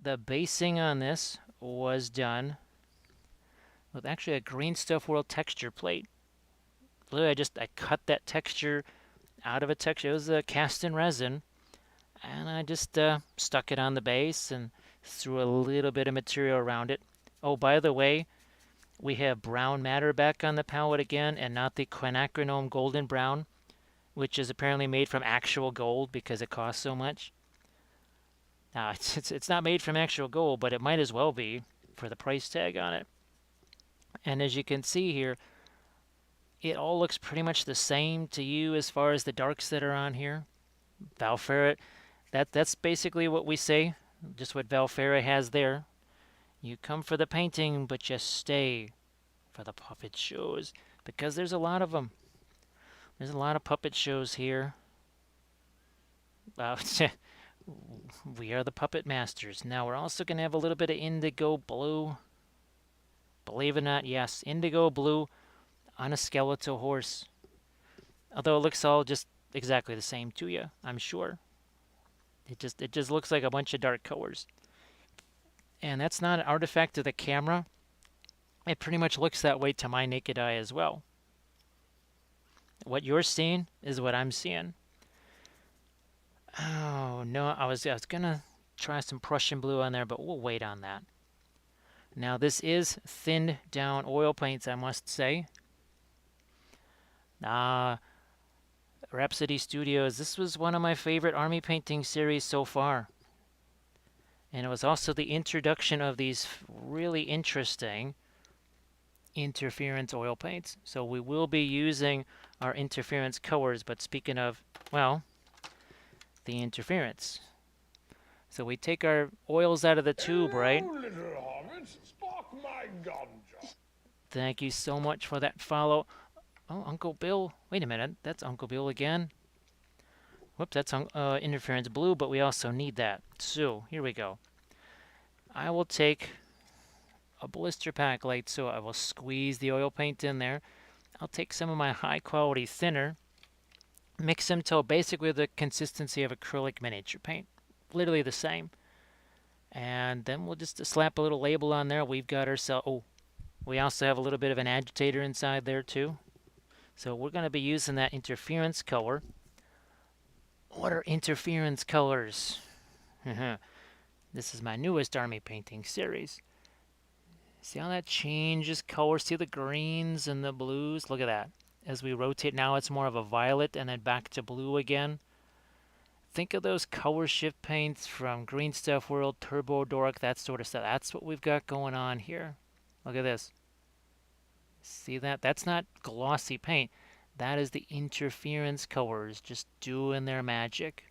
The basing on this was done with actually a Green Stuff World texture plate. Literally, I cut that texture out of a texture. It was a cast in resin, and I just stuck it on the base and threw a little bit of material around it. Oh, by the way, we have brown matter back on the palette again, and not the quinacridone golden brown, which is apparently made from actual gold because it costs so much. Now, it's not made from actual gold, but it might as well be for the price tag on it. And as you can see here, it all looks pretty much the same to you as far as the darks that are on here. Valferret, that's basically what we say, just what Valferret has there. You come for the painting, but you stay for the puppet shows, because there's a lot of them. There's a lot of puppet shows here. We are the puppet masters. Now we're also going to have a little bit of indigo blue. Believe it or not, yes, indigo blue on a skeletal horse. Although it looks all just exactly the same to you, I'm sure. It just looks like a bunch of dark colors. And that's not an artifact of the camera. It pretty much looks that way to my naked eye as well. What you're seeing is what I'm seeing. Oh no, I was gonna try some Prussian blue on there, but we'll wait on that. Now this is thinned down oil paints, I must say. Rhapsody Studios, this was one of my favorite army painting series so far. And it was also the introduction of these really interesting interference oil paints. So we will be using our interference colors, but speaking of, well, the interference. So we take our oils out of the tube, right? Little hobbits, spark my ganja. Thank you so much for that follow. Oh, Uncle Bill. Wait a minute. That's Uncle Bill again. Whoops, that's interference blue, but we also need that. So, here we go. I will take a blister pack light, so I will squeeze the oil paint in there. I'll take some of my high quality thinner, mix them till basically the consistency of acrylic miniature paint. Literally the same. And then we'll just slap a little label on there. We've got ourselves, oh, we also have a little bit of an agitator inside there too. So we're going to be using that interference color. What are interference colors? This is my newest army painting series. See how that changes color? See the greens and the blues? Look at that. As we rotate, now it's more of a violet and then back to blue again. Think of those color shift paints from Green Stuff World, Turbo Dork, that sort of stuff. That's what we've got going on here. Look at this. See that? That's not glossy paint. That is the interference colors just doing their magic.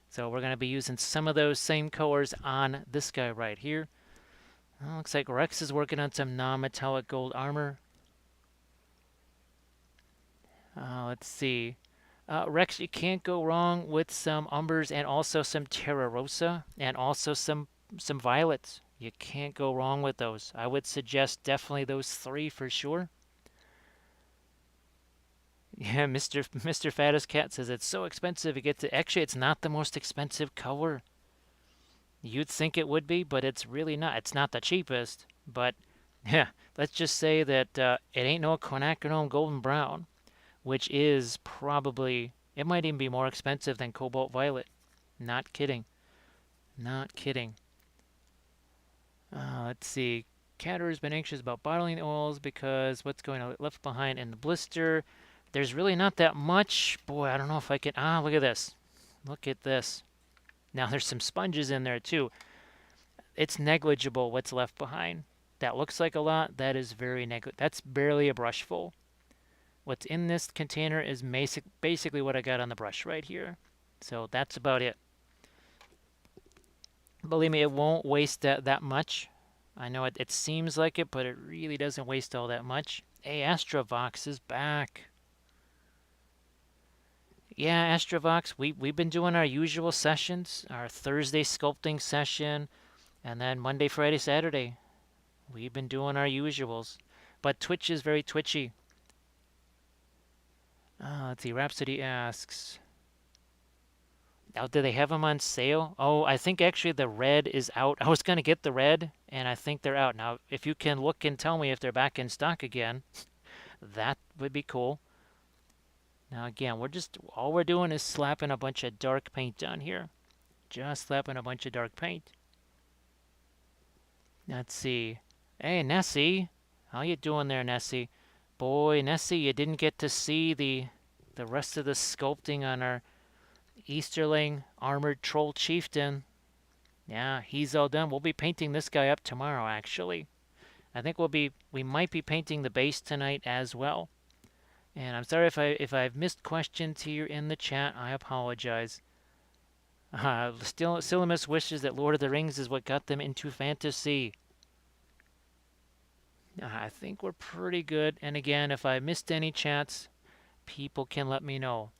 So we're going to be using some of those same colors on this guy right here. Looks like Rex is working on some non-metallic gold armor. Let's see. Rex, you can't go wrong with some umbers and also some Terra Rosa and also some violets. You can't go wrong with those. I would suggest definitely those three for sure. Yeah, Mr. Fattest Cat says it's so expensive. Actually, it's not the most expensive color. You'd think it would be, but it's really not. It's not the cheapest, but yeah, let's just say that it ain't no quinacridone golden brown, which is probably, it might even be more expensive than cobalt violet. Not kidding. Not kidding. Let's see. Catter's been anxious about bottling oils because what's going on left behind in the blister. There's really not that much. Boy, I don't know if I can. Look at this. Look at this. Now there's some sponges in there too. It's negligible what's left behind. That looks like a lot. That is very negligible. That's barely a brush full. What's in this container is basically what I got on the brush right here. So that's about it. Believe me, it won't waste that much. I know it seems like it, but it really doesn't waste all that much. Hey, Astrovox is back. Yeah, Astrovox, we've been doing our usual sessions, our Thursday sculpting session, and then Monday, Friday, Saturday. We've been doing our usuals. But Twitch is very twitchy. Let's see, Rhapsody asks, Oh, do they have them on sale? Oh, I think actually the red is out. I was going to get the red, and I think they're out. Now, if you can look and tell me if they're back in stock again, that would be cool. Now, again, all we're doing is slapping a bunch of dark paint on here. Just slapping a bunch of dark paint. Let's see. Hey, Nessie. How you doing there, Nessie? Boy, Nessie, you didn't get to see the rest of the sculpting on our Easterling Armored Troll Chieftain. Yeah, he's all done. We'll be painting this guy up tomorrow, actually. I think we might be painting the base tonight as well. And I'm sorry if I've missed questions here in the chat. I apologize. Silemus wishes that Lord of the Rings is what got them into fantasy. I think we're pretty good. And again, if I missed any chats, people can let me know.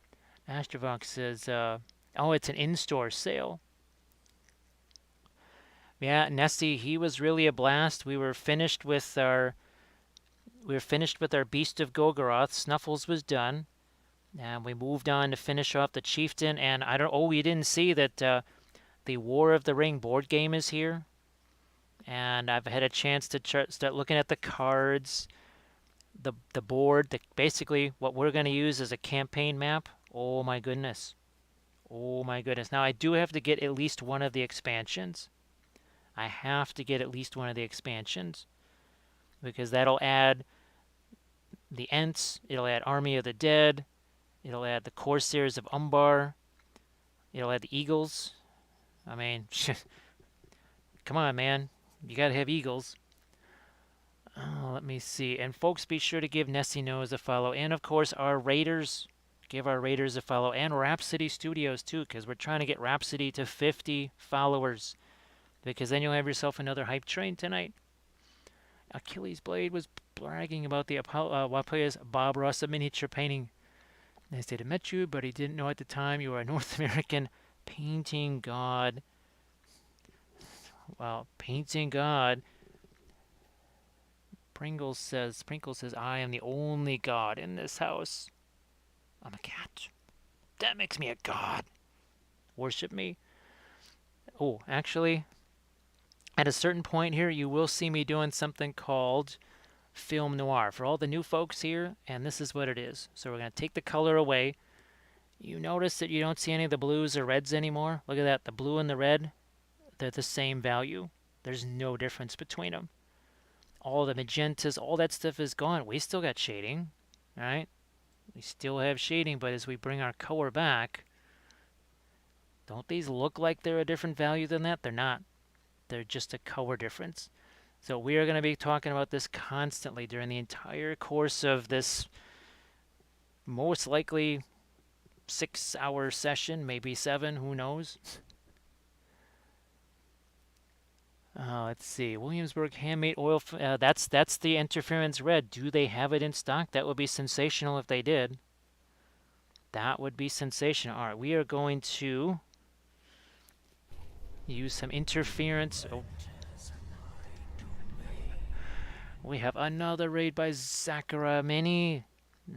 Astrovox says, oh, it's an in-store sale. Yeah, Nessie, he was really a blast. We were finished with our Beast of Golgoroth. Snuffles was done. And we moved on to finish off the Chieftain. And you didn't see that the War of the Ring board game is here. And I've had a chance to start looking at the cards, the board. Basically, what we're going to use is a campaign map. Oh my goodness. Oh my goodness. Now, I do have to get at least one of the expansions. I have to get at least one of the expansions. Because that'll add the Ents, it'll add Army of the Dead, it'll add the Corsairs of Umbar, it'll add the Eagles. I mean, come on, man. You gotta have Eagles. Oh, let me see. And folks, be sure to give Nessie Knows a follow. And of course, our Raiders. Give our Raiders a follow. And Rhapsody Studios, too, because we're trying to get Rhapsody to 50 followers. Because then you'll have yourself another hype train tonight. Achilles Blade was bragging about the Wapaya's Bob Ross miniature painting. They said he met you, but he didn't know at the time you were a North American painting god. Well, painting god. Sprinkles says, I am the only god in this house. I'm a cat. That makes me a god. Worship me. Oh, actually, at a certain point here, you will see me doing something called Film Noir for all the new folks here, and this is what it is. So we're going to take the color away. You notice that you don't see any of the blues or reds anymore? Look at that. The blue and the red, they're the same value. There's no difference between them. All the magentas, all that stuff is gone. We still got shading, right? We still have shading, but as we bring our color back, don't these look like they're a different value than that? They're not. They're just a color difference. So we are going to be talking about this constantly during the entire course of this most likely 6-hour session, maybe 7, who knows? Let's see. Williamsburg handmade oil. That's the interference red. Do they have it in stock? That would be sensational if they did. That would be sensational. All right, we are going to use some interference. Oh. We have another raid by Zachara Mini.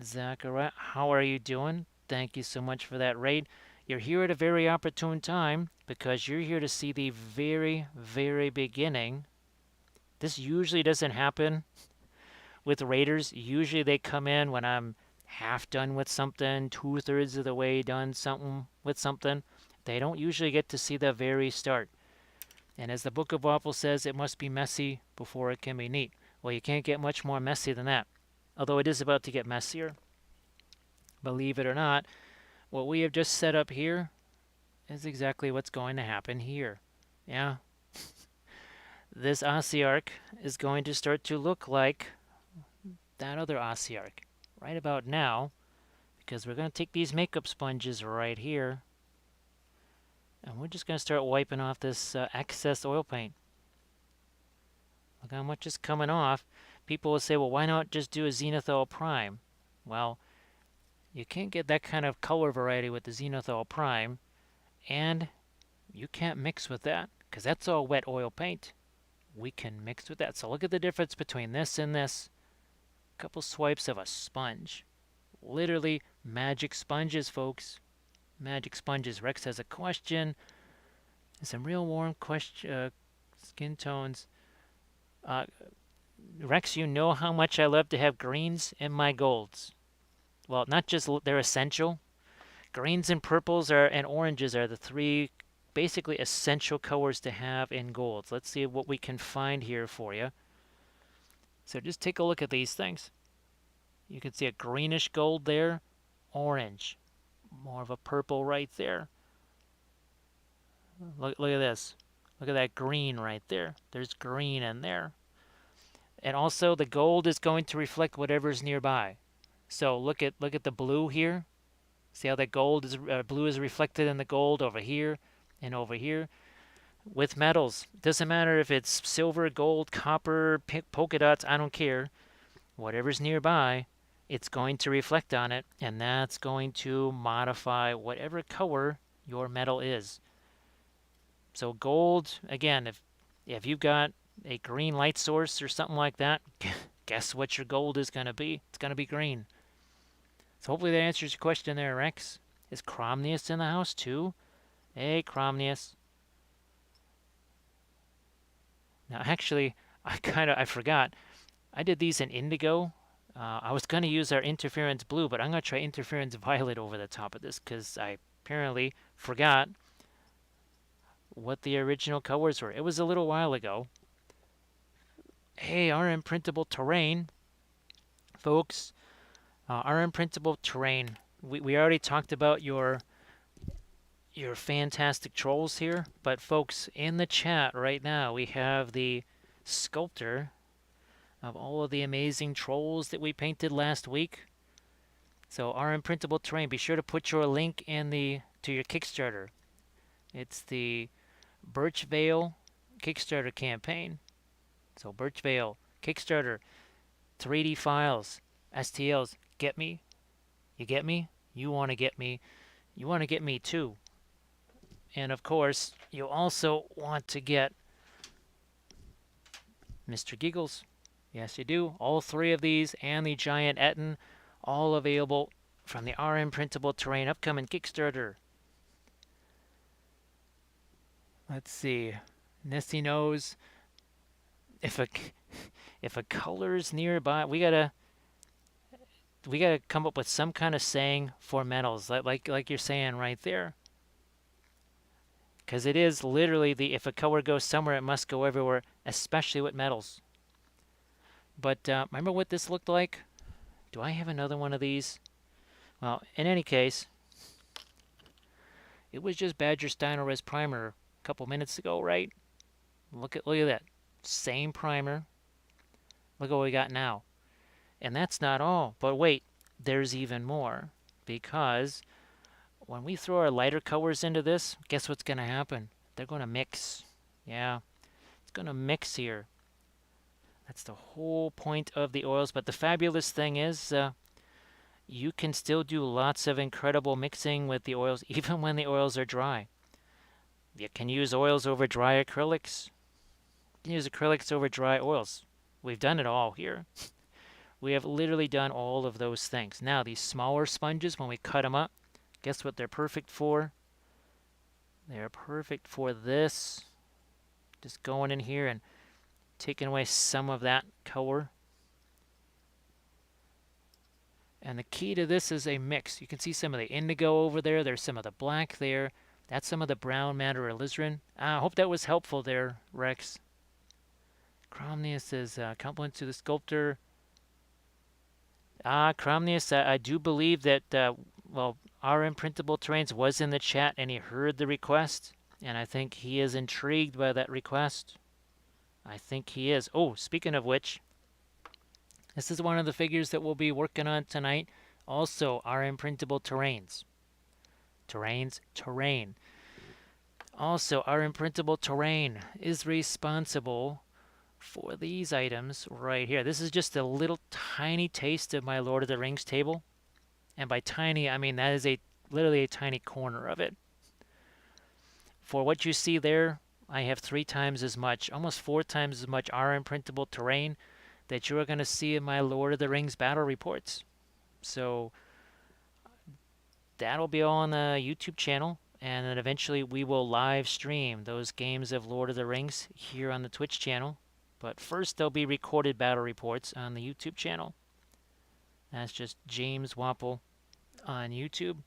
Zachara, how are you doing? Thank you so much for that raid. You're here at a very opportune time because you're here to see the very, very beginning. This usually doesn't happen with raiders. Usually they come in when I'm half done with something, 2/3 of the way done with something. They don't usually get to see the very start. And as the Book of Waffle says, it must be messy before it can be neat. Well, you can't get much more messy than that. Although it is about to get messier. Believe it or not, what we have just set up here is exactly what's going to happen here. Yeah. This Ossiarch is going to start to look like that other Ossiarch right about now, because we're going to take these makeup sponges right here, and we're just going to start wiping off this excess oil paint. Look how much is coming off. People will say, well, why not just do a Zenithal Prime? Well, you can't get that kind of color variety with the Zenithal Prime, and you can't mix with that, because that's all wet oil paint. We can mix with that. So look at the difference between this and this. Couple swipes of a sponge. Literally magic sponges, folks. Magic sponges. Rex has a question. Some real warm skin tones. Uh, Rex, you know how much I love to have greens in my golds. Well, not just they're essential. Greens and purples and oranges are the three basically essential colors to have in golds. Let's see what we can find here for you. So just take a look at these things. You can see a greenish gold there, orange, more of a purple right there. Look at this. Look at that green right there. There's green in there. And also the gold is going to reflect whatever's nearby. So look at the blue here. See how that blue is reflected in the gold over here and over here. With metals, doesn't matter if it's silver, gold, copper, polka dots, I don't care. Whatever's nearby, it's going to reflect on it, and that's going to modify whatever color your metal is. So gold, again, if you've got a green light source or something like that, guess what your gold is going to be? It's going to be green. So hopefully that answers your question there, Rex. Is Cromnius in the house too? Hey, Cromnius. Now, actually, I forgot. I did these in indigo. I was going to use our interference blue, but I'm going to try interference violet over the top of this because I apparently forgot what the original colors were. It was a little while ago. Hey, our imprintable terrain, folks. Our imprintable terrain. We already talked about your fantastic trolls here, but folks, in the chat right now we have the sculptor of all of the amazing trolls that we painted last week. So our imprintable terrain, be sure to put your link in to your Kickstarter. It's the Birchvale Kickstarter campaign. So Birchvale Kickstarter 3D files, STLs, get me? You get me? You want to get me? You want to get me too. And of course, you also want to get Mr. Giggles. Yes, you do. All three of these and the Giant Etten, all available from the RM Printable Terrain upcoming Kickstarter. Let's see. Nessie knows if a color's nearby, we gotta come up with some kind of saying for metals, like you're saying right there. Because it is literally if a color goes somewhere, it must go everywhere, especially with metals. But remember what this looked like? Do I have another one of these? Well, in any case, it was just Badger Steiner Res Primer a couple minutes ago, right? Look at that. Same primer. Look at what we got now. And that's not all. But wait, there's even more. Because when we throw our lighter colors into this, guess what's going to happen? They're going to mix. Yeah, it's going to mix here. That's the whole point of the oils. But the fabulous thing is you can still do lots of incredible mixing with the oils, even when the oils are dry. You can use oils over dry acrylics. You can use acrylics over dry oils. We've done it all here. We have literally done all of those things. Now, these smaller sponges, when we cut them up, guess what they're perfect for? They're perfect for this. Just going in here and taking away some of that color. And the key to this is a mix. You can see some of the indigo over there. There's some of the black there. That's some of the brown matter alizarin. I hope that was helpful there, Rex. Cromnius says, compliments to the sculptor. Cromnius, I do believe that, our imprintable terrains was in the chat and he heard the request. And I think he is intrigued by that request. I think he is. Oh, speaking of which, this is one of the figures that we'll be working on tonight. Also, our imprintable terrains. Terrain. Also, our imprintable terrain is responsible for these items right here. This is just a little tiny taste of my Lord of the Rings table. And by tiny, I mean that is literally a tiny corner of it. For what you see there, I have 3 times as much, almost 4 times as much RM printable terrain that you are going to see in my Lord of the Rings battle reports. So that'll be all on the YouTube channel. And then eventually we will live stream those games of Lord of the Rings here on the Twitch channel. But first, there'll be recorded battle reports on the YouTube channel. That's just James Wapple on YouTube.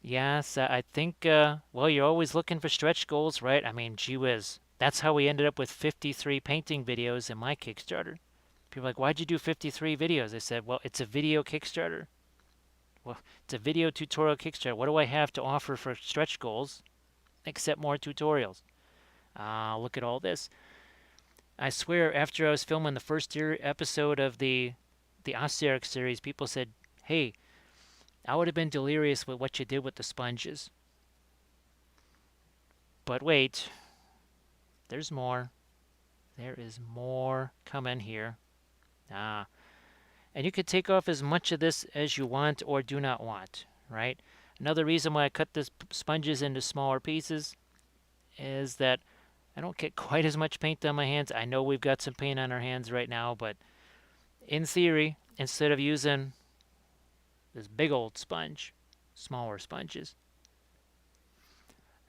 Yes, I think, well, you're always looking for stretch goals, right? I mean, gee whiz. That's how we ended up with 53 painting videos in my Kickstarter. People are like, why'd you do 53 videos? I said, well, it's a video Kickstarter. Well, it's a video tutorial Kickstarter. What do I have to offer for stretch goals except more tutorials? Look at all this. I swear, after I was filming the first episode of the Ossiarch series, people said, hey, I would have been delirious with what you did with the sponges. But wait, there's more. There is more coming here. And you could take off as much of this as you want or do not want, right? Another reason why I cut the sponges into smaller pieces is that I don't get quite as much paint on my hands. I know we've got some paint on our hands right now, but in theory, instead of using this big old sponge, smaller sponges.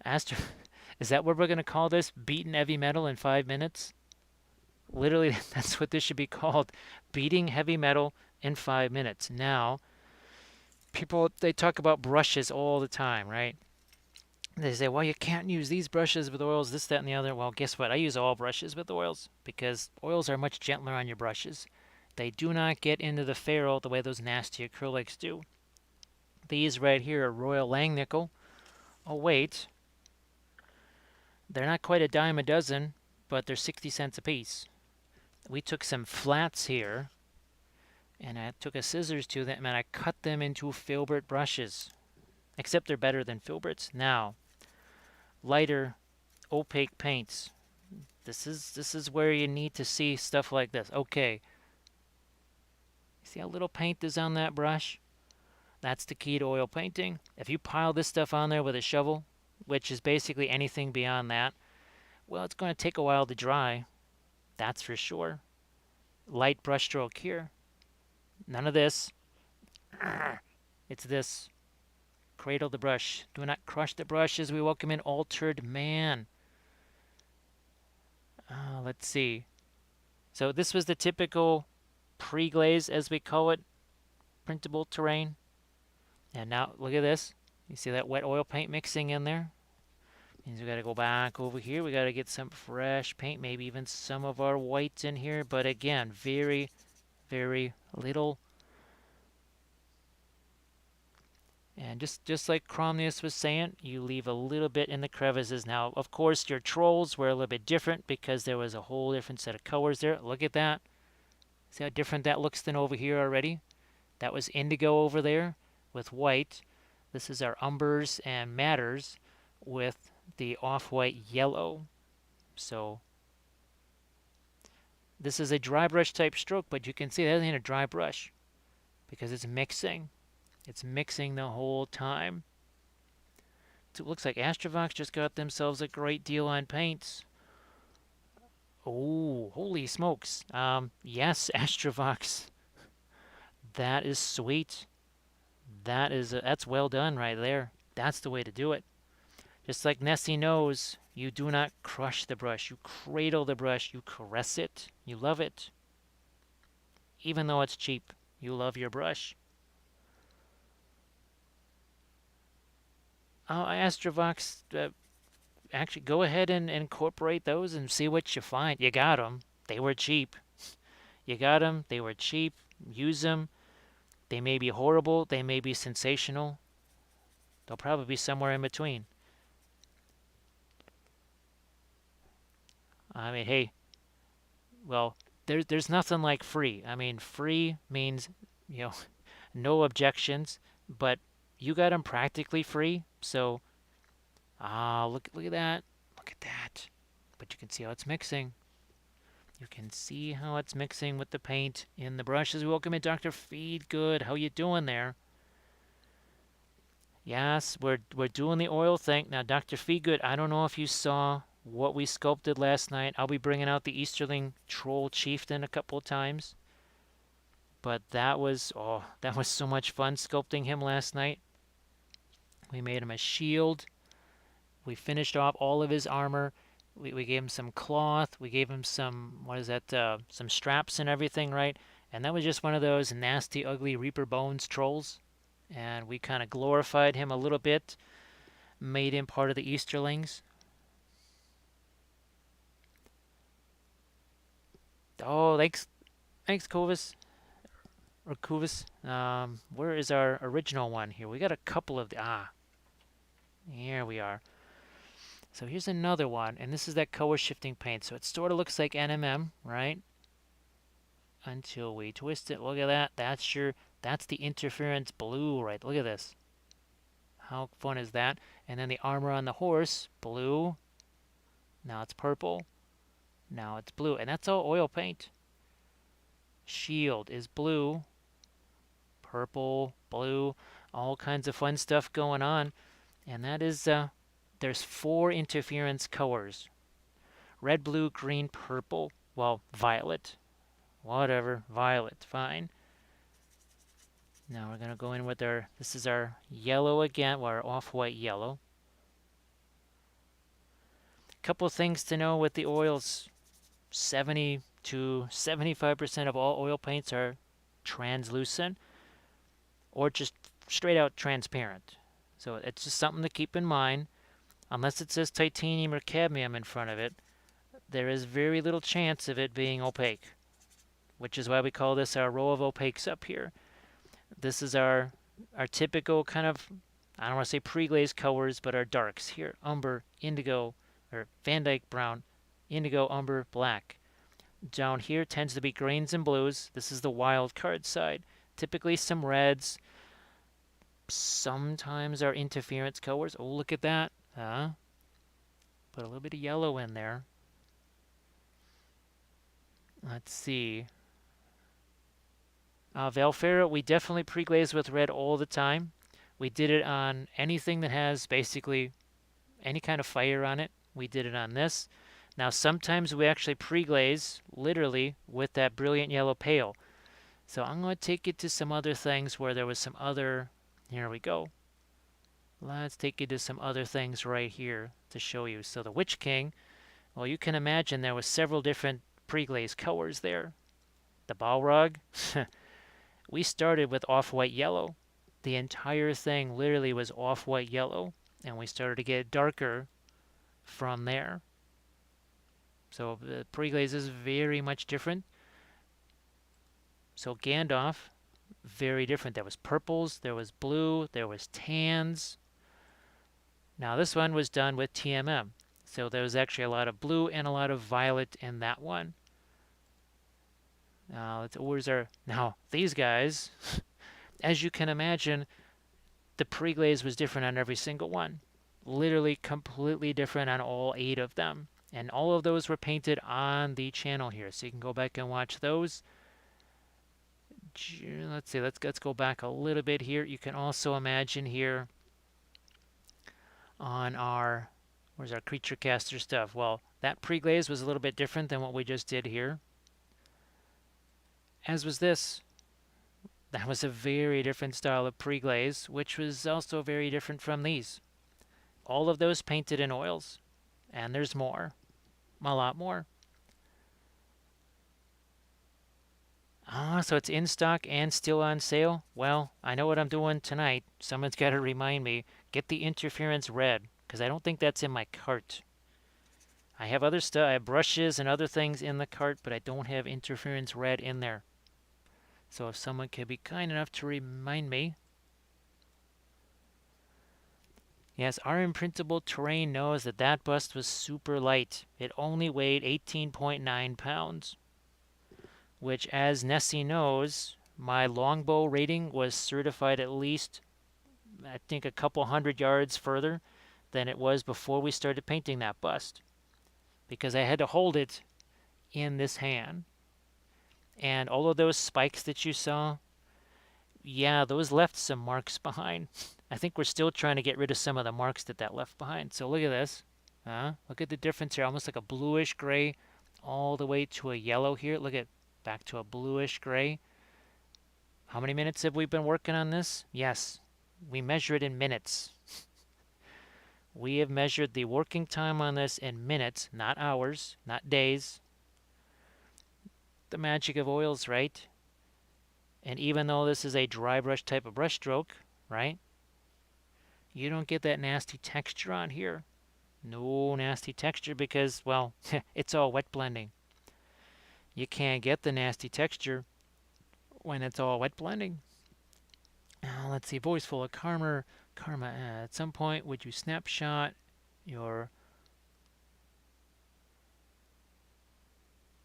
Is that what we're going to call this? Beating heavy metal in 5 minutes? Literally, that's what this should be called. Beating heavy metal in 5 minutes. Now, people, they talk about brushes all the time, right? They say, well, you can't use these brushes with oils, this, that, and the other. Well, guess what? I use all brushes with oils because oils are much gentler on your brushes. They do not get into the ferrule the way those nasty acrylics do. These right here are Royal Langnickel. Oh, wait. They're not quite a dime a dozen, but they're 60 cents a piece. We took some flats here, and I took a scissors to them, and I cut them into filbert brushes. Except they're better than filberts. Now, lighter, opaque paints. This is where you need to see stuff like this. Okay. See how little paint is on that brush? That's the key to oil painting. If you pile this stuff on there with a shovel, which is basically anything beyond that, well, it's going to take a while to dry. That's for sure. Light brush stroke here. None of this. It's this. Cradle the brush. Do not crush the brush as we welcome in Altered Man. Let's see. So this was the typical pre-glaze, as we call it, printable terrain. And now look at this. You see that wet oil paint mixing in there? Means we got to go back over here. We got to get some fresh paint, maybe even some of our whites in here. But again, very, very little. And just like Cromnius was saying, you leave a little bit in the crevices. Now, of course, your trolls were a little bit different because there was a whole different set of colors there. Look at that. See how different that looks than over here already? That was indigo over there with white. This is our umbers and matters with the off-white yellow. So this is a dry brush type stroke, but you can see that ain't a dry brush because it's mixing. It's mixing the whole time. So it looks like Astrovox just got themselves a great deal on paints. Oh, holy smokes. Yes, Astrovox. That is sweet. That's well done right there. That's the way to do it. Just like Nessie knows, you do not crush the brush. You cradle the brush. You caress it. You love it. Even though it's cheap, you love your brush. Astrovox, actually go ahead and incorporate those and see what you find. You got them. They were cheap. You got them. They were cheap. Use them. They may be horrible. They may be sensational. They'll probably be somewhere in between. I mean, hey, well, there's nothing like free. I mean, free means, no objections, but you got them practically free. So, look at that. Look at that. But you can see how it's mixing. You can see how it's mixing with the paint in the brushes. Welcome in, Dr. Feedgood. How you doing there? Yes, we're doing the oil thing. Now, Dr. Feedgood, I don't know if you saw what we sculpted last night. I'll be bringing out the Easterling Troll Chieftain a couple of times. But that was, oh, that was so much fun sculpting him last night. We made him a shield. We finished off all of his armor. We gave him some cloth. We gave him some, what is that, some straps and everything, right? And that was just one of those nasty, ugly Reaper Bones trolls. And we kind of glorified him a little bit, made him part of the Easterlings. Oh, thanks, Kovis. Or Kuvis. Where is our original one here? We got a couple of here we are. So here's another one, and this is that color shifting paint. So it sort of looks like NMM, right? Until we twist it. Look at that. That's the interference blue, right? Look at this. How fun is that? And then the armor on the horse, blue. Now it's purple. Now it's blue, and that's all oil paint. Shield is blue. Purple, blue, all kinds of fun stuff going on. And that is, there's 4 interference colors. Red, blue, green, purple, well, violet. Whatever, violet, fine. Now we're going to go in with this is our yellow again, well, our off-white yellow. A couple of things to know with the oils. 70 to 75% of all oil paints are translucent, or just straight out transparent. So it's just something to keep in mind. Unless it says titanium or cadmium in front of it, there is very little chance of it being opaque, which is why we call this our row of opaques up here. This is our typical kind of, I don't want to say pre-glazed colors, but our darks here. Umber, indigo, or Van Dyke brown, indigo, umber, black. Down here tends to be greens and blues. This is the wild card side. Typically some reds. Sometimes our interference colors. Oh, look at that. Put a little bit of yellow in there. Let's see. Valfera, we definitely pre-glaze with red all the time. We did it on anything that has basically any kind of fire on it. We did it on this. Now, sometimes we actually pre-glaze, literally, with that brilliant yellow pale. So I'm going to take it to some other things where there was some other... Here we go. Let's take you to some other things right here to show you. So the Witch King, well, you can imagine there was several different pre-glazed colors there. The Balrog, we started with off-white yellow. The entire thing literally was off-white yellow, and we started to get darker from there. So the pre-glaze is very much different. So Gandalf, very different. There was purples, there was blue, there was tans. Now this one was done with TMM. So there was actually a lot of blue and a lot of violet in that one. Now these guys, as you can imagine, the pre-glaze was different on every single one. Literally completely different on all 8 of them. And all of those were painted on the channel here. So you can go back and watch those. Let's see, let's go back a little bit here. You can also imagine here on our, where's our creature caster stuff? Well, that pre-glaze was a little bit different than what we just did here. As was this. That was a very different style of pre-glaze, which was also very different from these. All of those painted in oils. And there's more. A lot more. So it's in stock and still on sale? Well, I know what I'm doing tonight. Someone's got to remind me. Get the interference red, because I don't think that's in my cart. I have other stuff. I have brushes and other things in the cart, but I don't have interference red in there. So if someone could be kind enough to remind me. Yes, our imprintable terrain knows that that bust was super light. It only weighed 18.9 pounds. Which, as Nessie knows, my longbow rating was certified at least, I think, a couple 100 yards further than it was before we started painting that bust. Because I had to hold it in this hand. And all of those spikes that you saw, yeah, those left some marks behind. I think we're still trying to get rid of some of the marks that left behind. So look at this. Look at the difference here. Almost like a bluish gray all the way to a yellow here. Look at back to a bluish gray. How many minutes have we been working on this? Yes, we measure it in minutes. We have measured the working time on this in minutes, not hours, not days. The magic of oils, right? And even though this is a dry brush type of brush stroke, right? You don't get that nasty texture on here. No nasty texture because, well, it's all wet blending. You can't get the nasty texture when it's all wet blending. Let's see, voice full of karma. Karma, at some point, would you snapshot your...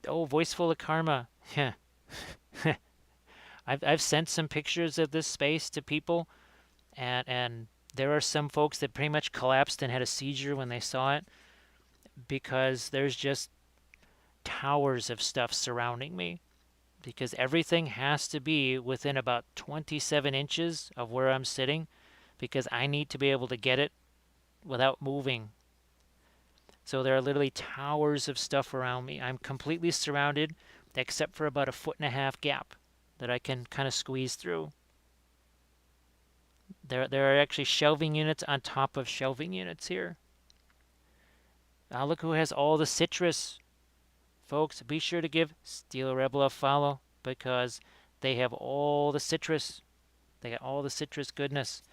Oh, voice full of karma. Yeah. I've sent some pictures of this space to people, and there are some folks that pretty much collapsed and had a seizure when they saw it because there's just towers of stuff surrounding me because everything has to be within about 27 inches of where I'm sitting because I need to be able to get it without moving. So there are literally towers of stuff around me. I'm completely surrounded except for about a 1.5 foot gap that I can kind of squeeze through. There are actually shelving units on top of shelving units here. Look who has all the citrus. Folks, be sure to give Steel Rebel a follow because they have all the citrus. They got all the citrus goodness.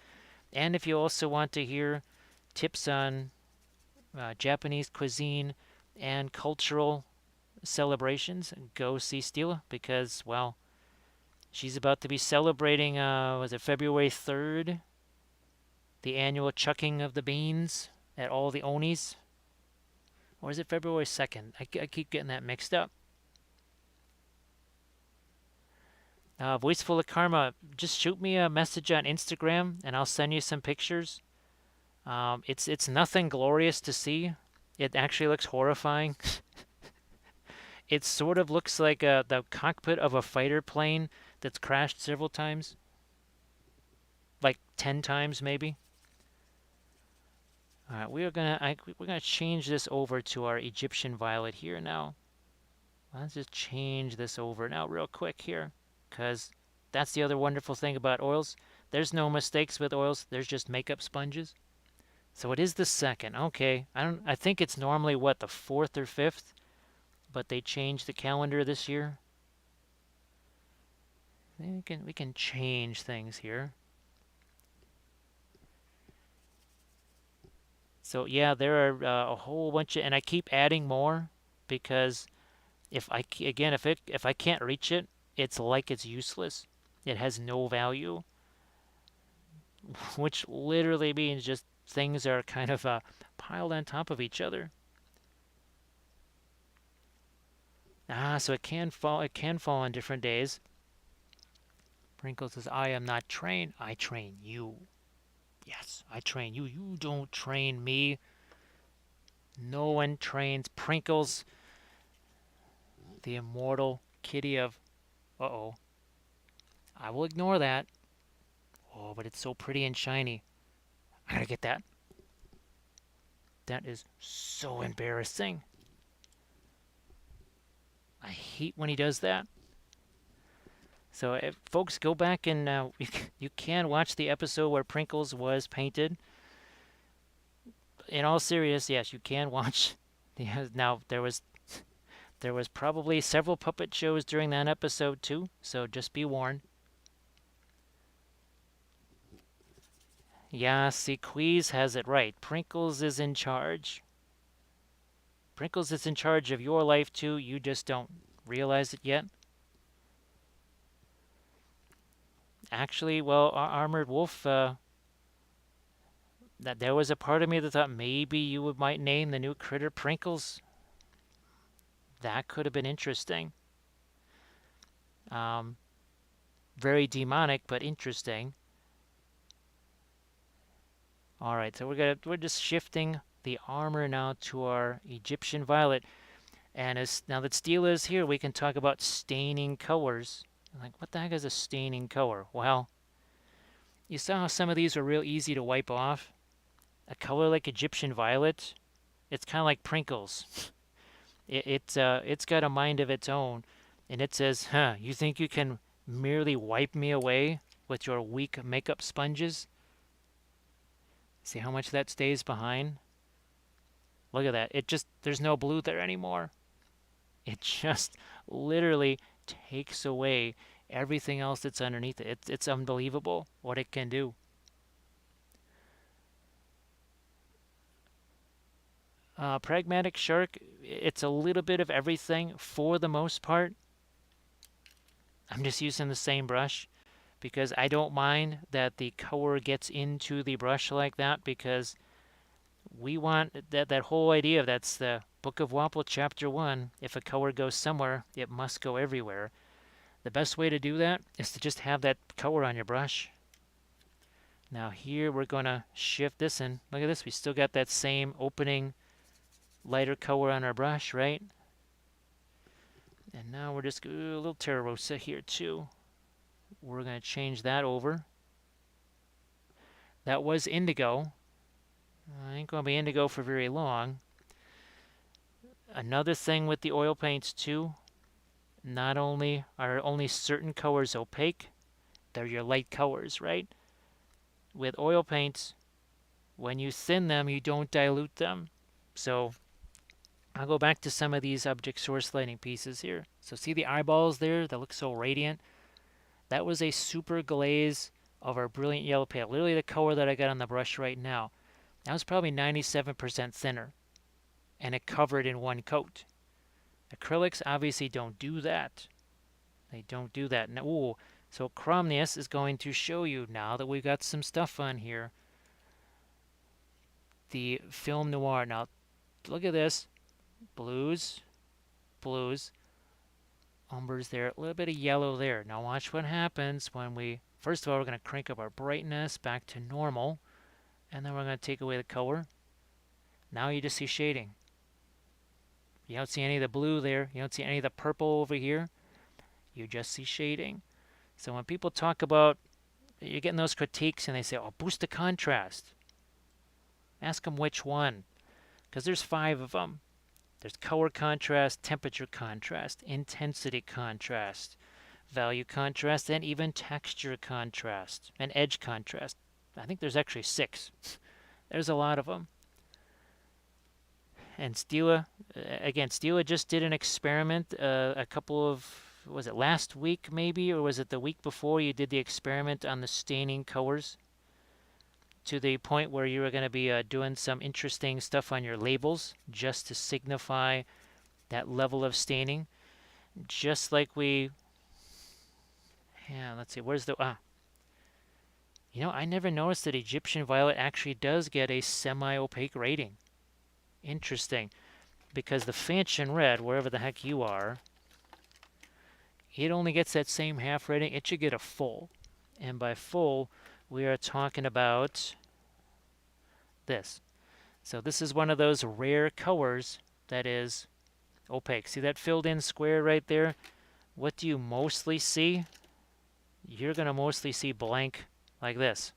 And if you also want to hear tips on Japanese cuisine and cultural celebrations, go see Steel because, well, she's about to be celebrating, was it February 3rd? The annual chucking of the beans at all the Onis. Or is it February 2nd? I keep getting that mixed up. Voice full of karma, just shoot me a message on Instagram and I'll send you some pictures. It's nothing glorious to see. It actually looks horrifying. It sort of looks like the cockpit of a fighter plane that's crashed several times. Like 10 times maybe. All right, we're gonna change this over to our Egyptian violet here now. Let's just change this over now real quick here, because that's the other wonderful thing about oils. There's no mistakes with oils. There's just makeup sponges. So it is the 2nd. Okay, I think it's normally what, the 4th or 5th, but they changed the calendar this year. We can change things here. So yeah, there are a whole bunch of, and I keep adding more because if I can't reach it, it's like it's useless. It has no value, which literally means just things are kind of piled on top of each other. So it can fall. It can fall on different days. Prinkle says, "I am not trained. I train you." Yes, I train you. You don't train me. No one trains Prinkles, the immortal kitty of... Uh-oh. I will ignore that. Oh, but it's so pretty and shiny. I gotta get that. That is so embarrassing. I hate when he does that. So, if folks, go back and you can watch the episode where Prinkles was painted. In all seriousness, yes, you can watch. Now, there was probably several puppet shows during that episode too, so just be warned. Yeah, see, Queeze has it right. Prinkles is in charge. Prinkles is in charge of your life too. You just don't realize it yet. Actually, well, Armored Wolf, that there was a part of me that thought maybe you might name the new critter Prinkles. That could have been interesting. Very demonic, but interesting. All right, so we're just shifting the armor now to our Egyptian violet, and now that Steel is here, we can talk about staining colors. Like, what the heck is a staining color? Well, you saw how some of these were real easy to wipe off. A color like Egyptian violet, it's kind of like Prinkles. It's got a mind of its own, and it says, "Huh? You think you can merely wipe me away with your weak makeup sponges. See how much that stays behind? Look at that. It just, there's no blue there anymore. It just literally takes away everything else that's underneath it. It's unbelievable what it can do. Pragmatic Shark, it's a little bit of everything for the most part. I'm just using the same brush because I don't mind that the color gets into the brush like that, because we want that whole idea of, that's the Book of Wapple chapter 1. If a color goes somewhere, it must go everywhere. The best way to do that is to just have that color on your brush. Now here we're going to shift this in. Look at this. We still got that same opening lighter color on our brush, right? And now we're just a little Terra Rosa here too. We're going to change that over. That was indigo. I ain't going to be indigo for very long. Another thing with the oil paints too, not only are only certain colors opaque, they're your light colors, right? With oil paints, when you thin them, you don't dilute them. So I'll go back to some of these object source lighting pieces here. So see the eyeballs there that look so radiant? That was a super glaze of our brilliant yellow pale. Literally the color that I got on the brush right now. That was probably 97% thinner, and it covered in one coat. Acrylics obviously don't do that. They don't do that. Now, ooh, so Cromnius is going to show you, now that we've got some stuff on here, the film noir. Now, look at this. Blues, blues, umbers there, a little bit of yellow there. Now watch what happens when we, first of all, we're going to crank up our brightness back to normal, and then we're going to take away the color. Now you just see shading. You don't see any of the blue there. You don't see any of the purple over here. You just see shading. So when people talk about, you're getting those critiques and they say, oh, boost the contrast. Ask them which one, because there's 5 of them. There's color contrast, temperature contrast, intensity contrast, value contrast, and even texture contrast, and edge contrast. I think there's actually 6. There's a lot of them. And Stila, again, Stila just did an experiment a couple of, was it last week maybe, or was it the week before? You did the experiment on the staining colors to the point where you were going to be doing some interesting stuff on your labels just to signify that level of staining. Just like we, yeah, let's see, where's the, you know, I never noticed that Egyptian Violet actually does get a semi-opaque rating. Interesting, because the Fanchon Red, wherever the heck you are, it only gets that same half rating. It should get a full. And by full, we are talking about this. So this is one of those rare colors that is opaque. See that filled in square right there? What do you mostly see? You're going to mostly see blank like this.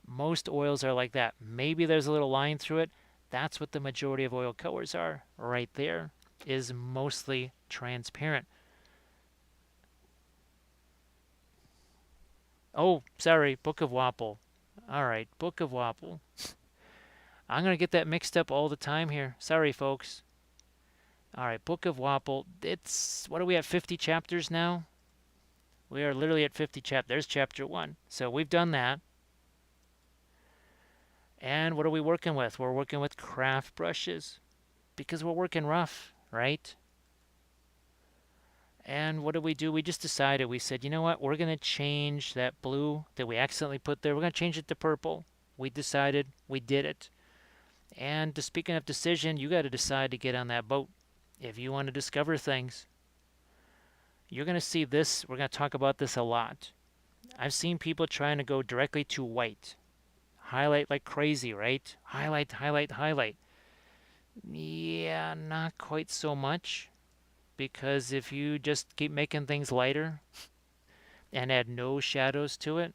Most oils are like that. Maybe there's a little line through it. That's what the majority of oil colors are. Right there is mostly transparent. Oh, sorry, Book of Wapple. All right, Book of Wapple. I'm going to get that mixed up all the time here. Sorry, folks. All right, Book of Wapple. It's, what are we at, 50 chapters now? We are literally at 50 chapters. There's chapter 1. So we've done that. And what are we working with? We're working with craft brushes because we're working rough, right? And what did we do? We just decided, we said, you know what? We're going to change that blue that we accidentally put there. We're going to change it to purple. We decided, we did it. And speaking of decision, you got to decide to get on that boat if you want to discover things. You're going to see this. We're going to talk about this a lot. I've seen people trying to go directly to white. Highlight like crazy, right? Highlight, highlight, highlight. Yeah, not quite so much. Because if you just keep making things lighter and add no shadows to it,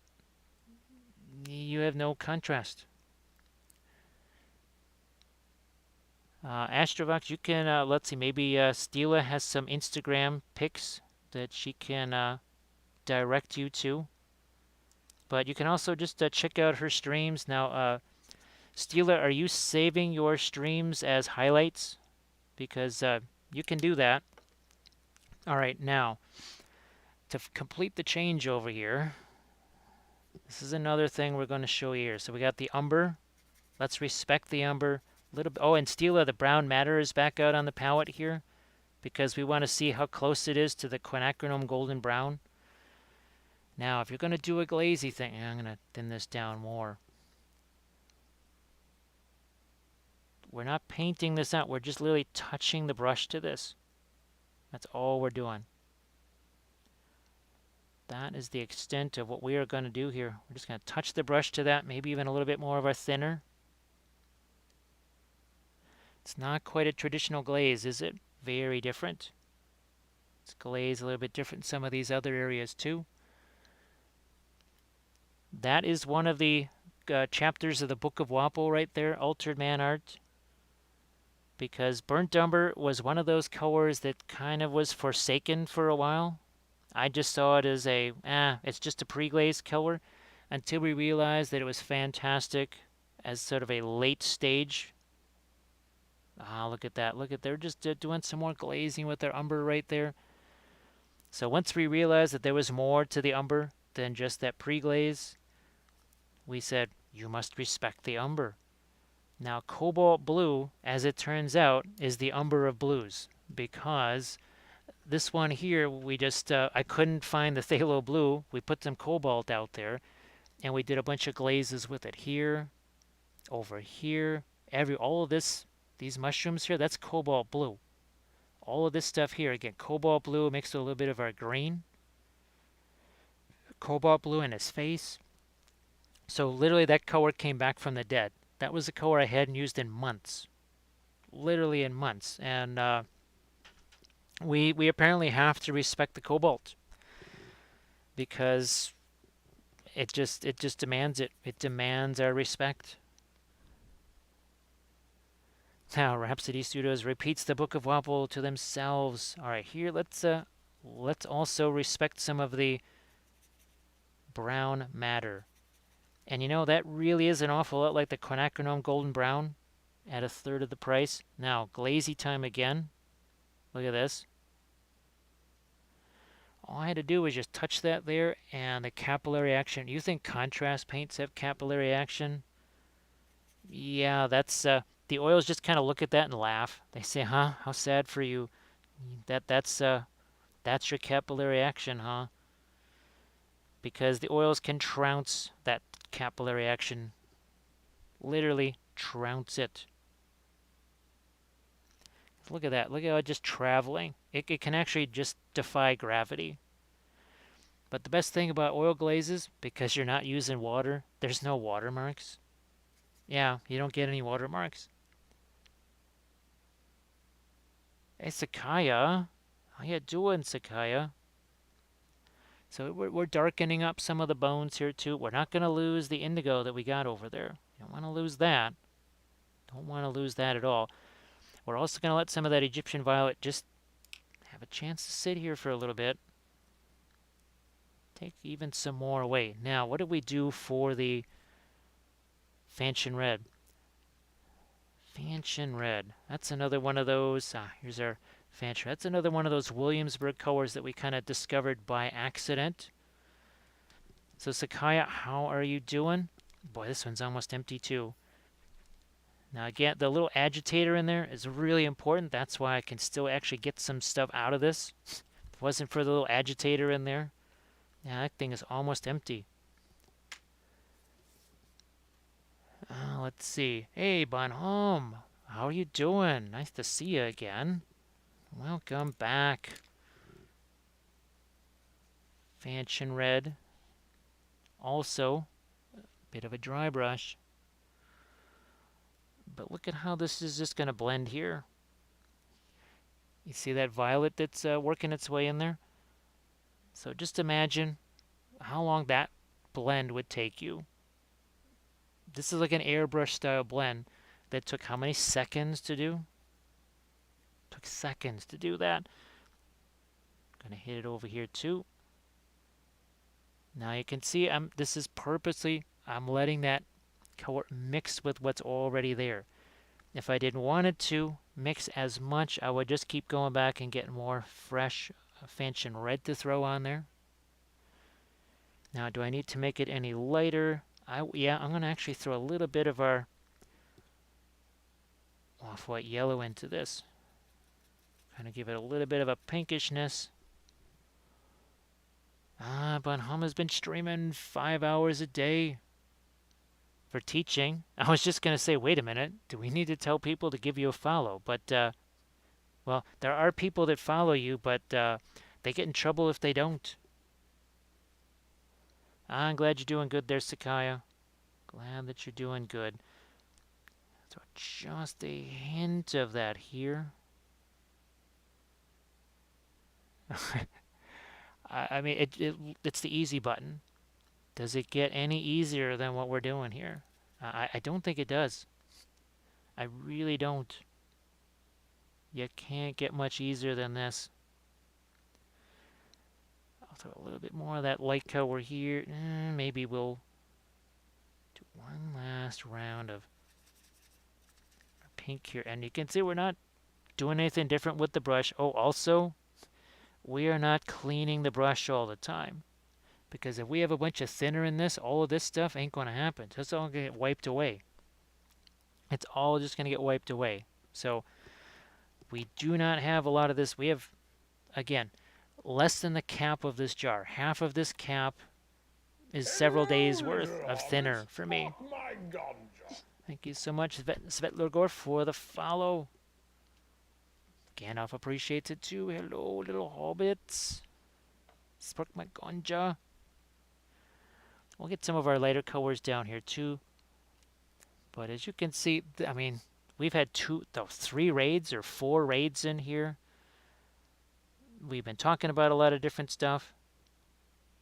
you have no contrast. Astrovox, you can, let's see, maybe Stila has some Instagram pics that she can direct you to. But you can also just check out her streams. Now, Steela, are you saving your streams as highlights? Because you can do that. All right, now, to complete the change over here, this is another thing we're going to show you here. So we got the umber. Let's respect the umber a little bit. Oh, and Steela, the brown matter is back out on the palette here because we want to see how close it is to the quinacridone golden brown. Now, if you're going to do a glazy thing, I'm going to thin this down more. We're not painting this out. We're just literally touching the brush to this. That's all we're doing. That is the extent of what we are going to do here. We're just going to touch the brush to that, maybe even a little bit more of our thinner. It's not quite a traditional glaze, is it? Very different. It's glazed a little bit different in some of these other areas too. That is one of the chapters of the Book of Wapo right there, Altered Man Art. Because Burnt Umber was one of those colors that kind of was forsaken for a while. I just saw it as it's just a pre-glazed color until we realized that it was fantastic as sort of a late stage. Ah, look at that. Look at, they're just doing some more glazing with their umber right there. So once we realized that there was more to the umber than just that pre-glaze, we said, you must respect the umber. Now, cobalt blue, as it turns out, is the umber of blues, because this one here, we just, I couldn't find the phthalo blue. We put some cobalt out there, and we did a bunch of glazes with it here, over here, all of this, these mushrooms here, that's cobalt blue. All of this stuff here, again, cobalt blue mixed with a little bit of our green. Cobalt blue in his face. So literally that color came back from the dead. That was a color I hadn't used in months. Literally in months. And we apparently have to respect the cobalt. Because it just demands it. It demands our respect. Now, Rhapsody Studios repeats the Book of Wapo to themselves. All right, here let's also respect some of the brown matter. And you know, that really is an awful lot like the quinacridone golden brown at a third of the price. Now, glazy time again. Look at this. All I had to do was just touch that there, and the capillary action. You think contrast paints have capillary action? Yeah, that's the oils just kind of look at that and laugh. They say, "Huh? How sad for you. That's your capillary action, huh?" Because the oils can trounce that capillary action. Literally trounce it. Look at that. Look at how it's just traveling. It can actually just defy gravity. But the best thing about oil glazes, because you're not using water, there's no watermarks. Yeah, you don't get any watermarks. Hey, Sakaya. How you doing, Sakaya? So we're darkening up some of the bones here too. We're not going to lose the indigo that we got over there. You don't want to lose that. Don't want to lose that at all. We're also going to let some of that Egyptian violet just have a chance to sit here for a little bit. Take even some more away. Now, what did we do for the Fanchon Red? Fanchon Red. That's another one of those. Here's our Fanchon. That's another one of those Williamsburg colors that we kind of discovered by accident. So, Sakaya, how are you doing? Boy, this one's almost empty too. Now, again, the little agitator in there is really important. That's why I can still actually get some stuff out of this. If it wasn't for the little agitator in there, yeah, that thing is almost empty. Let's see. Hey, Bonhomme. How are you doing? Nice to see you again. Welcome back. Fanchon Red. Also, a bit of a dry brush. But look at how this is just going to blend here. You see that violet that's working its way in there? So just imagine how long that blend would take you. This is like an airbrush style blend that took how many seconds to do? Took seconds to do that. Gonna hit it over here too. Now you can see this is purposely, I'm letting that color mix with what's already there. If I didn't want it to mix as much, I would just keep going back and get more fresh fanchon red to throw on there. Now, do I need to make it any lighter? Yeah, I'm going to actually throw a little bit of our off-white yellow into this. Kind of give it a little bit of a pinkishness. But Hama's been streaming 5 hours a day for teaching. I was just going to say, wait a minute, do we need to tell people to give you a follow? But, well, there are people that follow you, but they get in trouble if they don't. I'm glad you're doing good there, Sakaya. Glad that you're doing good. So just a hint of that here. I mean, it's the easy button. Does it get any easier than what we're doing here? I don't think it does. I really don't. You can't get much easier than this. I'll throw a little bit more of that light color here. Maybe we'll do one last round of pink here. And you can see we're not doing anything different with the brush. Oh, also, we are not cleaning the brush all the time. Because if we have a bunch of thinner in this, all of this stuff ain't going to happen. It's all going to get wiped away. It's all just going to get wiped away. So we do not have a lot of this. We have, again, less than the cap of this jar. Half of this cap is several days worth of thinner for me. Thank you so much, Svetlorgor, for the follow. Gandalf appreciates it too. Hello, little hobbits. Spark my ganja. We'll get some of our lighter colors down here too. But as you can see, I mean, we've had 3 raids or 4 raids in here. We've been talking about a lot of different stuff.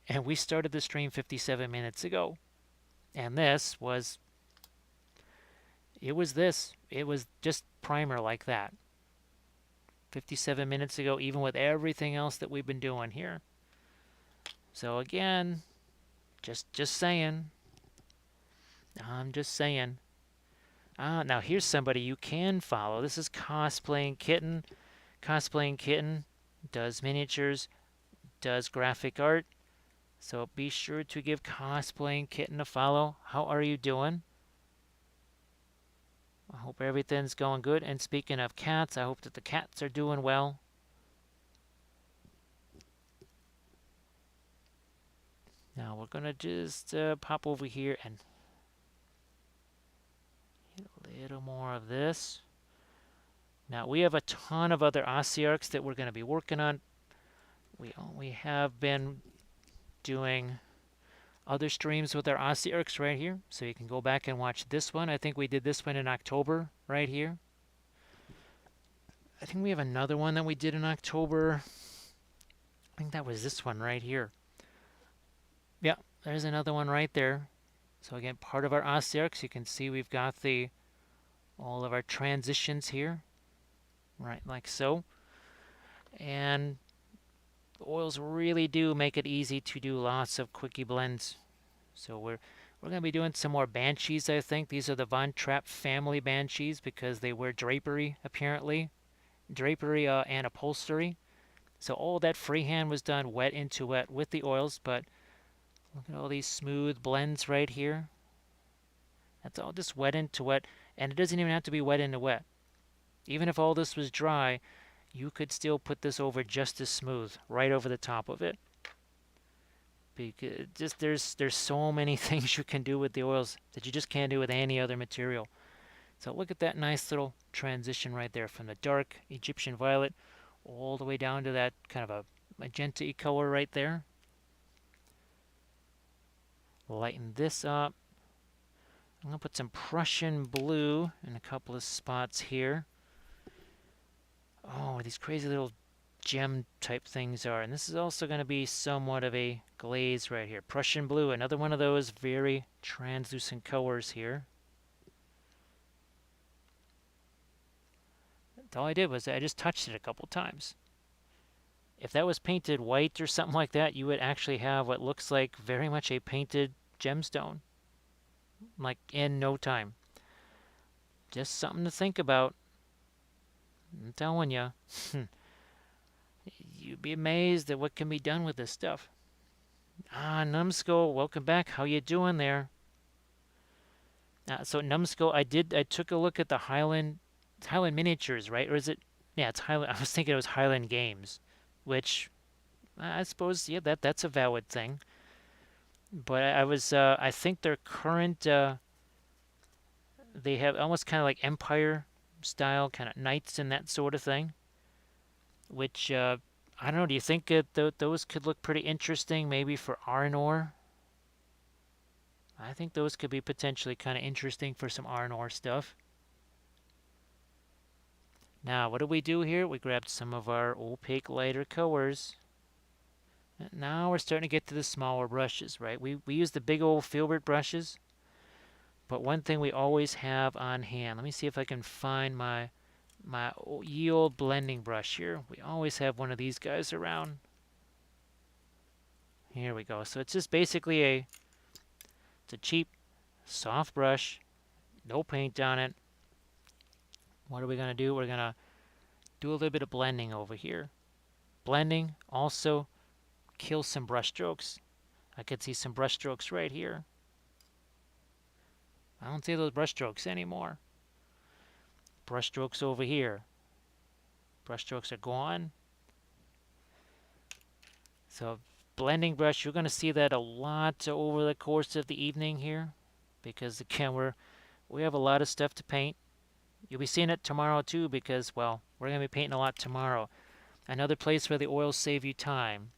And we started the stream 57 minutes ago. And this was... It was just primer like that. 57 minutes ago, even with everything else that we've been doing here. So again, just saying. I'm just saying. Now here's somebody you can follow. This is Cosplaying Kitten. Cosplaying Kitten does miniatures, does graphic art. So be sure to give Cosplaying Kitten a follow. How are you doing? I hope everything's going good. And speaking of cats, I hope that the cats are doing well. Now we're going to just pop over here and get a little more of this. Now we have a ton of other Ossiarchs that we're going to be working on. We have been doing other streams with our Ossiarchs right here. So you can go back and watch this one. I think we did this one in October right here. I think we have another one that we did in October. I think that was this one right here. Yeah, there's another one right there. So again, part of our Ossiarchs, you can see we've got all of our transitions here. Right, like so. And the oils really do make it easy to do lots of quickie blends. So we're going to be doing some more Banshees, I think. These are the Von Trapp family Banshees because they wear drapery, apparently. Drapery and upholstery. So all that freehand was done wet into wet with the oils, but look at all these smooth blends right here. That's all just wet into wet, and it doesn't even have to be wet into wet. Even if all this was dry, you could still put this over just as smooth, right over the top of it. Because just there's so many things you can do with the oils that you just can't do with any other material. So look at that nice little transition right there from the dark Egyptian violet all the way down to that kind of a magenta-y color right there. Lighten this up. I'm going to put some Prussian blue in a couple of spots here. Oh, these crazy little gem type things are. And this is also going to be somewhat of a glaze right here. Prussian blue, another one of those very translucent colors here. All I did was I just touched it a couple times. If that was painted white or something like that, you would actually have what looks like very much a painted gemstone, like in no time. Just something to think about. I'm telling you, you'd be amazed at what can be done with this stuff. Ah, Numbskull, welcome back. How you doing there? So Numbskull, I took a look at the Highland miniatures, right? Or is it? Yeah, it's Highland. I was thinking it was Highland Games, which I suppose, yeah, that's a valid thing. But I think their current, they have almost kind of like Empire style, kind of knights and that sort of thing. Which I don't know. Do you think those could look pretty interesting, maybe for Arnor? I think those could be potentially kind of interesting for some Arnor stuff. Now, what do we do here? We grabbed some of our opaque lighter colors. Now we're starting to get to the smaller brushes, right? We use the big old filbert brushes, but one thing we always have on hand. Let me see if I can find my ye old blending brush here. We always have one of these guys around. Here we go. So it's just basically it's a cheap, soft brush, no paint on it. What are we going to do? We're going to do a little bit of blending over here. Blending also kills some brush strokes. I could see some brush strokes right here. I don't see those brush strokes anymore. Brush strokes over here. Brush strokes are gone. So blending brush, you're going to see that a lot over the course of the evening here, because again, we have a lot of stuff to paint. You'll be seeing it tomorrow too, because, well, we're going to be painting a lot tomorrow. Another place where the oils save you time.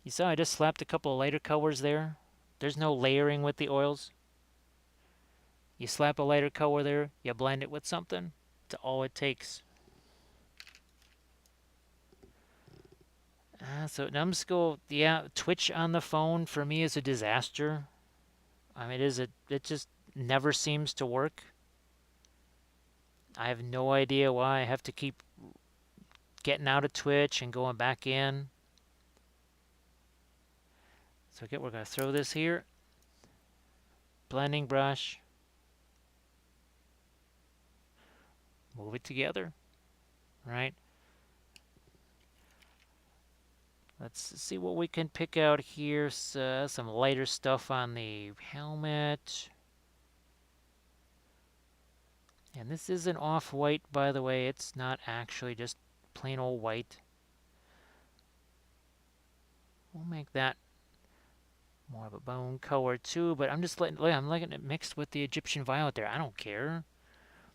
You saw I just slapped a couple of lighter colors there. There's no layering with the oils. You slap a lighter color there, you blend it with something. That's all it takes. So Numbskull, yeah, Twitch on the phone for me is a disaster. I mean, it just never seems to work. I have no idea why. I have to keep getting out of Twitch and going back in. So again, we're going to throw this here. Blending brush. Move it together, right? Let's see what we can pick out here. So, some lighter stuff on the helmet. And this is an off-white, by the way. It's not actually just plain old white. We'll make that more of a bone color too, but I'm just I'm letting it mixed with the Egyptian violet there. I don't care.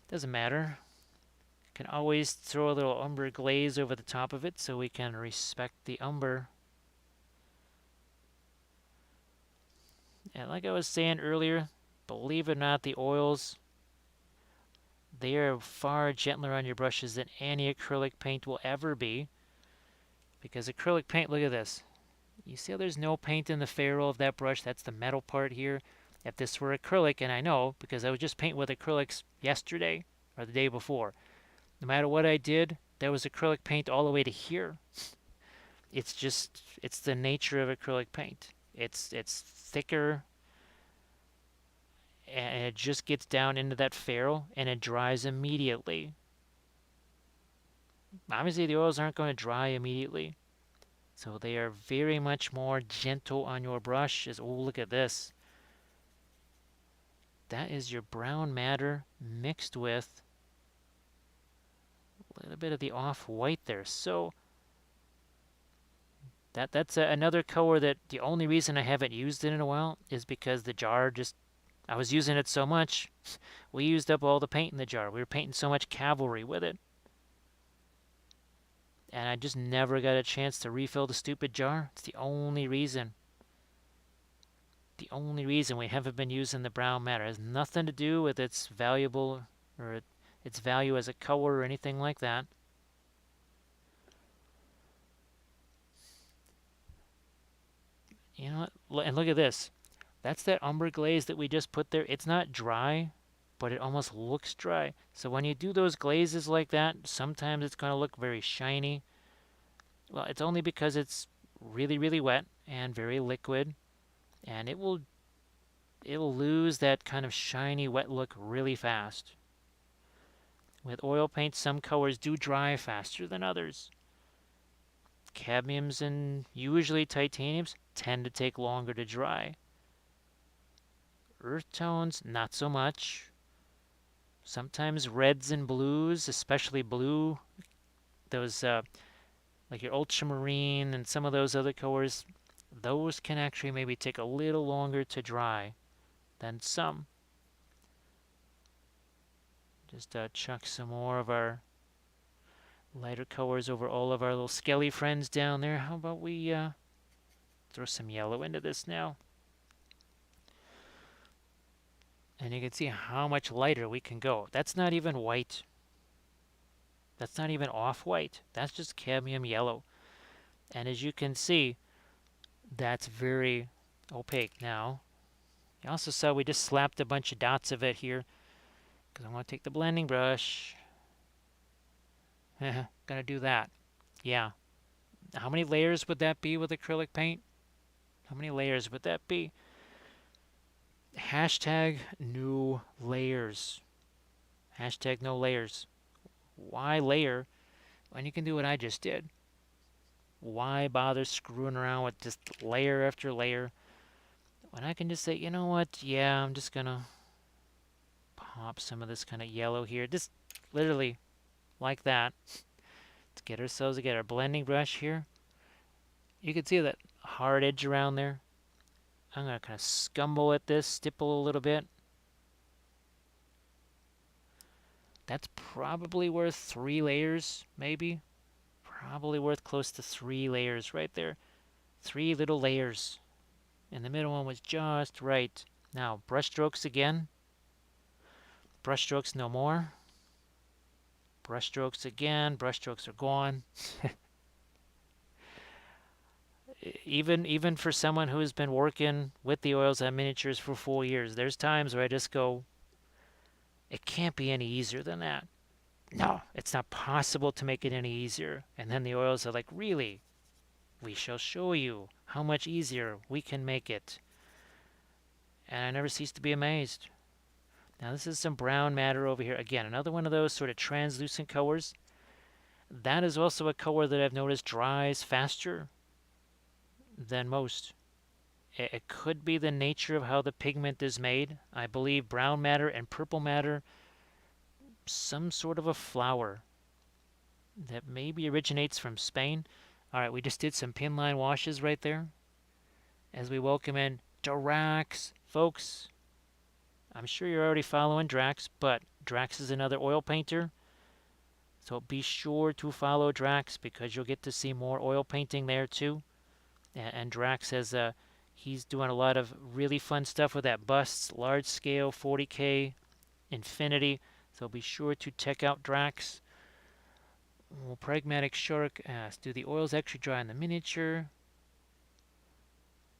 Doesn't matter. Can always throw a little umber glaze over the top of it so we can respect the umber. And like I was saying earlier, believe it or not, the oils, they are far gentler on your brushes than any acrylic paint will ever be. Because acrylic paint, look at this. You see how there's no paint in the ferrule of that brush? That's the metal part here. If this were acrylic, and I know because I was just painting with acrylics yesterday or the day before, no matter what I did, there was acrylic paint all the way to here. It's the nature of acrylic paint. It's thicker, and it just gets down into that ferrule, and it dries immediately. Obviously, the oils aren't going to dry immediately, so they are very much more gentle on your brush. Oh, look at this. That is your brown matter mixed with a little bit of the off-white there. So that's another color that the only reason I haven't used it in a while is because the jar just, I was using it so much. We used up all the paint in the jar. We were painting so much cavalry with it. And I just never got a chance to refill the stupid jar. It's the only reason. The only reason we haven't been using the brown matter. It has nothing to do with its valuable or its value as a color or anything like that. You know what? And look at this. That's that umber glaze that we just put there. It's not dry, but it almost looks dry. So when you do those glazes like that, sometimes it's going to look very shiny. Well, it's only because it's really, really wet and very liquid, and it'll lose that kind of shiny wet look really fast. With oil paint, some colors do dry faster than others. Cadmiums and usually titaniums tend to take longer to dry. Earth tones, not so much. Sometimes reds and blues, especially blue, those like your ultramarine and some of those other colors, those can actually maybe take a little longer to dry than some. Just chuck some more of our lighter colors over all of our little skelly friends down there. How about we throw some yellow into this now? And you can see how much lighter we can go. That's not even white. That's not even off-white. That's just cadmium yellow. And as you can see, that's very opaque now. You also saw we just slapped a bunch of dots of it here because I want to take the blending brush. Gonna do that. Yeah. How many layers would that be with acrylic paint? How many layers would that be? Hashtag new layers. Hashtag no layers. Why layer when you can do what I just did? Why bother screwing around with just layer after layer when I can just say, you know what? Yeah, I'm just gonna pop some of this kind of yellow here. Just literally like that. Let's get ourselves to get our blending brush here. You can see that hard edge around there. I'm gonna kind of scumble at this, stipple a little bit. That's probably worth 3 layers, maybe. Probably worth close to 3 layers right there. 3 little layers. And the middle one was just right. Now, brush strokes again. Brush strokes no more. Brush strokes again. Brush strokes are gone. Even for someone who's been working with the oils and miniatures for 4 years, there's times where I just go, it can't be any easier than that. No, it's not possible to make it any easier. And then the oils are like, really? We shall show you how much easier we can make it. And I never cease to be amazed. Now this is some brown matter over here. Again, another one of those sort of translucent colors. That is also a color that I've noticed dries faster than most. It could be the nature of how the pigment is made. I believe brown matter and purple matter, some sort of a flower that maybe originates from Spain. All right, we just did some pin line washes right there as we welcome in Drax. Folks, I'm sure you're already following Drax, but Drax is another oil painter. So be sure to follow Drax because you'll get to see more oil painting there too. And Drax has he's doing a lot of really fun stuff with that busts, large scale, 40K, infinity. So be sure to check out Drax. Pragmatic Shark asks, do the oils actually dry on the miniature?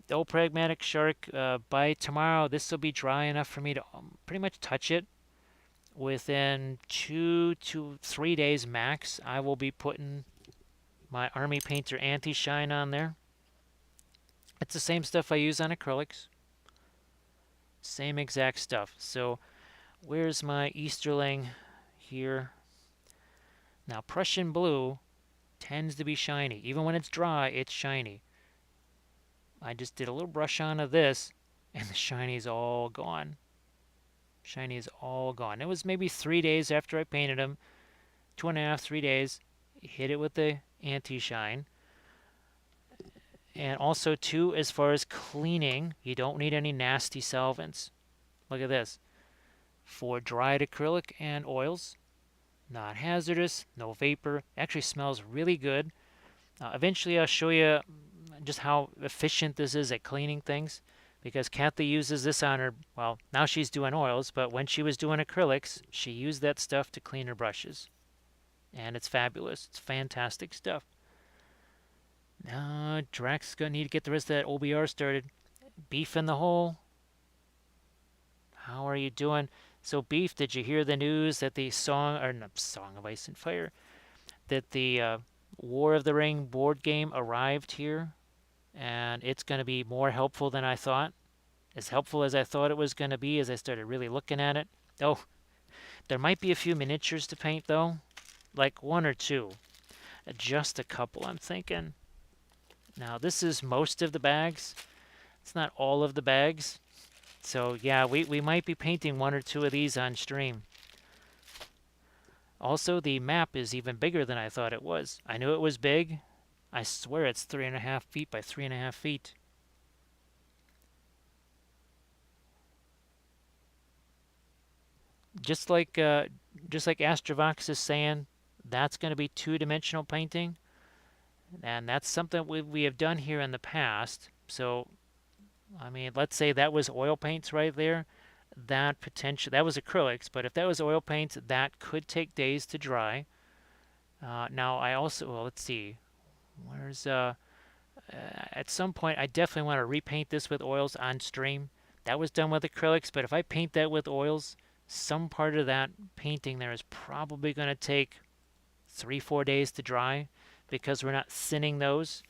Oh, Pragmatic Shark, by tomorrow this will be dry enough for me to pretty much touch it. Within 2 to 3 days max, I will be putting my Army Painter Anti-Shine on there. It's the same stuff I use on acrylics. Same exact stuff. So where's my Easterling here? Now Prussian blue tends to be shiny. Even when it's dry, it's shiny. I just did a little brush on of this, and the shiny's all gone. Shiny is all gone. It was maybe 3 days after I painted them, 2.5, 3 days. Hit it with the anti-shine. And also, too, as far as cleaning, you don't need any nasty solvents. Look at this. For dried acrylic and oils, not hazardous, no vapor. Actually smells really good. Eventually, I'll show you just how efficient this is at cleaning things. Because Kathy uses this on her, well, now she's doing oils, but when she was doing acrylics, she used that stuff to clean her brushes. And it's fabulous. It's fantastic stuff. Now, Drax is going to need to get the rest of that OBR started. Beef in the hole. How are you doing? So, Beef, did you hear the news that the Song of Ice and Fire, that the War of the Ring board game arrived here, and it's going to be more helpful than I thought. As helpful as I thought it was going to be as I started really looking at it. Oh, there might be a few miniatures to paint, though. Like one or two. Just a couple, I'm thinking. Now, this is most of the bags. It's not all of the bags. So, yeah, we might be painting one or two of these on stream. Also, the map is even bigger than I thought it was. I knew it was big. I swear it's 3.5 feet by 3.5 feet. Just like Astrovox is saying, that's going to be two-dimensional painting. And that's something we have done here in the past. So, I mean, let's say that was oil paints right there. That was acrylics, but if that was oil paints, that could take days to dry. Now, I also, well, let's see. At some point, I definitely want to repaint this with oils on stream. That was done with acrylics, but if I paint that with oils, some part of that painting there is probably going to take 3-4 days to dry because we're not thinning those.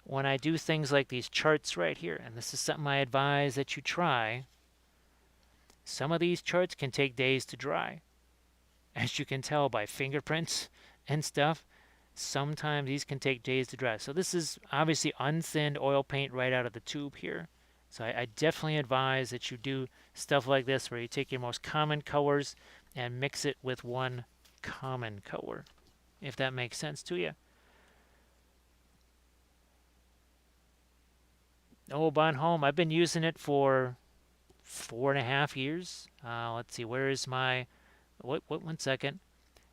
When I do things like these charts right here, and this is something I advise that you try, some of these charts can take days to dry. As you can tell by fingerprints and stuff, sometimes these can take days to dry. So this is obviously unthinned oil paint right out of the tube here. So I definitely advise that you do stuff like this where you take your most common colors and mix it with one common color, if that makes sense to you. Oh, Bonholm, I've been using it for 4.5 years. Let's see, where is my... What? 1 second.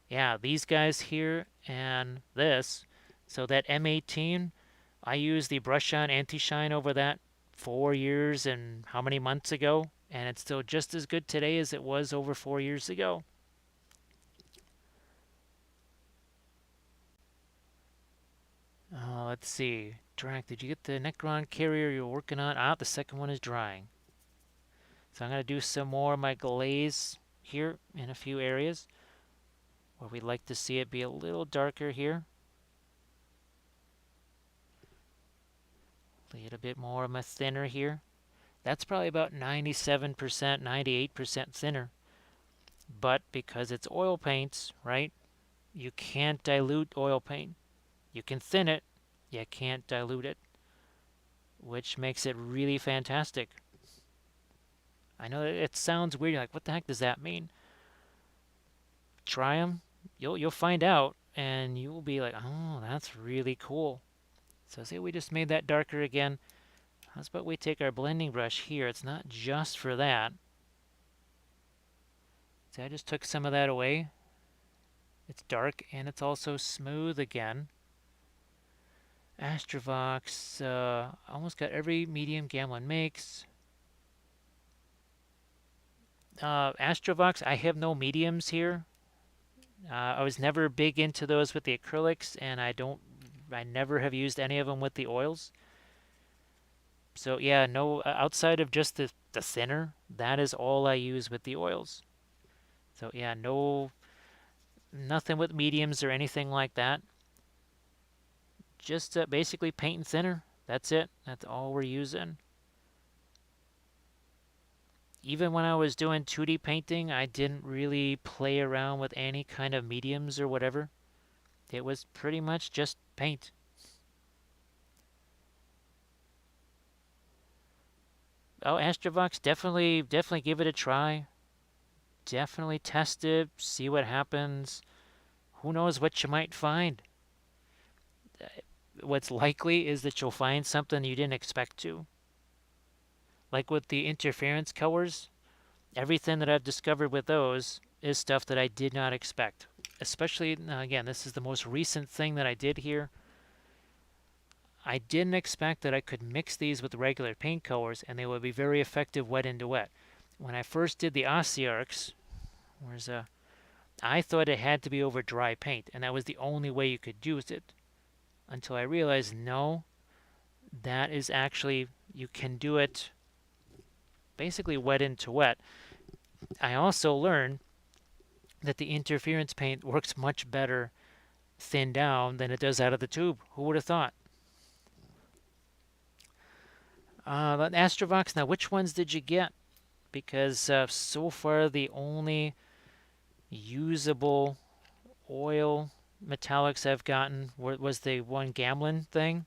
Yeah, these guys here and this. So that M18, I used the brush-on anti-shine over that 4 years and how many months ago, and it's still just as good today as it was over 4 years ago. Let's see. Drac, did you get the Necron carrier you're working on? Ah, the second one is drying. So I'm going to do some more of my glaze here in a few areas where we'd like to see it be a little darker here. A little bit more of my thinner here. That's probably about 97%, 98% thinner. But because it's oil paints, right, you can't dilute oil paint. You can thin it, you can't dilute it, which makes it really fantastic. I know it sounds weird, like what the heck does that mean? Try them, you'll find out, and you'll be like, oh, that's really cool. So say we just made that darker again. How about we take our blending brush here? It's not just for that. See, I just took some of that away. It's dark and it's also smooth again. Astrovox, almost got every medium Gamlin makes. Astrovox, I have no mediums here. I was never big into those with the acrylics, and I never have used any of them with the oils. So yeah, no, outside of just the thinner, that is all I use with the oils. So yeah, nothing with mediums or anything like that. Just basically paint and thinner. That's it. That's all we're using. Even when I was doing 2D painting, I didn't really play around with any kind of mediums or whatever. It was pretty much just paint. Oh, Astrovox, definitely give it a try. Definitely test it, see what happens. Who knows what you might find. What's likely is that you'll find something you didn't expect to. Like with the interference colors, everything that I've discovered with those is stuff that I did not expect. Especially, again, this is the most recent thing that I did here. I didn't expect that I could mix these with regular paint colors and they would be very effective wet into wet. When I first did the Ossiarchs, I thought it had to be over dry paint, and that was the only way you could use it. Until I realized, no, that is actually, you can do it basically wet into wet. I also learned that the interference paint works much better thin down than it does out of the tube. Who would have thought? Astrovox, now which ones did you get? Because so far the only usable oil metallics I've gotten was the one Gamlin thing.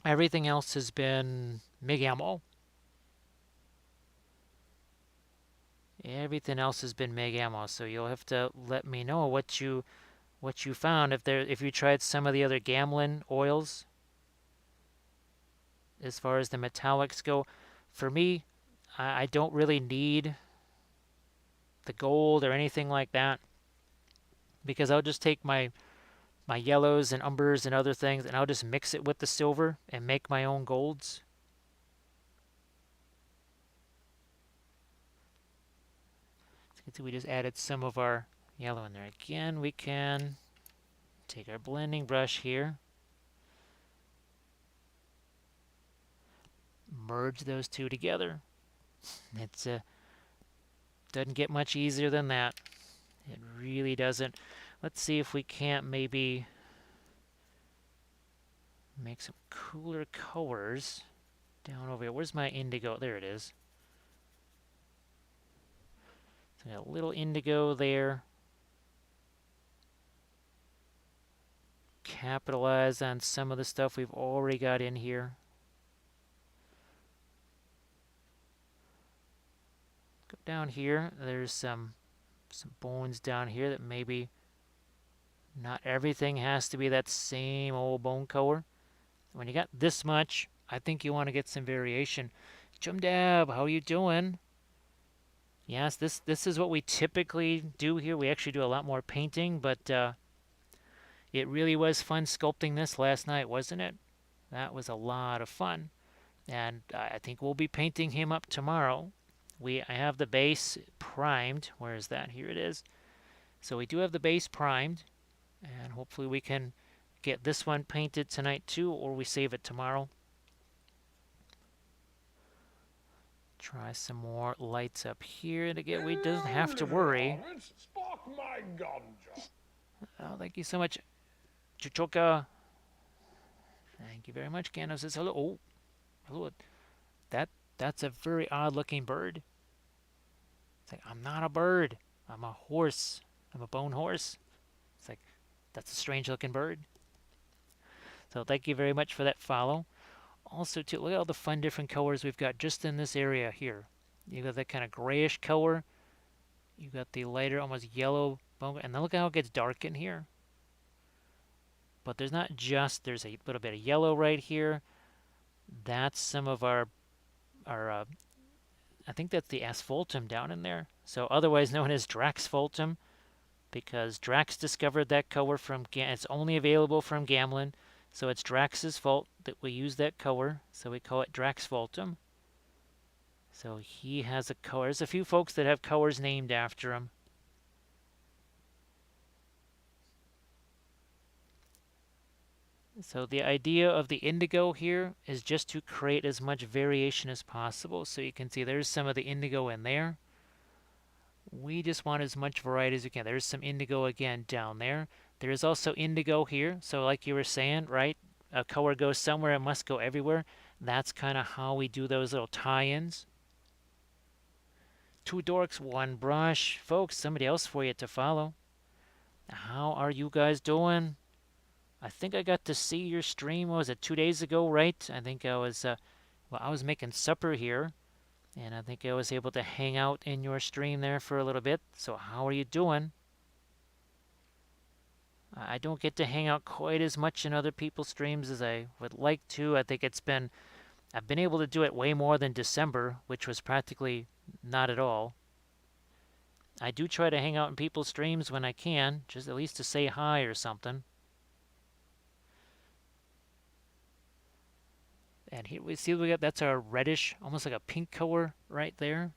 Everything else has been MIG ammo. Everything else has been MIG ammo, so you'll have to let me know what you found if you tried some of the other Gamlin oils as far as the metallics go. For me, I don't really need the gold or anything like that because I'll just take my yellows and umbers and other things and I'll just mix it with the silver and make my own golds. So you can see we just added some of our yellow in there. Again, we can take our blending brush here, merge those two together. It's doesn't get much easier than that. It really doesn't. Let's see if we can't maybe make some cooler colors down over here. Where's my indigo? There it is. So got a little indigo there. Capitalize on some of the stuff we've already got in here. Go down here. There's some bones down here that maybe not everything has to be that same old bone color. When you got this much, I think you want to get some variation. Chum Dab, how are you doing? Yes, this is what we typically do here. We actually do a lot more painting, but it really was fun sculpting this last night, wasn't it? That was a lot of fun. And I think we'll be painting him up tomorrow. I have the base primed. Where is that? Here it is. So we do have the base primed, and hopefully we can get this one painted tonight too, or we save it tomorrow. Try some more lights up here. And again, we don't have to worry. Spark my ganja. Oh, thank you so much, Chuchoka. Thank you very much. Gano says hello. Oh, hello. That's a very odd-looking bird. It's like, I'm not a bird. I'm a horse. I'm a bone horse. It's like, that's a strange-looking bird. So thank you very much for that follow. Also, too, look at all the fun different colors we've got just in this area here. You got that kind of grayish color. You got the lighter, almost yellow bone, and then look how it gets dark in here. But there's not just, there's a little bit of yellow right here. That's some of our I think that's the asphaltum down in there. So otherwise known as Draxphaltum, because Drax discovered that color from, it's only available from Gamlin. So it's Drax's fault that we use that color. So we call it Draxphaltum. So he has a color. There's a few folks that have colors named after him. So the idea of the indigo here is just to create as much variation as possible. So you can see there's some of the indigo in there. We just want as much variety as we can. There's some indigo again down there. There is also indigo here. So like you were saying, right? A color goes somewhere, it must go everywhere. That's kind of how we do those little tie-ins. 2 dorks, 1 brush. Folks, somebody else for you to follow. How are you guys doing? I think I got to see your stream, what was it, 2 days ago, right? I think I was, I was making supper here, and I think I was able to hang out in your stream there for a little bit. So how are you doing? I don't get to hang out quite as much in other people's streams as I would like to. I think I've been able to do it way more than December, which was practically not at all. I do try to hang out in people's streams when I can, just at least to say hi or something. And here we see that's our reddish, almost like a pink color right there.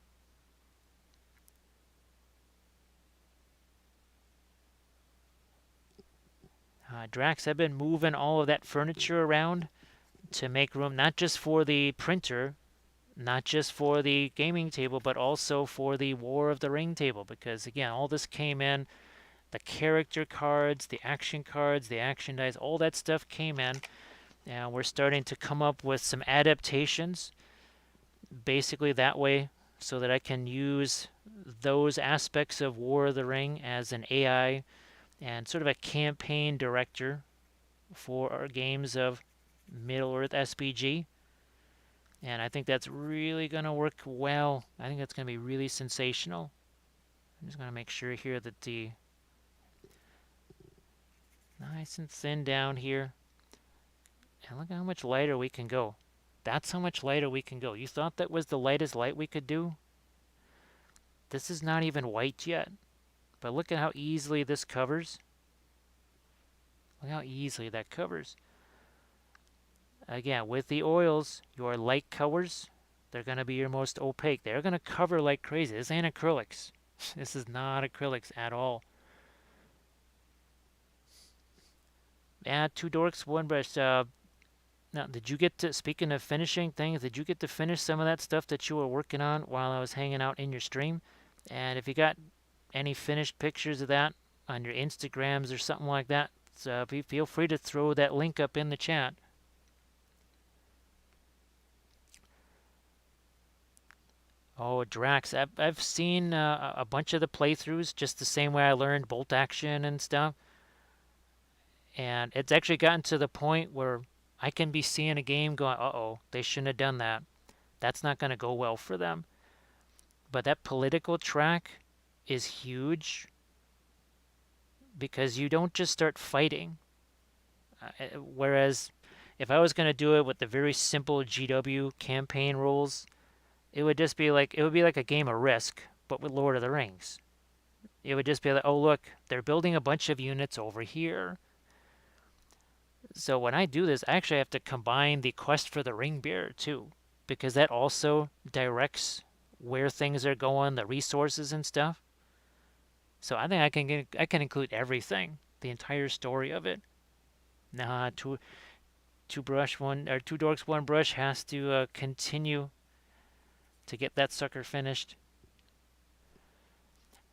Drax, I've been moving all of that furniture around to make room, not just for the printer, not just for the gaming table, but also for the War of the Ring table. Because again, all this came in. the character cards, the action cards, the action dice, all that stuff came in. And we're starting to come up with some adaptations basically that way so that I can use those aspects of War of the Ring as an AI and sort of a campaign director for our games of Middle-earth SPG. And I think that's really going to work well. I think that's going to be really sensational. I'm just going to make sure here that the nice and thin down here. And look at how much lighter we can go. That's how much lighter we can go. You thought that was the lightest light we could do? This is not even white yet. But look at how easily this covers. Look how easily that covers. Again, with the oils, your light colors, they're going to be your most opaque. They're going to cover like crazy. This ain't acrylics. This is not acrylics at all. Yeah, 2 dorks, 1 brush. Now, did you get to, speaking of finishing things, did you get to finish some of that stuff that you were working on while I was hanging out in your stream? And if you got any finished pictures of that on your Instagrams or something like that, so feel free to throw that link up in the chat. Oh, Drax, I've seen a bunch of the playthroughs just the same way I learned bolt action and stuff. And it's actually gotten to the point where I can be seeing a game going, uh-oh, they shouldn't have done that. That's not going to go well for them. But that political track is huge because you don't just start fighting. Whereas if I was going to do it with the very simple GW campaign rules, it would just be like, it would be like a game of Risk, but with Lord of the Rings. It would just be like, oh, look, they're building a bunch of units over here. So when I do this, I actually have to combine the quest for the ring bearer too, because that also directs where things are going, the resources and stuff. So I think I can include everything, the entire story of it. Nah, two brush one or 2 dorks 1 brush has to continue to get that sucker finished.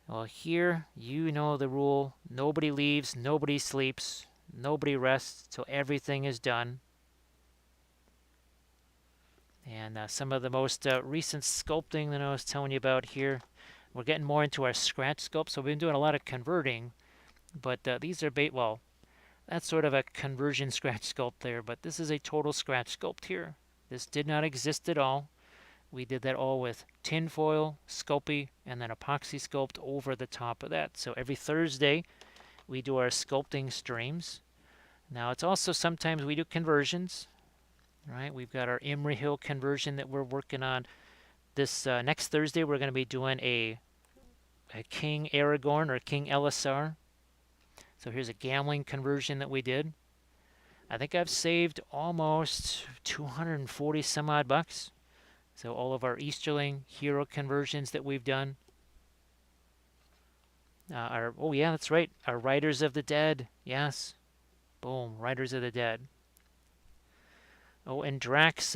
Well, here you know the rule: nobody leaves, nobody sleeps. Nobody rests till everything is done. And some of the most recent sculpting that I was telling you about here, we're getting more into our scratch sculpt. So we've been doing a lot of converting, but these are well, that's sort of a conversion scratch sculpt there, but this is a total scratch sculpt here. This did not exist at all. We did that all with tinfoil, Sculpey, and then epoxy sculpt over the top of that. So every Thursday, we do our sculpting streams. Now, it's also sometimes we do conversions, right? We've got our Imri Hill conversion that we're working on. This next Thursday, we're going to be doing a King Aragorn or King Elisar. So here's a gambling conversion that we did. I think I've saved almost 240 some odd bucks. So all of our Easterling hero conversions that we've done. Oh yeah, that's right. Our Riders of the Dead. Yes. Boom. Riders of the Dead. Oh, and Drax,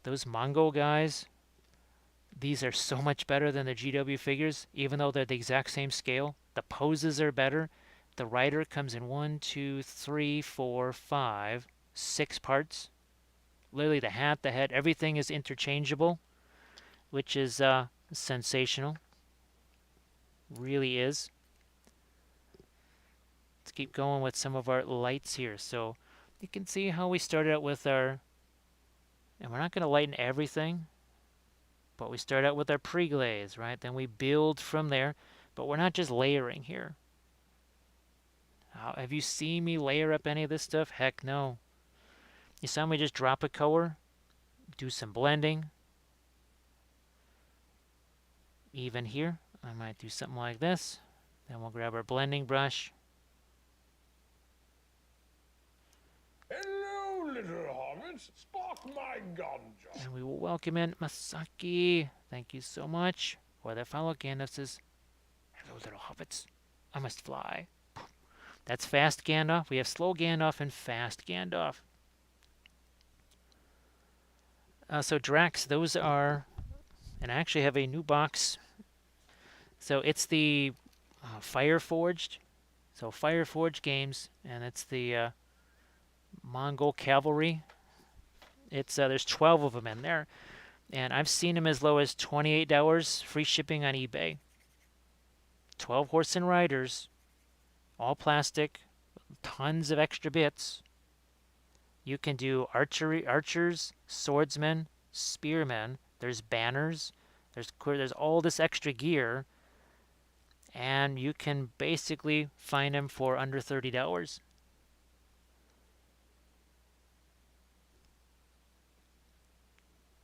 those Mongol guys, these are so much better than the GW figures, even though they're the exact same scale. The poses are better. The rider comes in 1, 2, 3, 4, 5, 6 parts. Literally the hat, the head, everything is interchangeable, which is sensational. Really is. Let's keep going with some of our lights here. So you can see how we started out with our, and we're not going to lighten everything, but we start out with our pre-glaze, right? Then we build from there, but we're not just layering here. Have you seen me layer up any of this stuff? Heck no. You saw me just drop a color, do some blending. Even here, I might do something like this. Then we'll grab our blending brush. Hello, little hobbits. Spark my ganja. And we will welcome in Masaki. Thank you so much for that follow. Gandalf says, hello, little hobbits. I must fly. That's fast Gandalf. We have slow Gandalf and fast Gandalf. So Drax, those are, and I actually have a new box. So it's the, Fire Forged. So Fire Forged games, and it's the Mongol Cavalry. It's there's 12 of them in there, and I've seen them as low as $28 free shipping on eBay. 12 horse and riders, all plastic, tons of extra bits. You can do archers, swordsmen, spearmen. There's banners. There's all this extra gear, and you can basically find them for under $30.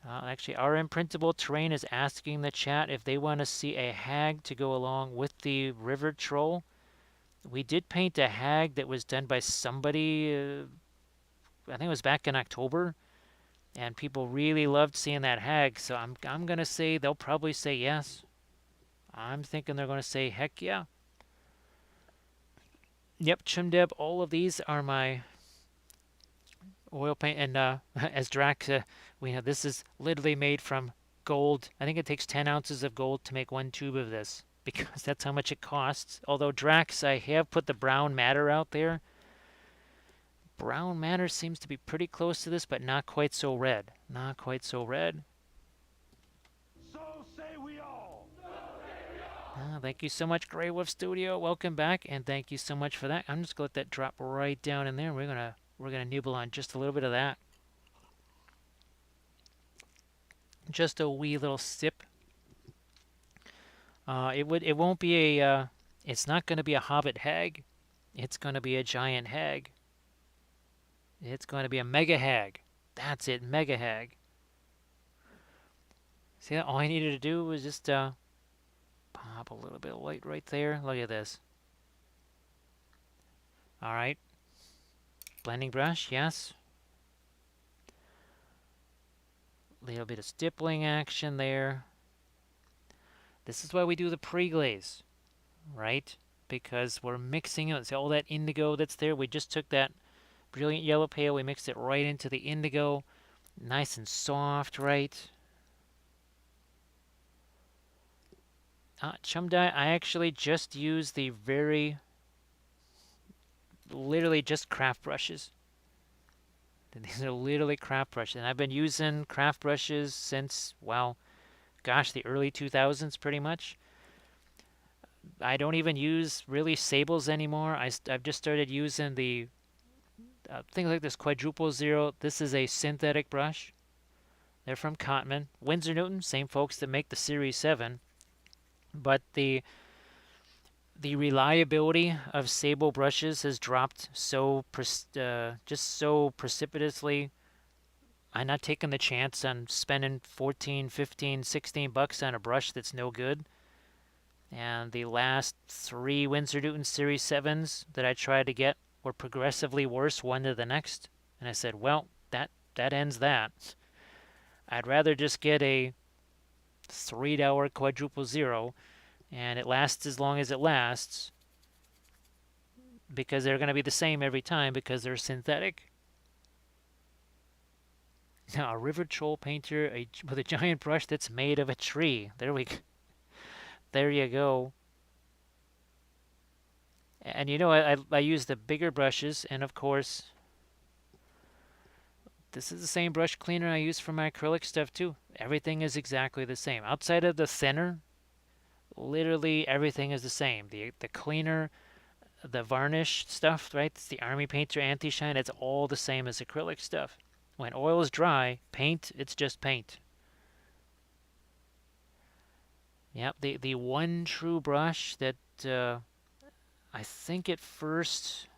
Actually, our imprintable terrain is asking the chat if they want to see a hag to go along with the river troll. We did paint a hag that was done by somebody, I think it was back in October, and people really loved seeing that hag, so I'm going to say they'll probably say yes. I'm thinking they're going to say heck yeah. Yep, Chimdeb, all of these are my oil paint, and as Drax, we have this is literally made from gold. I think it takes 10 ounces of gold to make one tube of this because that's how much it costs. Although Drax, I have put the brown matter out there. Brown matter seems to be pretty close to this, but not quite so red. Not quite so red. So say we all. Thank you so much, Grey Wolf Studio. Welcome back, and thank you so much for that. I'm just gonna let that drop right down in there. We're gonna nibble on just a little bit of that. Just a wee little sip. It won't be a it's not gonna be a hobbit hag. It's gonna be a giant hag. It's going to be a mega hag. That's it, mega hag. See that? All I needed to do was just pop a little bit of light right there. Look at this. All right. Blending brush, yes. Little bit of stippling action there. This is why we do the pre-glaze, right? Because we're mixing it. See all that indigo that's there? We just took that brilliant yellow pale, we mixed it right into the indigo. Nice and soft, right? Chum dye, I actually just use the literally just craft brushes. These are literally craft brushes. And I've been using craft brushes since, well, gosh, the early 2000s pretty much. I don't even use really sables anymore. I've just started using the things like this quadruple zero. This is a synthetic brush. They're from Cotman. Winsor Newton, same folks that make the Series 7. But the reliability of sable brushes has dropped just so precipitously. I'm not taking the chance on spending 14, 15, 16 bucks on a brush that's no good. And the last 3 Winsor Newton Series 7s that I tried to get were progressively worse one to the next. And I said, well, that ends that. I'd rather just get a $3 quadruple zero and it lasts as long as it lasts because they're going to be the same every time because they're synthetic. Now, a river troll painter with a giant brush that's made of a tree. There you go. And you know, I use the bigger brushes, and of course, this is the same brush cleaner I use for my acrylic stuff too. Everything is exactly the same. Outside of the thinner, literally everything is the same. The cleaner, the varnish stuff, right? It's the Army Painter Anti-Shine. It's all the same as acrylic stuff. When oil is dry, paint, it's just paint. Yep, the one true brush that I think at first,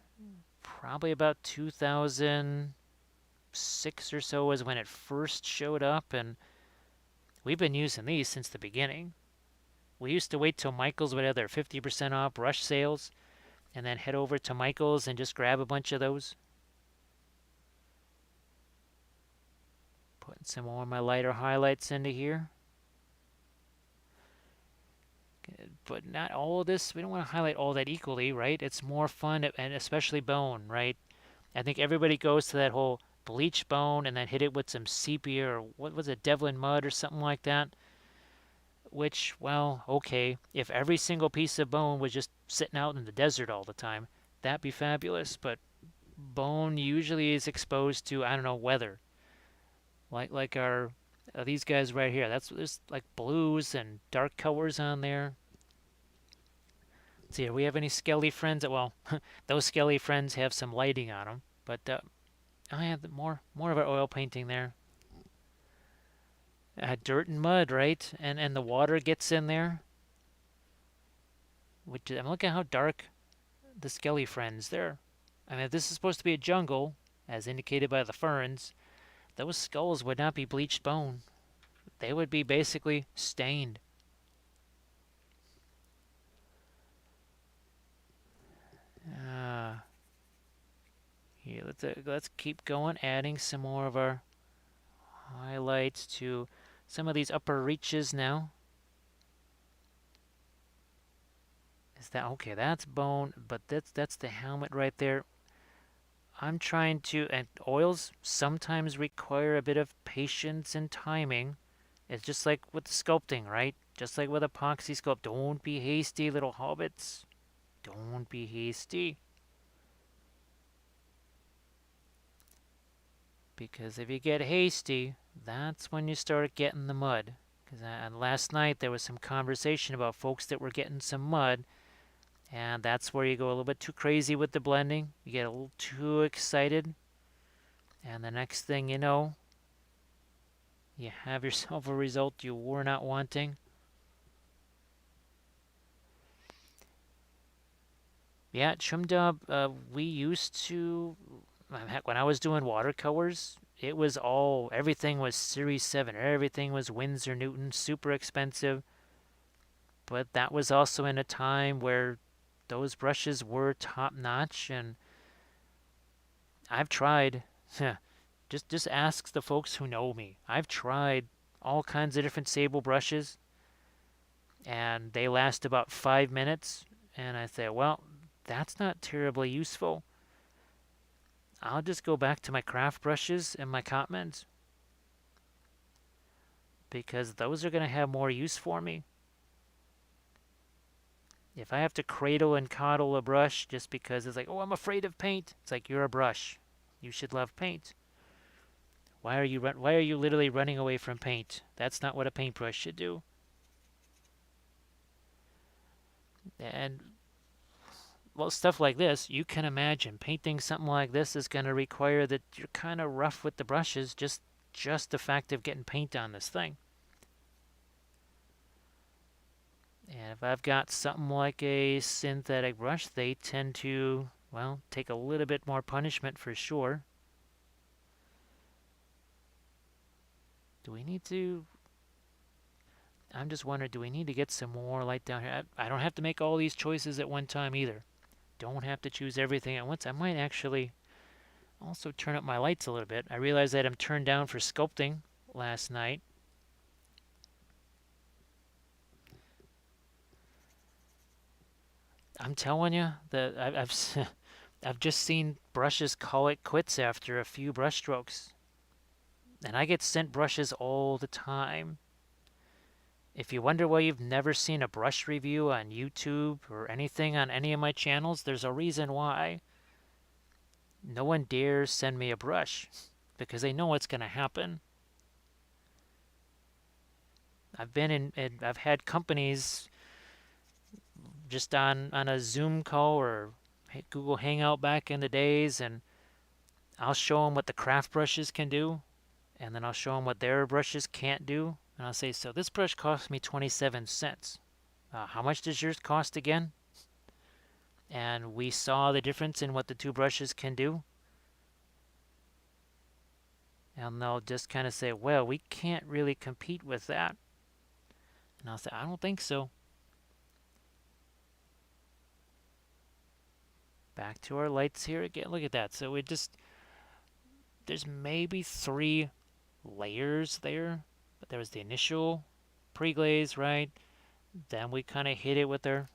probably about 2006 or so was when it first showed up, and we've been using these since the beginning. We used to wait till Michael's would have their 50% off brush sales, and then head over to Michael's and just grab a bunch of those. Putting some more of my lighter highlights into here. But not all of this, we don't want to highlight all that equally, right? It's more fun, and especially bone, right? I think everybody goes to that whole bleach bone and then hit it with some sepia or what was it, Devlin mud or something like that. which, well, okay, if every single piece of bone was just sitting out in the desert all the time, that'd be fabulous. But bone usually is exposed to, I don't know, weather. Like our these guys right here. There's like blues and dark colors on there. Let's see, do we have any skelly friends? Well, those skelly friends have some lighting on them, but I have more of our oil painting there. Dirt and mud, right? And the water gets in there. Which I'm looking at how dark the skelly friends there. I mean, if this is supposed to be a jungle, as indicated by the ferns, those skulls would not be bleached bone. They would be basically stained. Uh, Here, let's keep going, adding some more of our highlights to some of these upper reaches now. Is that okay? That's bone, but that's the helmet right there. I'm trying to, and oils sometimes require a bit of patience and timing. It's just like with the sculpting, right? Just like with epoxy sculpt. Don't be hasty, little hobbits. Don't be hasty. Because if you get hasty, that's when you start getting the mud. Because last night there was some conversation about folks that were getting some mud, and that's where you go a little bit too crazy with the blending. You get a little too excited, and the next thing you know, you have yourself a result you were not wanting. Yeah, Chumdub, we used to, heck, when I was doing watercolors, it was everything was Series 7, everything was Winsor Newton, super expensive. But that was also in a time where those brushes were top notch, and I've tried, just ask the folks who know me. I've tried all kinds of different sable brushes, and they last about 5 minutes, and I say, well, that's not terribly useful. I'll just go back to my craft brushes and my Cotmans, because those are going to have more use for me. If I have to cradle and coddle a brush just because it's like, oh, I'm afraid of paint, it's like, you're a brush. You should love paint. Why are you literally running away from paint? That's not what a paintbrush should do. And well, stuff like this, you can imagine painting something like this is going to require that you're kind of rough with the brushes, just the fact of getting paint on this thing. And if I've got something like a synthetic brush, they tend to, well, take a little bit more punishment for sure. Do we need to... I'm just wondering, do we need to get some more light down here? I don't have to make all these choices at one time either. Don't have to choose everything at once. I might actually also turn up my lights a little bit. I realized that I'm turned down for sculpting last night. I'm telling you that I've just seen brushes call it quits after a few brush strokes. And I get sent brushes all the time. If you wonder why you've never seen a brush review on YouTube or anything on any of my channels, there's a reason why. No one dares send me a brush because they know what's going to happen. I've had companies just on a Zoom call or Google Hangout back in the days, and I'll show them what the craft brushes can do, and then I'll show them what their brushes can't do, and I'll say, so this brush cost me 27 cents. How much does yours cost again? And we saw the difference in what the two brushes can do. And they'll just kind of say, well, we can't really compete with that. And I'll say, I don't think so. Back to our lights here again. Look at that. So there's maybe 3 layers there. But there was the initial pre-glaze, right? Then we kind of hit it with our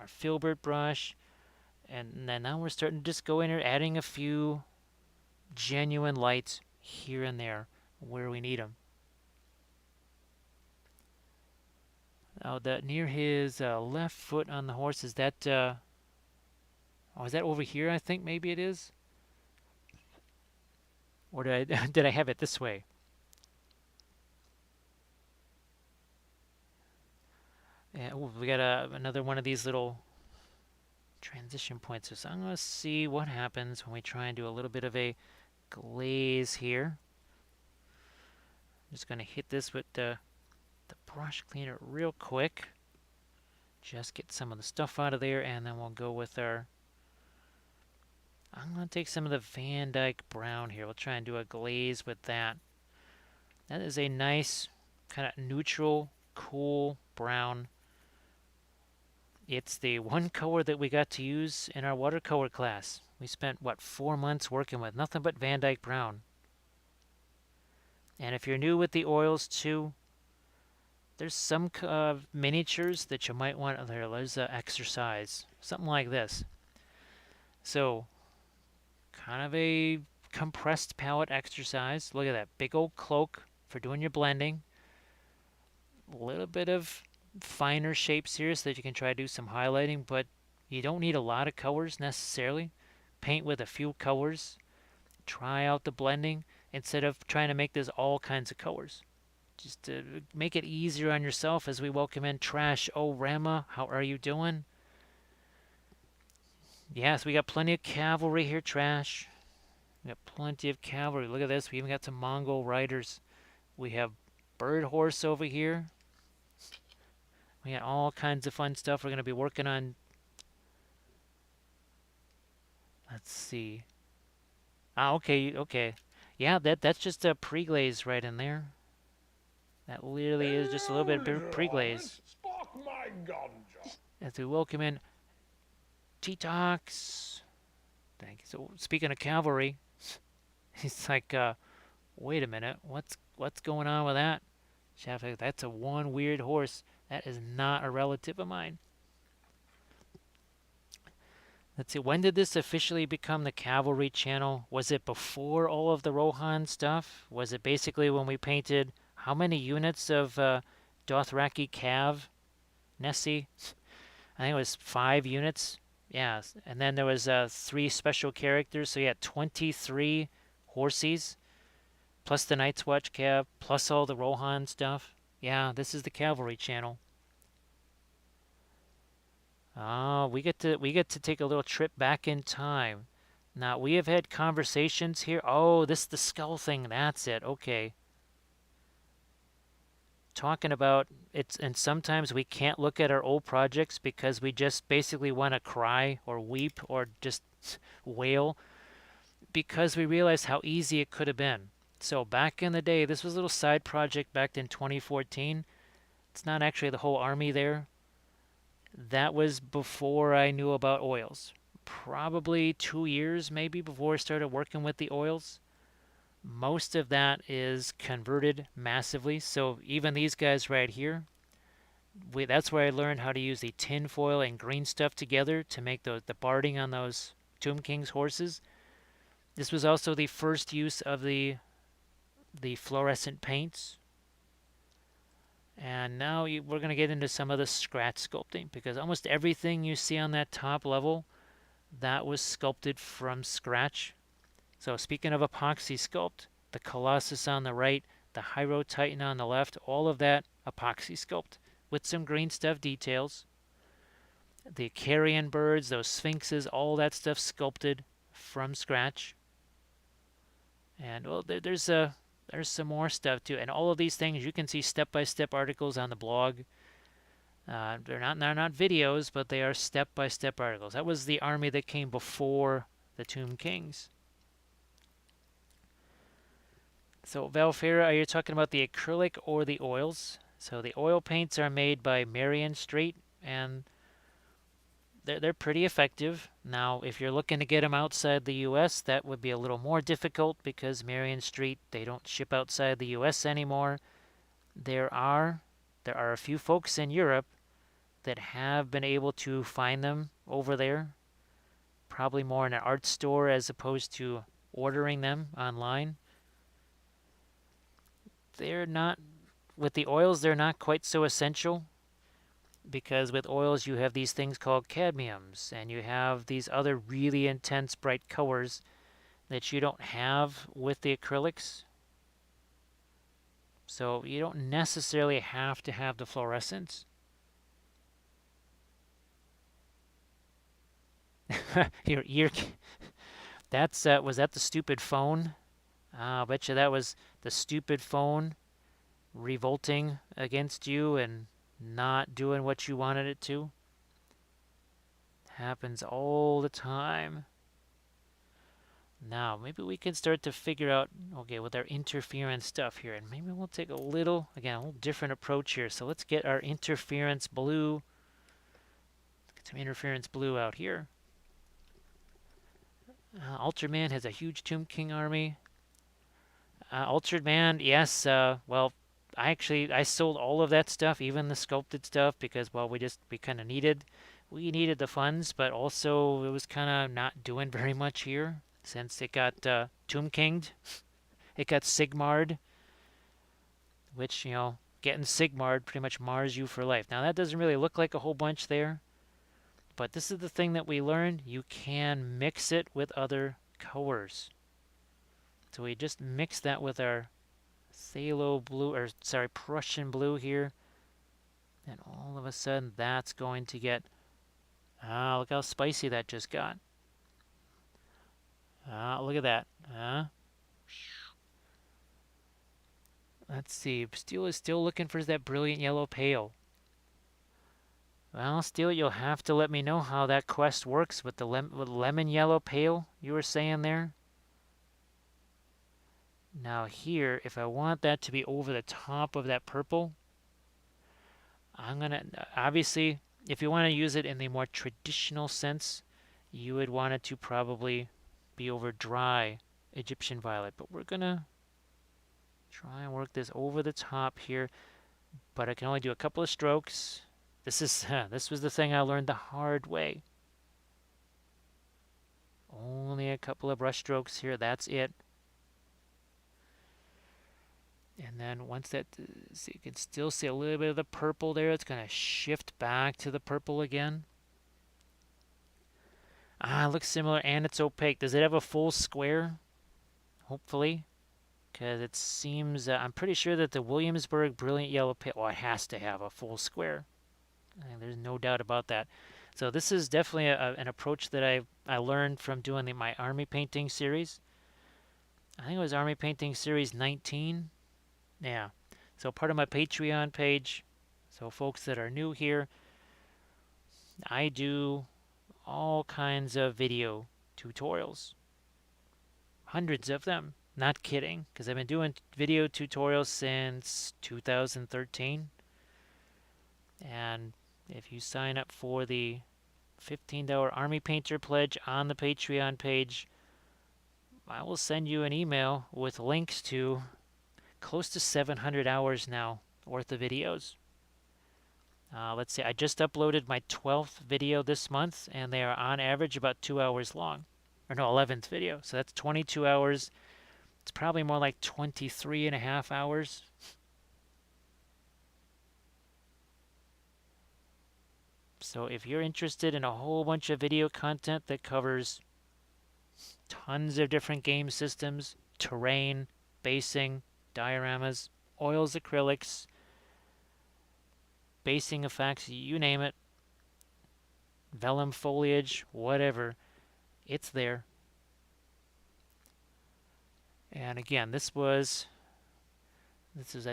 filbert brush. And then now we're starting to just go in here, adding a few genuine lights here and there where we need them. Oh, near his left foot on the horse, is that, oh, is that over here, I think maybe it is? Or did I, did I have it this way? Yeah, ooh, we got another one of these little transition points. So I'm going to see what happens when we try and do a little bit of a glaze here. I'm just going to hit this with the brush cleaner real quick. Just get some of the stuff out of there, and then we'll go with our... I'm going to take some of the Van Dyke brown here. We'll try and do a glaze with that. That is a nice kind of neutral, cool brown. It's the one color that we got to use in our watercolor class. We spent, what, 4 months working with nothing but Van Dyke brown. And if you're new with the oils too, there's some miniatures that you might want. There's an exercise, something like this. So, kind of a compressed palette exercise. Look at that big old cloak for doing your blending. A little bit of finer shapes here so that you can try to do some highlighting, but you don't need a lot of colors necessarily. Paint with a few colors. Try out the blending instead of trying to make this all kinds of colors. Just to make it easier on yourself as we welcome in Trash. Oh, Rama, how are you doing? Yes, we got plenty of cavalry here, Trash. We got plenty of cavalry. Look at this. We even got some Mongol riders. We have bird horse over here. We got all kinds of fun stuff we're going to be working on. Let's see. Ah, okay, okay. Yeah, that's just a pre-glaze right in there. That literally is just a little bit of pre-glaze. Spark my ganja. As we welcome in T-Tox. Thank you. So speaking of cavalry, he's like, wait a minute, what's going on with that? Shaft, that's a one weird horse. That is not a relative of mine. Let's see, when did this officially become the cavalry channel? Was it before all of the Rohan stuff? Was it basically when we painted how many units of Dothraki Cav? Nessie? I think it was 5 units. Yeah, and then there was 3 special characters, so you had 23 horsies, plus the Night's Watch Cav, plus all the Rohan stuff. Yeah, this is the cavalry channel. Oh, we get to take a little trip back in time. Now, we have had conversations here. Oh, this is the skull thing. That's it. Okay. Talking about it's, and sometimes we can't look at our old projects because we just basically want to cry or weep or just wail because we realize how easy it could have been. So back in the day, this was a little side project back in 2014. It's not actually the whole army there. That was before I knew about oils. Probably 2 years maybe before I started working with the oils. Most of that is converted massively. So even these guys right here, that's where I learned how to use the tin foil and green stuff together to make the barding on those Tomb King's horses. This was also the first use of the fluorescent paints. And now we're going to get into some of the scratch sculpting because almost everything you see on that top level, that was sculpted from scratch. So speaking of epoxy sculpt, the Colossus on the right, the Hyro Titan on the left, all of that epoxy sculpt with some green stuff details. The carrion birds, those sphinxes, all that stuff sculpted from scratch. And well, there's some more stuff too. And all of these things you can see step-by-step articles on the blog. They're not videos, but they are step-by-step articles. That was the army that came before the Tomb Kings. So Valfera, are you talking about the acrylic or the oils? So the oil paints are made by Marion Street, and they're pretty effective. Now, if you're looking to get them outside the U.S., that would be a little more difficult because Marion Street, they don't ship outside the U.S. anymore. There are a few folks in Europe that have been able to find them over there, probably more in an art store as opposed to ordering them online. They're not, with the oils, they're not quite so essential. because with oils you have these things called cadmiums, and you have these other really intense bright colors that you don't have with the acrylics. So you don't necessarily have to have the fluorescence. your that's was that the stupid phone? I bet you that was the stupid phone revolting against you and not doing what you wanted it to. Happens all the time. Now, maybe we can start to figure out, okay, with our interference stuff here, and maybe we'll take a little different approach here. So let's get our interference blue. Let's get some interference blue out here. Altered Man has a huge Tomb King army. Altered Man, yes, well, I sold all of that stuff, even the sculpted stuff, because, well, we kind of needed the funds, but also it was kind of not doing very much here since it got Tomb Kinged. It got Sigmar'd, which, getting Sigmar'd pretty much mars you for life. Now, that doesn't really look like a whole bunch there, but this is the thing that we learned. You can mix it with other colors. So we just mix that with our phthalo blue, or sorry, Prussian blue here. And all of a sudden, that's going to get, look how spicy that just got. Look at that. Let's see. Steel is still looking for that brilliant yellow pale. Well, Steel, you'll have to let me know how that quest works with the lemon yellow pale you were saying there. Now here, if I want that to be over the top of that purple, I'm going to, obviously, if you want to use it in the more traditional sense, you would want it to probably be over dry Egyptian violet. But we're going to try and work this over the top here. But I can only do a couple of strokes. This was the thing I learned the hard way. Only a couple of brush strokes here, that's it. And then once that, see, you can still see a little bit of the purple there. It's going to shift back to the purple again. It looks similar, and it's opaque. Does it have a full square? Hopefully. Because it seems, I'm pretty sure that the Williamsburg Brilliant Yellow Pale, well, it has to have a full square. There's no doubt about that. So this is definitely an approach that I learned from doing my army painting series. I think it was Army Painting Series 19. Yeah. So part of my Patreon page. So folks that are new here, I do all kinds of video tutorials. Hundreds of them. Not kidding, because I've been doing video tutorials since 2013. And if you sign up for the $15 Army Painter pledge on the Patreon page, I will send you an email with links to close to 700 hours now worth of videos. Let's see, I just uploaded my 12th video this month, and they are on average about 2 hours long. Or no, 11th video. So that's 22 hours. It's probably more like 23 and a half hours. So if you're interested in a whole bunch of video content that covers tons of different game systems, terrain, basing, dioramas, oils, acrylics, basing effects, you name it, vellum foliage, whatever, it's there. And again, I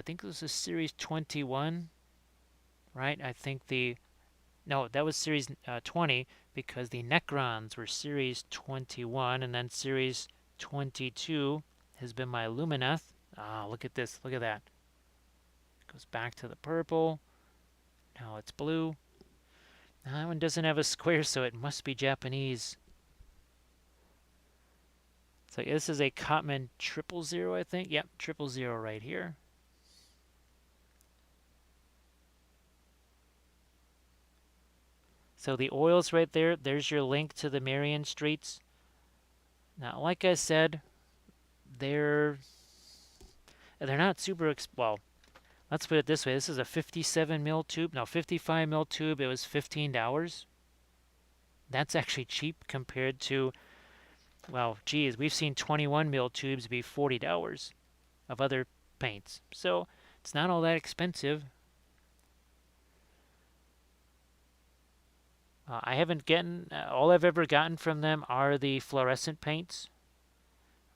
think this is series 21, right? I think no, that was series 20, because the Necrons were series 21, and then series 22 has been my Lumineth. Look at this, look at that. It goes back to the purple. Now it's blue. Now that one doesn't have a square, so it must be Japanese. So this is a Cotman 000, I think. Yep, 000 right here. So the oils right there, there's your link to the Marion Streets. Now, like I said, they're not super, well, let's put it this way. This is a 57 mil tube. No, 55 mil tube. It was $15. That's actually cheap compared to, well, geez, we've seen 21 mil tubes be $40 of other paints. So it's not all that expensive. I haven't gotten, all I've ever gotten from them are the fluorescent paints.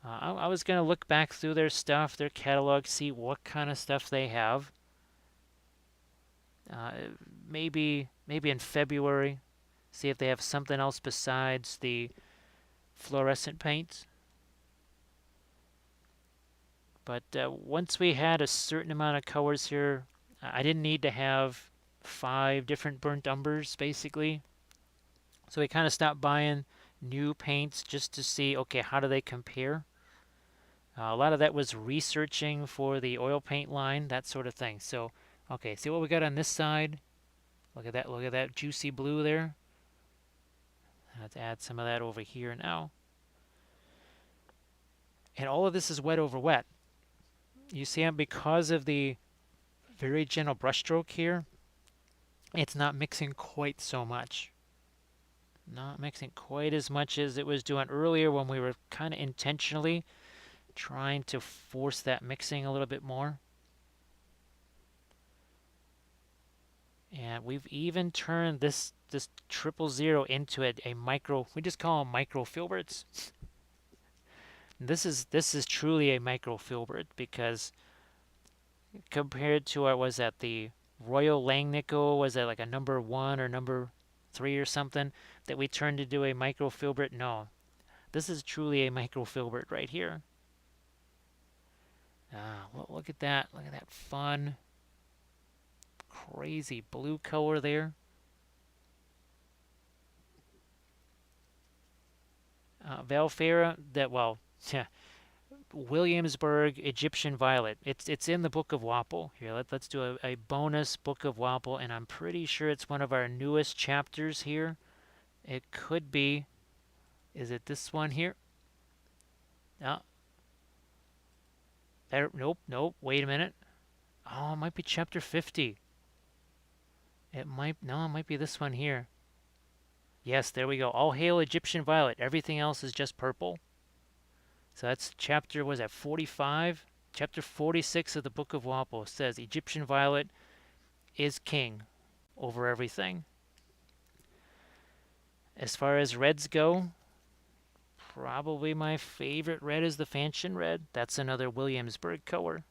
I was going to look back through their stuff, their catalog, see what kind of stuff they have. Uh, maybe in February, see if they have something else besides the fluorescent paints. But once we had a certain amount of colors here, I didn't need to have 5 different burnt umbers, basically. So we kind of stopped buying new paints just to see, okay, how do they compare? A lot of that was researching for the oil paint line, that sort of thing. So, okay, see what we got on this side? Look at that juicy blue there. Let's add some of that over here now. And all of this is wet over wet. You see, because of the very gentle brushstroke here, it's not mixing quite so much. Not mixing quite as much as it was doing earlier when we were kind of intentionally trying to force that mixing a little bit more. And we've even turned this 000 into a micro. We just call them micro filberts. This is truly a micro filbert because compared to what was that, the Royal Langnickel, was that like a number 1 or number 3 or something that we turned into a micro filbert? No, this is truly a micro filbert right here. Well, look at that! Look at that fun, crazy blue color there. Valfera, that, well, yeah, Williamsburg Egyptian Violet. It's in the Book of Wapple. Here, let's do a bonus Book of Wapple, and I'm pretty sure it's one of our newest chapters here. It could be. Is it this one here? No. There. Nope. Wait a minute. Oh, it might be chapter 50. It might be this one here. Yes, there we go. All hail Egyptian Violet. Everything else is just purple. So that's chapter, was that 45? Chapter 46 of the Book of Wapple says Egyptian Violet is king over everything. As far as reds go, probably my favorite red is the Fanchon Red. That's another Williamsburg color.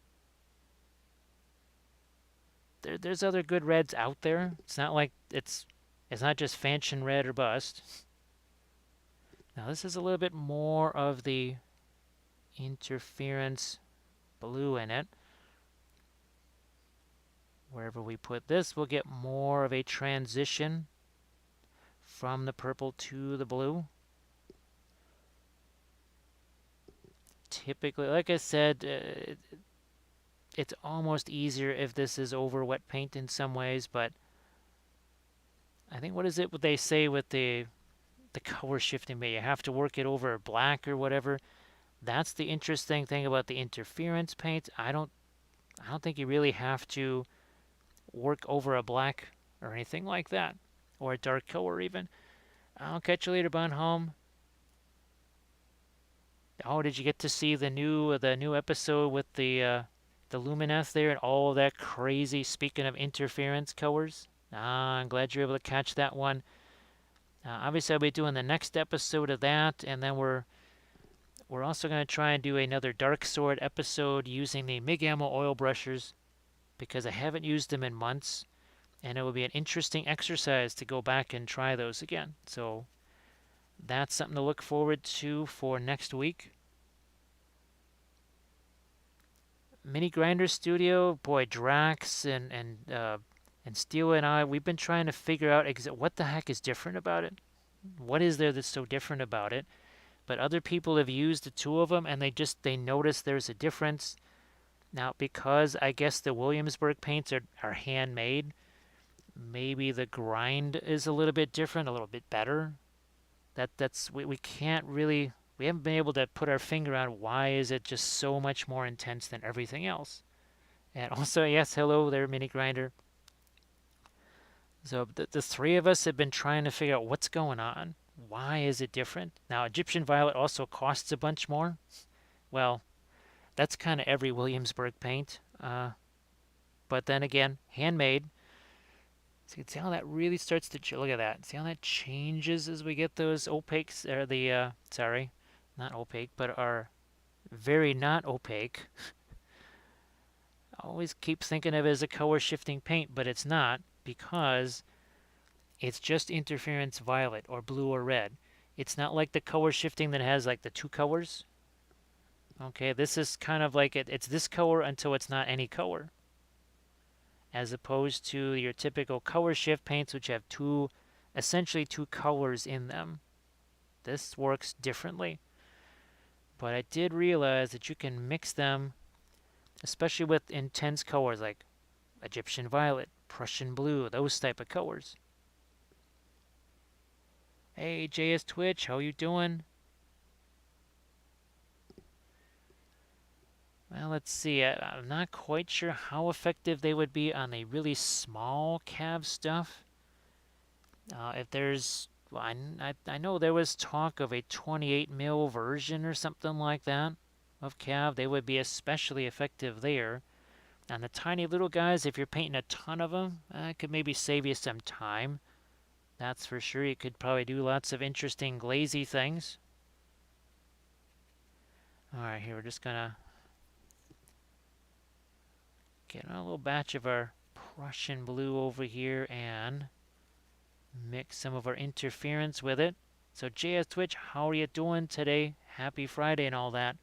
There's other good reds out there. It's not like it's not just Fanchon Red or bust. Now this is a little bit more of the interference blue in it. Wherever we put this, we'll get more of a transition from the purple to the blue. Typically, like I said, it's almost easier if this is over wet paint in some ways, but I think, what is it what they say with the color shifting, but you have to work it over black or whatever. That's the interesting thing about the interference paint. I don't think you really have to work over a black or anything like that, or a dark color even. I'll catch you later, Bonholm. Oh, did you get to see the new episode with the Lumineth there and all of that crazy, speaking of interference colors? I'm glad you're able to catch that one. Obviously, I'll be doing the next episode of that, and then we're also going to try and do another Dark Sword episode using the MIG Ammo oil brushers, because I haven't used them in months, and it will be an interesting exercise to go back and try those again. So that's something to look forward to for next week. Mini Grinder Studio, boy, Drax and Steel and I, we've been trying to figure out what the heck is different about it. What is there that's so different about it? But other people have used the two of them, and they notice there's a difference. Now, because I guess the Williamsburg paints are handmade, maybe the grind is a little bit different, a little bit better. We can't really, we haven't been able to put our finger on why is it just so much more intense than everything else. And also, yes, hello there, Mini Grinder. So the three of us have been trying to figure out what's going on. Why is it different? Now, Egyptian Violet also costs a bunch more. Well, that's kind of every Williamsburg paint. But then again, handmade. So you can see how that really starts to look at that. See how that changes as we get those opaques, or the sorry, not opaque, but are very not opaque. I always keep thinking of it as a color shifting paint, but it's not, because it's just interference violet or blue or red. It's not like the color shifting that has like the two colors. Okay, this is kind of like it's this color until it's not any color, as opposed to your typical color shift paints, which have essentially two colors in them. This works differently. But I did realize that you can mix them, especially with intense colors like Egyptian violet, Prussian blue, those type of colors. Hey, JS Twitch, how you doing? Well, let's see. I'm not quite sure how effective they would be on the really small cav stuff. If there's, well, I know there was talk of a 28 mil version or something like that of cav. They would be especially effective there. And the tiny little guys, if you're painting a ton of them, could maybe save you some time. That's for sure. You could probably do lots of interesting glazy things. Alright, here we're just gonna get a little batch of our Prussian blue over here and mix some of our interference with it. So JS Twitch, how are you doing today? Happy Friday and all that.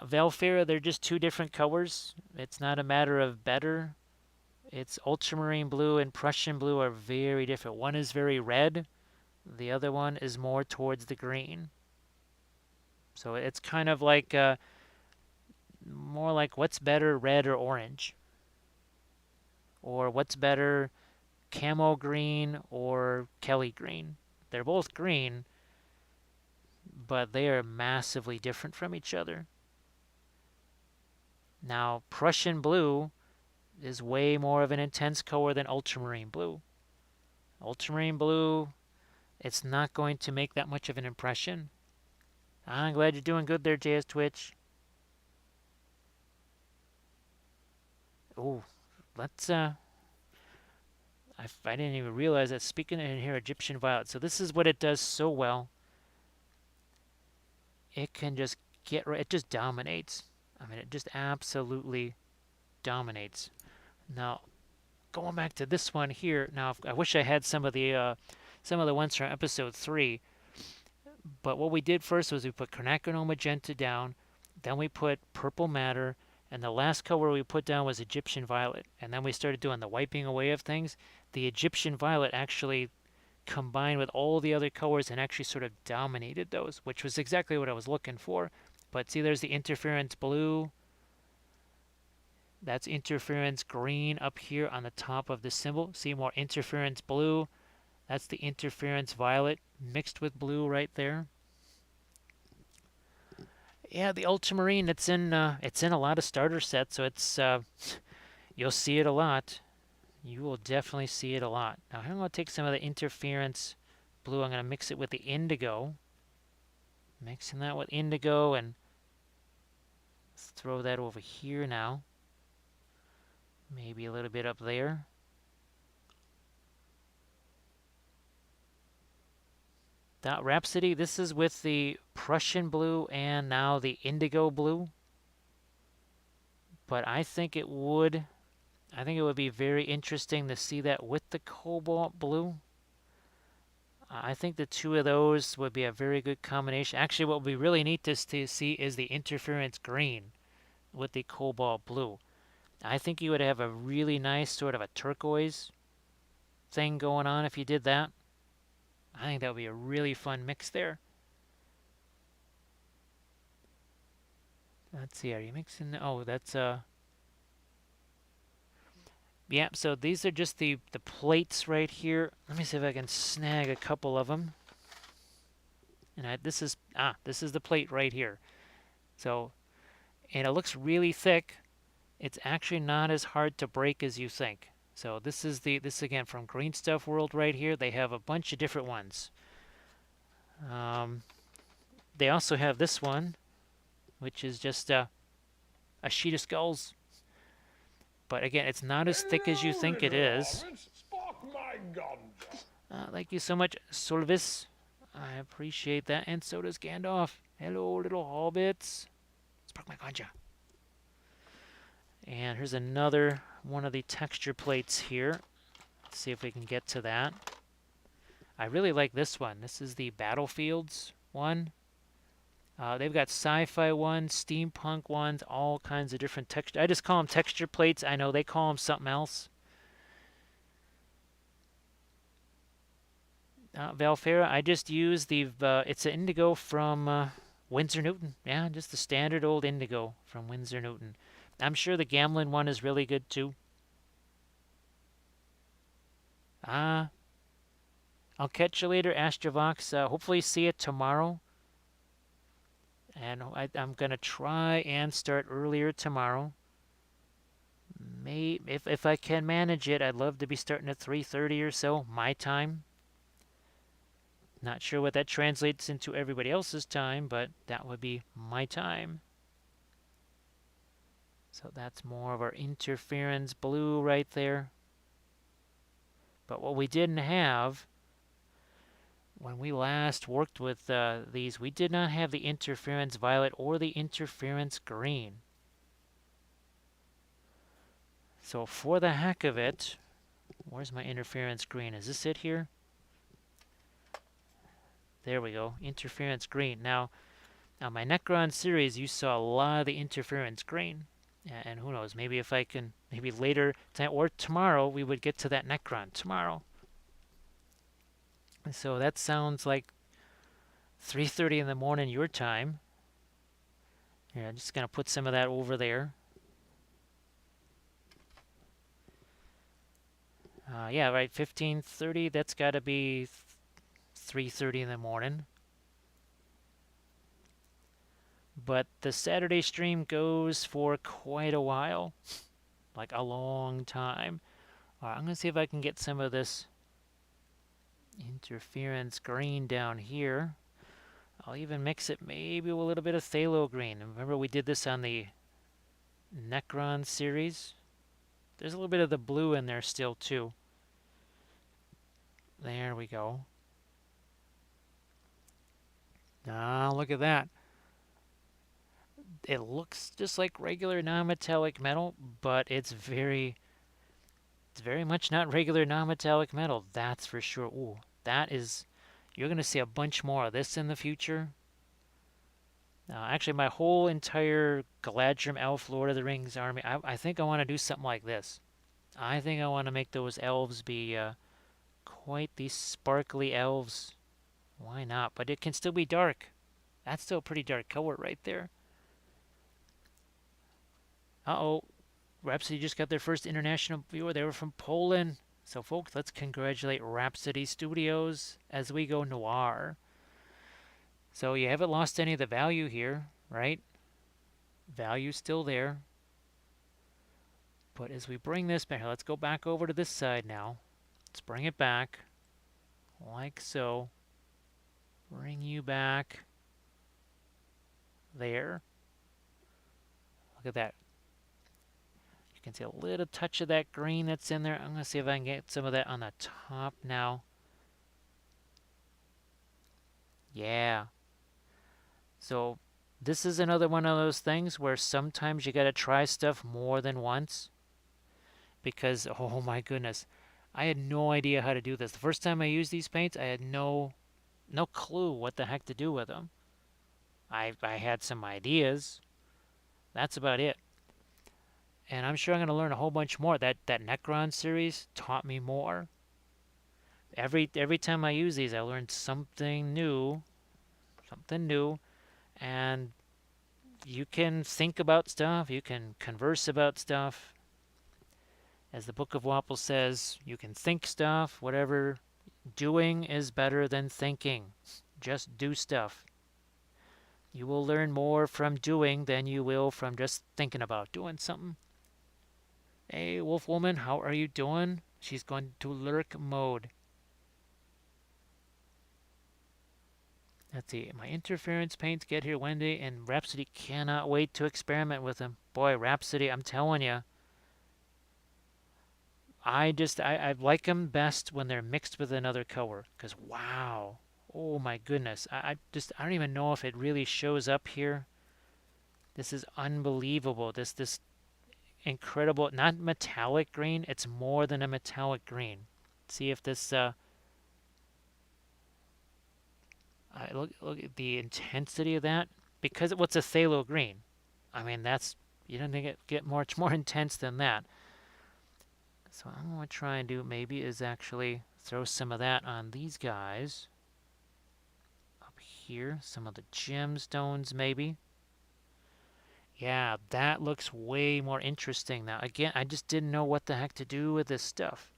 Valfera, they're just two different colors. It's not a matter of better. It's ultramarine blue and Prussian blue are very different. One is very red. The other one is more towards the green. So it's kind of like more like what's better, red or orange? Or what's better, camo green or Kelly green? They're both green, but they are massively different from each other. Now, Prussian blue is way more of an intense color than ultramarine blue. Ultramarine blue, it's not going to make that much of an impression. I'm glad you're doing good there, JS Twitch. Oh, let's I didn't even realize that. Speaking in here, Egyptian violet. So this is what it does so well. It can just it just dominates. I mean, it just absolutely dominates. Now, going back to this one here. Now, I wish I had some of the ones from episode 3. But what we did first was we put quinacridone magenta down, then we put purple madder, and the last color we put down was Egyptian violet. And then we started doing the wiping away of things. The Egyptian violet actually combined with all the other colors and actually sort of dominated those, which was exactly what I was looking for. But see, there's the interference blue. That's interference green up here on the top of the symbol. See, more interference blue. That's the interference violet mixed with blue right there. Yeah, the ultramarine, it's in a lot of starter sets, so it's you'll see it a lot. You will definitely see it a lot. Now I'm going to take some of the interference blue. I'm going to mix it with the indigo. Mixing that with indigo, and let's throw that over here now. Maybe a little bit up there. That Rhapsody, this is with the Prussian blue and now the indigo blue. But I think it would be very interesting to see that with the cobalt blue. I think the two of those would be a very good combination. Actually, what would be really neat to see is the interference green with the cobalt blue. I think you would have a really nice sort of a turquoise thing going on if you did that. I think that would be a really fun mix there. Let's see, are you mixing? Oh, that's yeah, so these are just the plates right here. Let me see if I can snag a couple of them. And this is the plate right here. So and it looks really thick. It's actually not as hard to break as you think. So this again from Green Stuff World right here. They have a bunch of different ones. They also have this one, which is just a sheet of skulls. But again, it's not as thick as you think it is. Spark my ganja. Thank you so much, Solvis. I appreciate that, and so does Gandalf. Hello, little hobbits. Spark my ganja. And here's another one of the texture plates here. Let's see if we can get to that. I really like this one. This is the Battlefields one. They've got sci-fi ones, steampunk ones, all kinds of different texture. I just call them texture plates. I know they call them something else. Valfera, I just use the, it's an indigo from Winsor Newton. Yeah, just the standard old indigo from Winsor Newton. I'm sure the Gamlin one is really good too. I'll catch you later, Astrovox. Hopefully see it tomorrow. And I'm going to try and start earlier tomorrow. If I can manage it, I'd love to be starting at 3:30 or so, my time. Not sure what that translates into everybody else's time, but that would be my time. So that's more of our interference blue right there. But what we didn't have when we last worked with these, we did not have the interference violet or the interference green. So for the heck of it, where's my interference green? Is this it here? There we go, interference green. Now, on my Necron series, you saw a lot of the interference green. And who knows, maybe if I can, maybe later tonight or tomorrow, we would get to that Necron tomorrow. So that sounds like 3:30 in the morning your time. Here, I'm just going to put some of that over there. Yeah, right, 15:30, that's got to be 3:30 in the morning. But the Saturday stream goes for quite a while, like a long time. All right, I'm going to see if I can get some of this interference green down here. I'll even mix it maybe with a little bit of phthalo green. Remember we did this on the Necron series? There's a little bit of the blue in there still too. There we go. Ah, look at that. It looks just like regular non-metallic metal, but it's very much not regular non-metallic metal, that's for sure. Ooh, that is, you're going to see a bunch more of this in the future. Actually, my whole entire Galadrim Elf Lord of the Rings army, I think I want to do something like this. I think I want to make those elves be quite these sparkly elves. Why not? But it can still be dark. That's still a pretty dark color right there. Uh-oh. Rhapsody just got their first international viewer. They were from Poland. So, folks, let's congratulate Rhapsody Studios as we go noir. So you haven't lost any of the value here, right? Value's still there. But as we bring this back, let's go back over to this side now. Let's bring it back, like so. Bring you back there. Look at that. You can see a little touch of that green that's in there. I'm going to see if I can get some of that on the top now. Yeah. So this is another one of those things where sometimes you got to try stuff more than once. Because, oh my goodness, I had no idea how to do this. The first time I used these paints, I had no clue what the heck to do with them. I had some ideas. That's about it. And I'm sure I'm going to learn a whole bunch more. That Necron series taught me more. Every time I use these, I learned something new. And you can think about stuff. You can converse about stuff. As the Book of Wapple says, you can think stuff. Whatever. Doing is better than thinking. Just do stuff. You will learn more from doing than you will from just thinking about doing something. Hey, wolf woman, how are you doing? She's going to lurk mode. Let's see. My interference paints get here Wednesday, and Rhapsody cannot wait to experiment with them. Boy, Rhapsody, I'm telling you. I like them best when they're mixed with another color. Because, wow. Oh my goodness. I don't even know if it really shows up here. This is unbelievable. This incredible, not metallic green. It's more than a metallic green. See if this, look at the intensity of that. Because what's a phthalo green? I mean, you don't think it get much more intense than that. So what I'm going to try and do maybe is actually throw some of that on these guys. Up here, some of the gemstones maybe. Yeah, that looks way more interesting now. Again, I just didn't know what the heck to do with this stuff.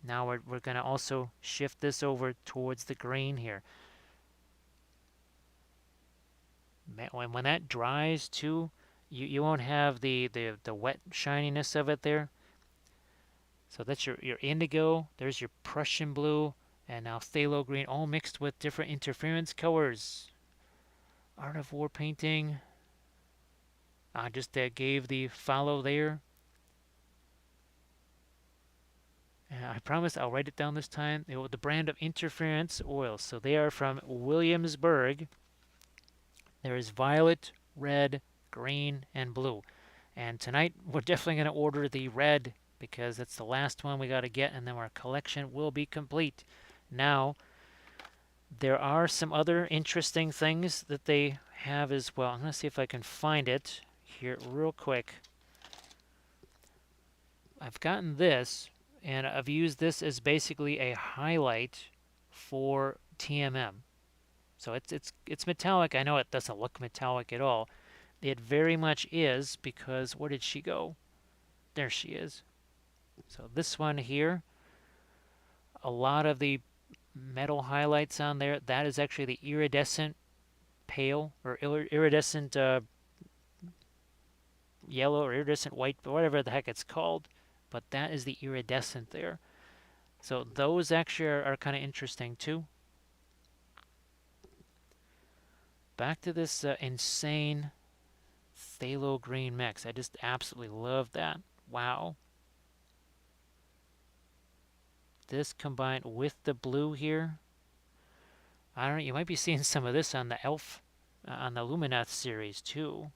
Now we're going to also shift this over towards the green here. When that dries too, you won't have the wet shininess of it there. So that's your indigo, there's your Prussian blue, and now phthalo green, all mixed with different interference colors. Art of War painting. I just gave the follow there. I promise I'll write it down this time. The brand of interference oils. So they are from Williamsburg. There is violet, red, green, and blue. And tonight we're definitely going to order the red because that's the last one we got to get, and then our collection will be complete. Now, there are some other interesting things that they have as well. I'm going to see if I can find it here real quick. I've gotten this, and I've used this as basically a highlight for TMM. So it's metallic. I know it doesn't look metallic at all. It very much is because where did she go? There she is. So this one here, a lot of the metal highlights on there, that is actually the iridescent pale or iridescent yellow or iridescent white, whatever the heck it's called. But that is the iridescent there. So those actually are kind of interesting too. Back to this insane phthalo green mix. I just absolutely love that. Wow. This combined with the blue here. I don't know, you might be seeing some of this on the Elf, on the Lumineth series too.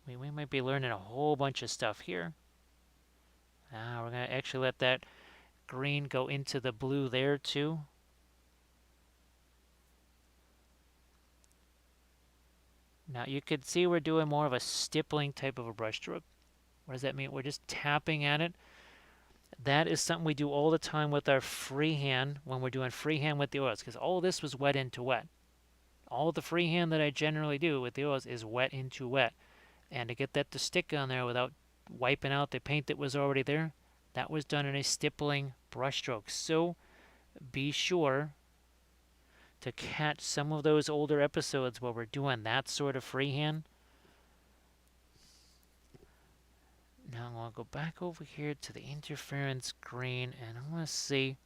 We might be learning a whole bunch of stuff here. Now we're going to actually let that green go into the blue there too. Now you could see we're doing more of a stippling type of a brush stroke. What does that mean? We're just tapping at it. That is something we do all the time with our freehand when we're doing freehand with the oils, because all this was wet into wet. All the freehand that I generally do with the oils is wet into wet. And to get that to stick on there without wiping out the paint that was already there, that was done in a stippling brush stroke. So be sure to catch some of those older episodes where we're doing that sort of freehand. Now I'm going to go back over here to the interference green, and I'm going to see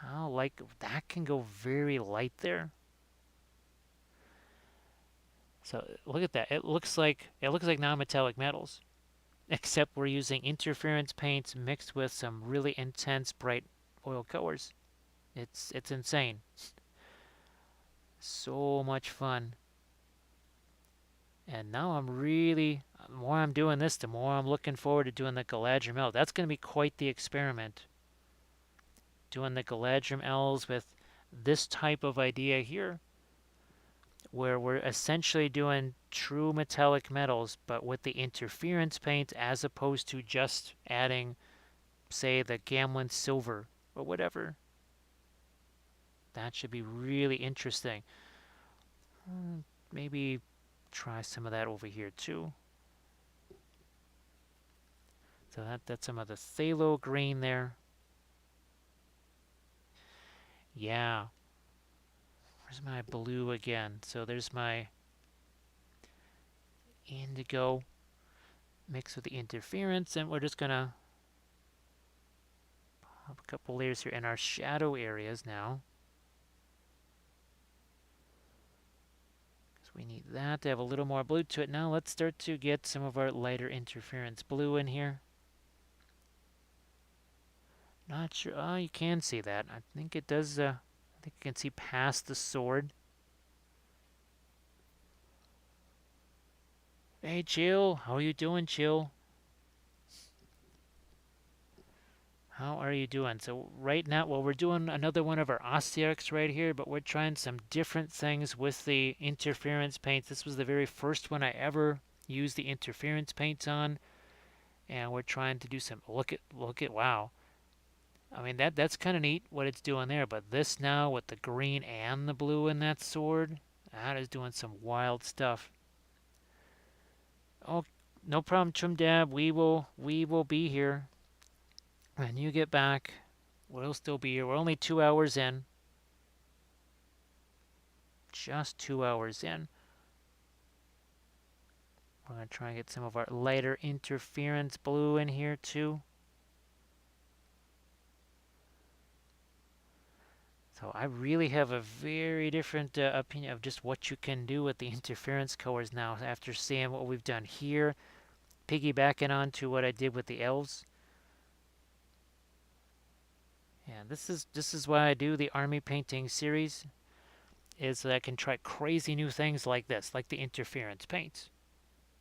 how that can go very light there. So look at that. It looks like non-metallic metals, except we're using interference paints mixed with some really intense bright oil colors. It's insane. So much fun. And now the more I'm doing this, the more I'm looking forward to doing the Galadrim elves. That's going to be quite the experiment. Doing the Galadrim elves with this type of idea here, where we're essentially doing true metallic metals, but with the interference paint as opposed to just adding, say, the Gamlen silver or whatever. That should be really interesting. Maybe try some of that over here too. So that's some of the phthalo green there. Yeah. Where's my blue again? So there's my indigo mixed with the interference, and we're just gonna pop a couple layers here in our shadow areas now. Because we need that to have a little more blue to it. Now let's start to get some of our lighter interference blue in here. Not sure. Oh, you can see that. I think it does. I think you can see past the sword. Hey, Chill. How are you doing, Chill? How are you doing? So right now, well, we're doing another one of our Ossiarchs right here, but we're trying some different things with the interference paints. This was the very first one I ever used the interference paints on, and we're trying to do some. Look at wow. I mean that's kind of neat what it's doing there, but this now with the green and the blue in that sword, that is doing some wild stuff. Oh, no problem, Trim Dab. We will be here. When you get back, we'll still be here. We're only 2 hours in. Just 2 hours in. We're going to try and get some of our lighter interference blue in here too. So I really have a very different opinion of just what you can do with the interference colors now after seeing what we've done here. Piggybacking on to what I did with the elves. Yeah, this is why I do the army painting series, is so that I can try crazy new things like this, like the interference paints.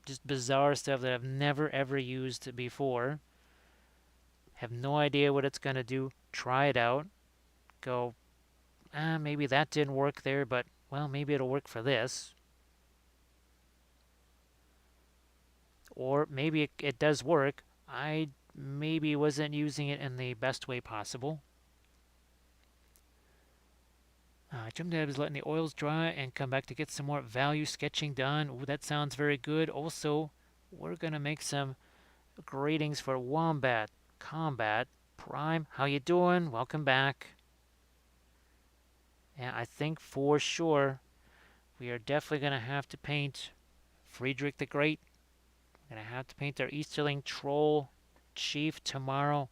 Just bizarre stuff that I've never ever used before. Have no idea what it's going to do. Try it out. Go, maybe that didn't work there, but, well, maybe it'll work for this. Or maybe it does work. I maybe wasn't using it in the best way possible. Jim Dab is letting the oils dry and come back to get some more value sketching done. Ooh, that sounds very good. Also, we're going to make some gradings for Wombat Combat. Prime, how you doing? Welcome back. And I think for sure we are definitely going to have to paint Friedrich the Great. We're going to have to paint our Easterling Troll Chief tomorrow.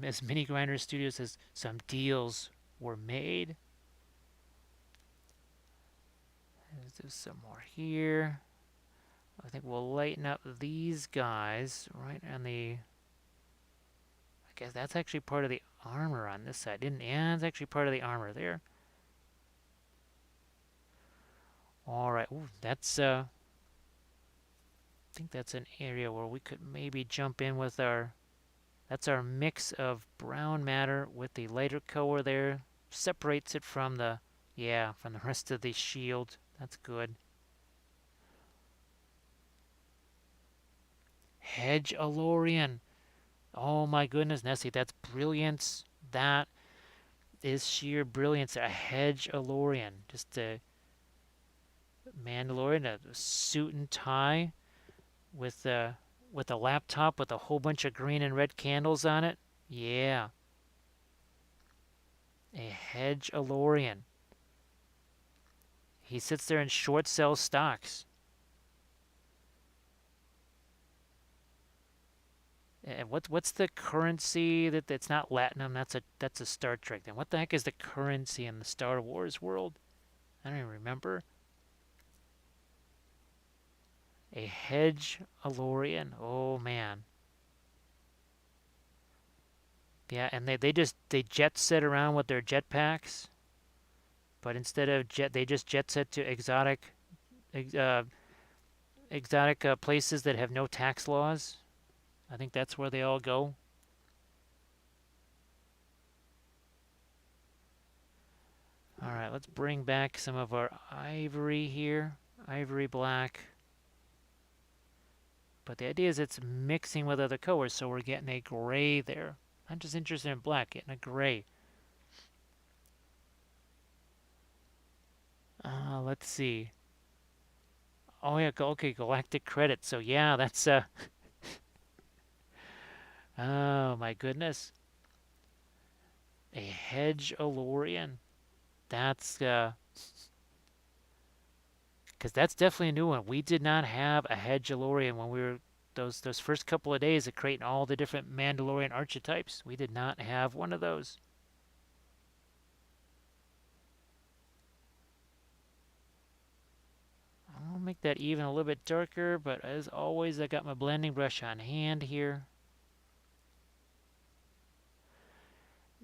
As Mini Grinder Studio says, some deals were made. Let's do some more here. I think we'll lighten up these guys right on the... I guess that's actually part of the armor on this side. Yeah, it's actually part of the armor there. Alright, ooh, that's... I think that's an area where we could maybe jump in with our... That's our mix of brown matter with the lighter color there. Separates it from the... Yeah, from the rest of the shield. That's good. Hedge Alorian. Oh my goodness, Nessie, that's brilliance. That is sheer brilliance. A Hedge Alorian. Just a Mandalorian, a suit and tie with a laptop with a whole bunch of green and red candles on it. Yeah. A Hedge Alorian. He sits there and short sells stocks. And what's the currency that's not Latinum? That's a Star Trek. Then what the heck is the currency in the Star Wars world? I don't even remember. A Hedge Alorian. Oh man. Yeah, and they jet set around with their jetpacks, but instead of they just jet set to exotic places that have no tax laws. I think that's where they all go. All right, let's bring back some of our ivory here, ivory black. But the idea is it's mixing with other colors, so we're getting a gray there. I'm just interested in black, getting a gray. Let's see. Oh yeah, okay, galactic credit. So yeah, that's oh my goodness. A hedge Alorian. That's because that's definitely a new one. We did not have a hedge Alorian when we were those first couple of days of creating all the different Mandalorian archetypes. We did not have one of those. I'll make that even a little bit darker, but as always, I got my blending brush on hand here.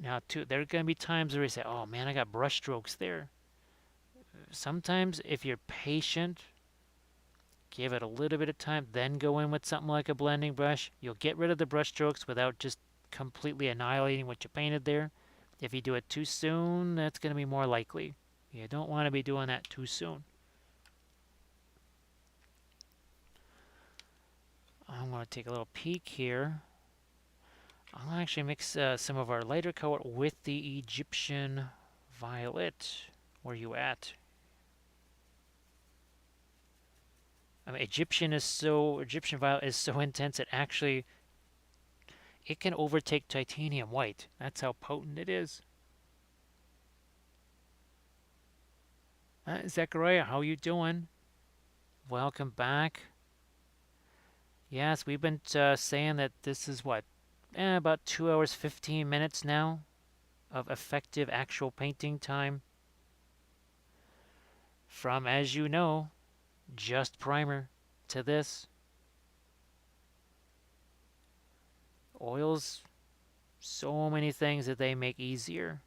Now, too, there are going to be times where you say, oh man, I got brush strokes there. Sometimes, if you're patient, give it a little bit of time, then go in with something like a blending brush. You'll get rid of the brush strokes without just completely annihilating what you painted there. If you do it too soon, that's going to be more likely. You don't want to be doing that too soon. I'm going to take a little peek here. I'll actually mix some of our lighter color with the Egyptian violet. Where you at? I mean, Egyptian violet is so intense it can overtake titanium white. That's how potent it is. Zechariah, how you doing? Welcome back. Yes, we've been saying that this is what, about 2 hours 15 minutes now of effective actual painting time. From, as you know, just primer to this. Oils, so many things that they make easier.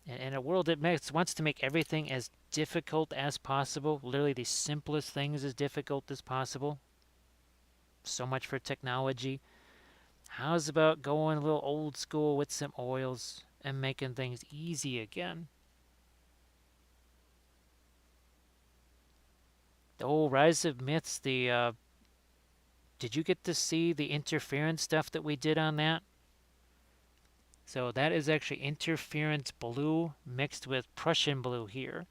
In a world that wants to make everything as difficult as possible, literally the simplest things as difficult as possible. So much for technology. How's about going a little old school with some oils and making things easy again? Oh, Rise of Myths, did you get to see the interference stuff that we did on that? So that is actually interference blue mixed with Prussian blue here.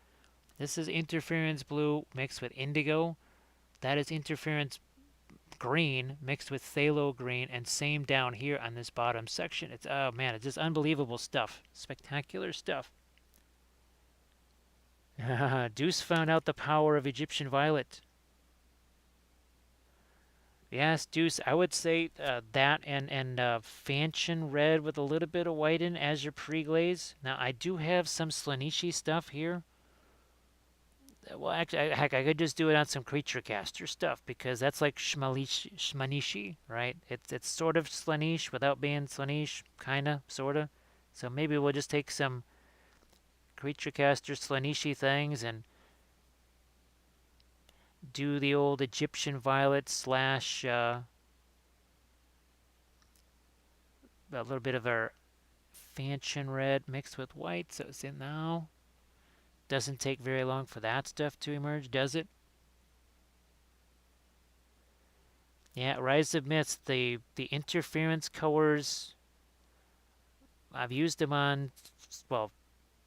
This is interference blue mixed with indigo. That is interference green mixed with phthalo green, and same down here on this bottom section. It's, oh man, it's just unbelievable stuff. Spectacular stuff. Deuce found out the power of Egyptian violet. Yes, Deuce, I would say that and Fanchon red with a little bit of white in as your pre-glaze. Now, I do have some Slanishi stuff here. Well, actually, heck, I could just do it on some Creature Caster stuff because that's like Shmanishi, right? It's sort of Slanish without being Slanish, kinda, sorta. So maybe we'll just take some Creature Caster Slanishi things and do the old Egyptian violet slash a little bit of our Fanchon red mixed with white. So see now, doesn't take very long for that stuff to emerge, does it? Yeah, Rise of Myths, the interference colors, I've used them on, well,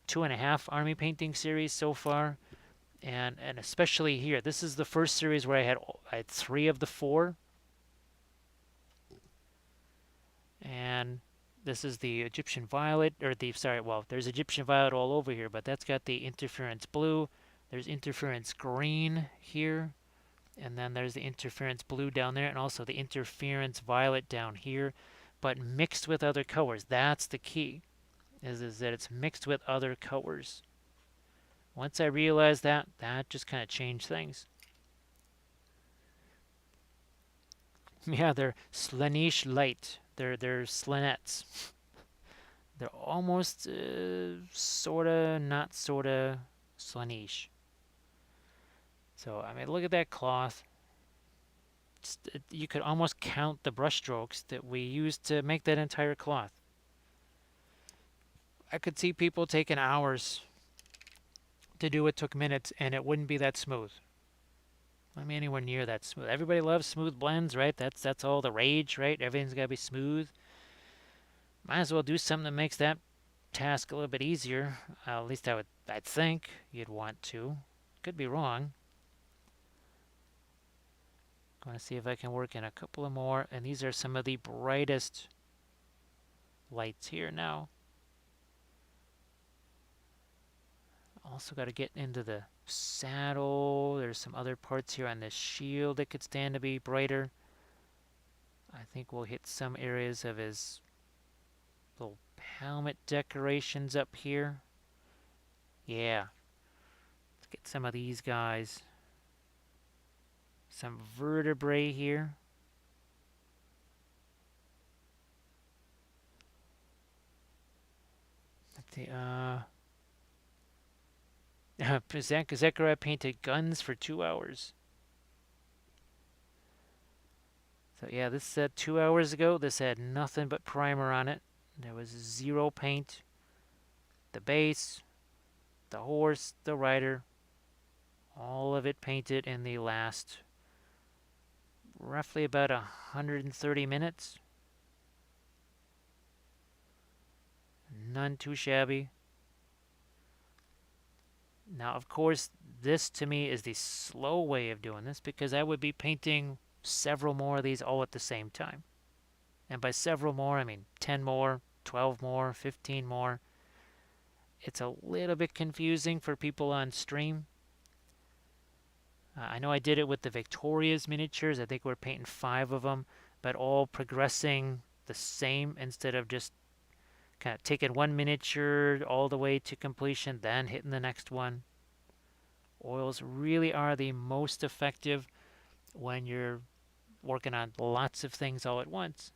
2.5 army painting series so far. And especially here, this is the first series where I had 3 of the 4. And this is the Egyptian violet, or there's Egyptian violet all over here, but that's got the interference blue. There's interference green here, and then there's the interference blue down there, and also the interference violet down here, but mixed with other colors. That's the key, is that it's mixed with other colors. Once I realized that just kind of changed things. Yeah, they're Slanish light. They're Slanettes. They're almost sorta, not sorta Slanish. So, I mean, look at that cloth. You could almost count the brush strokes that we used to make that entire cloth. I could see people taking hours to do what took minutes, and it wouldn't be that smooth. Not anywhere near that smooth. Everybody loves smooth blends, right? That's all the rage, right? Everything's got to be smooth. Might as well do something that makes that task a little bit easier. At least I'd think you'd want to. Could be wrong. Going to see if I can work in a couple of more. And these are some of the brightest lights here now. Also got to get into the saddle. There's some other parts here on this shield that could stand to be brighter. I think we'll hit some areas of his little helmet decorations up here. Yeah. Let's get some of these guys. Some vertebrae here. Let's see, Zechariah painted guns for 2 hours. So yeah, this said 2 hours ago. This had nothing but primer on it. There was 0 paint. The base, the horse, the rider, all of it painted in the last roughly about 130 minutes. None too shabby. Now, of course, this to me is the slow way of doing this because I would be painting several more of these all at the same time. And by several more, I mean 10 more, 12 more, 15 more. It's a little bit confusing for people on stream. I know I did it with the Victoria's miniatures. I think we're painting 5 of them, but all progressing the same instead of just kind of taking one miniature all the way to completion, then hitting the next one. Oils really are the most effective when you're working on lots of things all at once.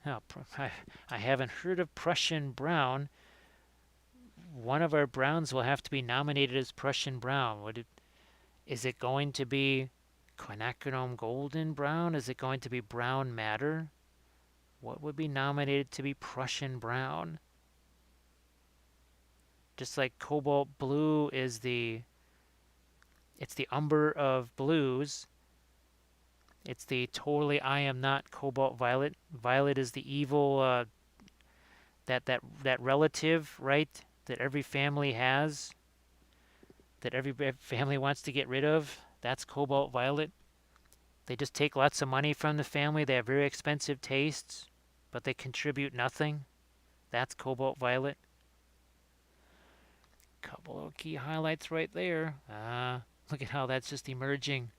Oh, I haven't heard of Prussian brown. One of our browns will have to be nominated as Prussian brown. Is it going to be quinacridone golden brown? Is it going to be brown madder? What would be nominated to be Prussian brown? Just like cobalt blue is it's the umber of blues. It's the totally I am not cobalt violet. Violet is the evil that relative, right? That every family has. That every family wants to get rid of. That's cobalt violet. They just take lots of money from the family. They have very expensive tastes, but they contribute nothing. That's cobalt violet. Couple of key highlights right there. Look at how that's just emerging.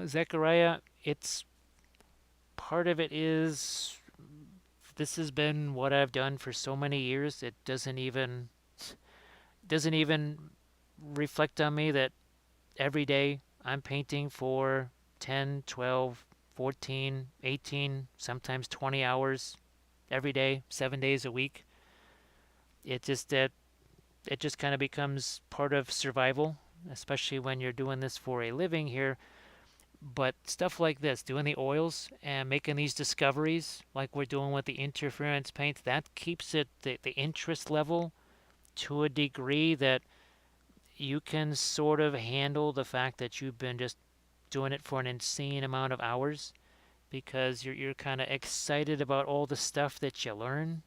Zechariah, it's part of it is this has been what I've done for so many years. It doesn't even reflect on me that every day I'm painting for 10, 12, 14, 18, sometimes 20 hours every day, 7 days a week. It just kind of becomes part of survival, especially when you're doing this for a living here. But stuff like this, doing the oils and making these discoveries like we're doing with the interference paints, that keeps it the interest level to a degree that you can sort of handle the fact that you've been just doing it for an insane amount of hours because you're kind of excited about all the stuff that you learn.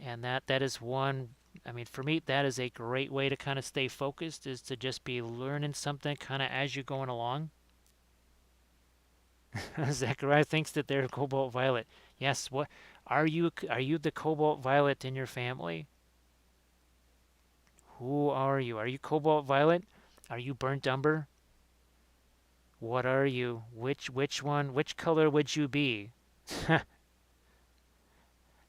And that is one, I mean, for me, that is a great way to kind of stay focused, is to just be learning something kind of as you're going along. Zechariah thinks that they're cobalt violet. Yes, what are you the cobalt violet in your family? Who are you? Are you cobalt violet? Are you burnt umber? What are you? Which one? Which color would you be?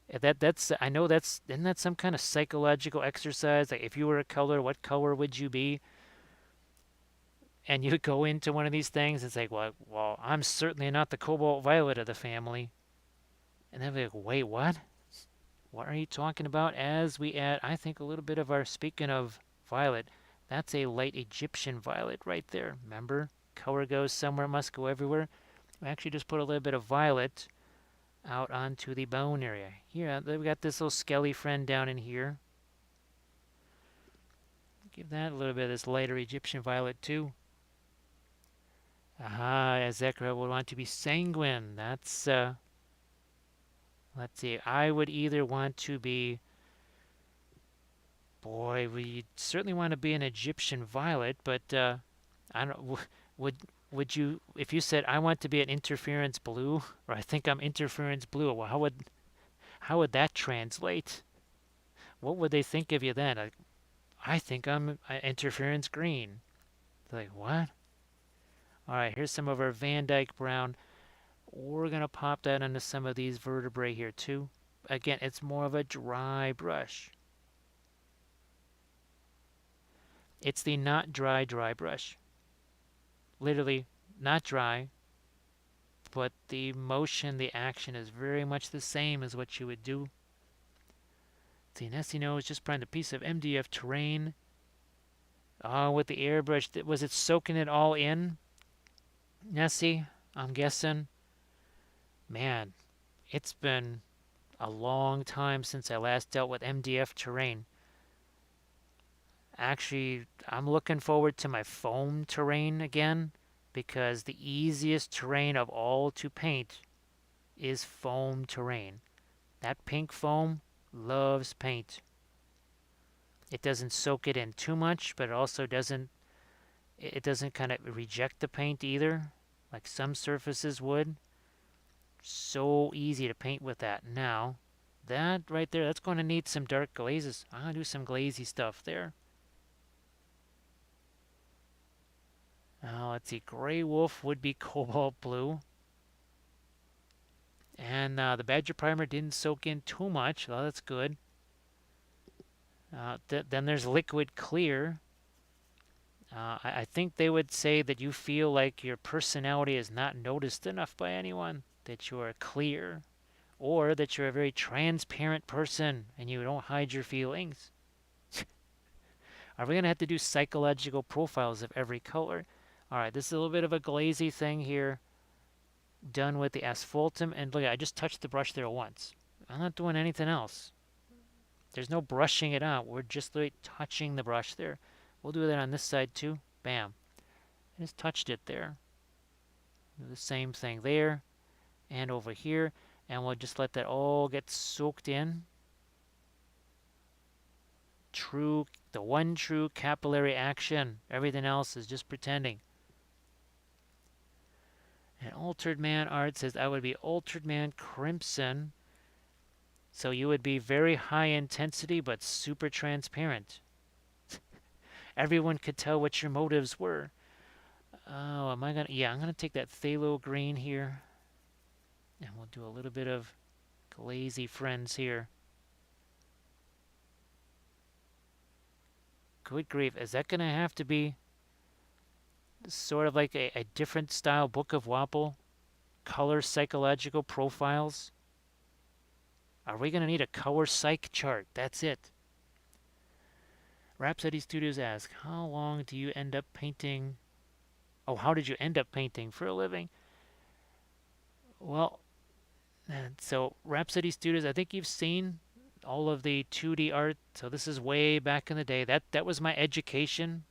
That's I know that's isn't that some kind of psychological exercise? Like if you were a color, what color would you be? And you go into one of these things, it's like, well, I'm certainly not the cobalt violet of the family. And then they're like, wait, what? What are you talking about? As we add, I think, a little bit of our, speaking of violet, that's a light Egyptian violet right there. Remember? Color goes somewhere, must go everywhere. We actually just put a little bit of violet out onto the bone area. Here, we got this little skelly friend down in here. Give that a little bit of this lighter Egyptian violet too. Aha, Zechariah would want to be sanguine. That's, let's see, I would either want to be Boy, we certainly want to be an Egyptian violet, but I don't. Would would you, if you said I want to be an interference blue, or I think I'm interference blue? Well, how would that translate? What would they think of you then? I think I'm interference green. They're like, what? All right, here's some of our Van Dyke brown. We're gonna pop that into some of these vertebrae here too. Again, it's more of a dry brush. It's the not dry brush. Literally not dry, but the motion, the action is very much the same as what you would do. See, Nessie knows just primed a piece of MDF terrain. Oh, with the airbrush, was it soaking it all in? Nessie, I'm guessing. Man, it's been a long time since I last dealt with MDF terrain. Actually, I'm looking forward to my foam terrain again because the easiest terrain of all to paint is foam terrain. That pink foam loves paint. It doesn't soak it in too much, but it doesn't kind of reject the paint either, like some surfaces would. So easy to paint with that. Now, that right there, that's going to need some dark glazes. I'm going to do some glazy stuff there. Let's see, Gray Wolf would be cobalt blue. And the Badger Primer didn't soak in too much. Well, that's good. Then there's Liquid Clear. I think they would say that you feel like your personality is not noticed enough by anyone, that you are clear, or that you're a very transparent person and you don't hide your feelings. Are we going to have to do psychological profiles of every color? All right, this is a little bit of a glazy thing here. Done with the asphaltum. And look, I just touched the brush there once. I'm not doing anything else. There's no brushing it out. We're just like touching the brush there. We'll do that on this side too. Bam. I just touched it there. Do the same thing there and over here. And we'll just let that all get soaked in. The one true capillary action. Everything else is just pretending. And Altered Man Art says I would be Altered Man Crimson. So you would be very high intensity but super transparent. Everyone could tell what your motives were. Oh, am I gonna? Yeah, I'm gonna take that phthalo green here, and we'll do a little bit of glazy friends here. Good grief, is that gonna have to be sort of like a different style Book of Wapple? Color psychological profiles? Are we gonna need a color psych chart? That's it. Rhapsody Studios asks, how long do you end up painting? Oh, how did you end up painting for a living? Well, so Rhapsody Studios, I think you've seen all of the 2D art. So this is way back in the day. That was my education.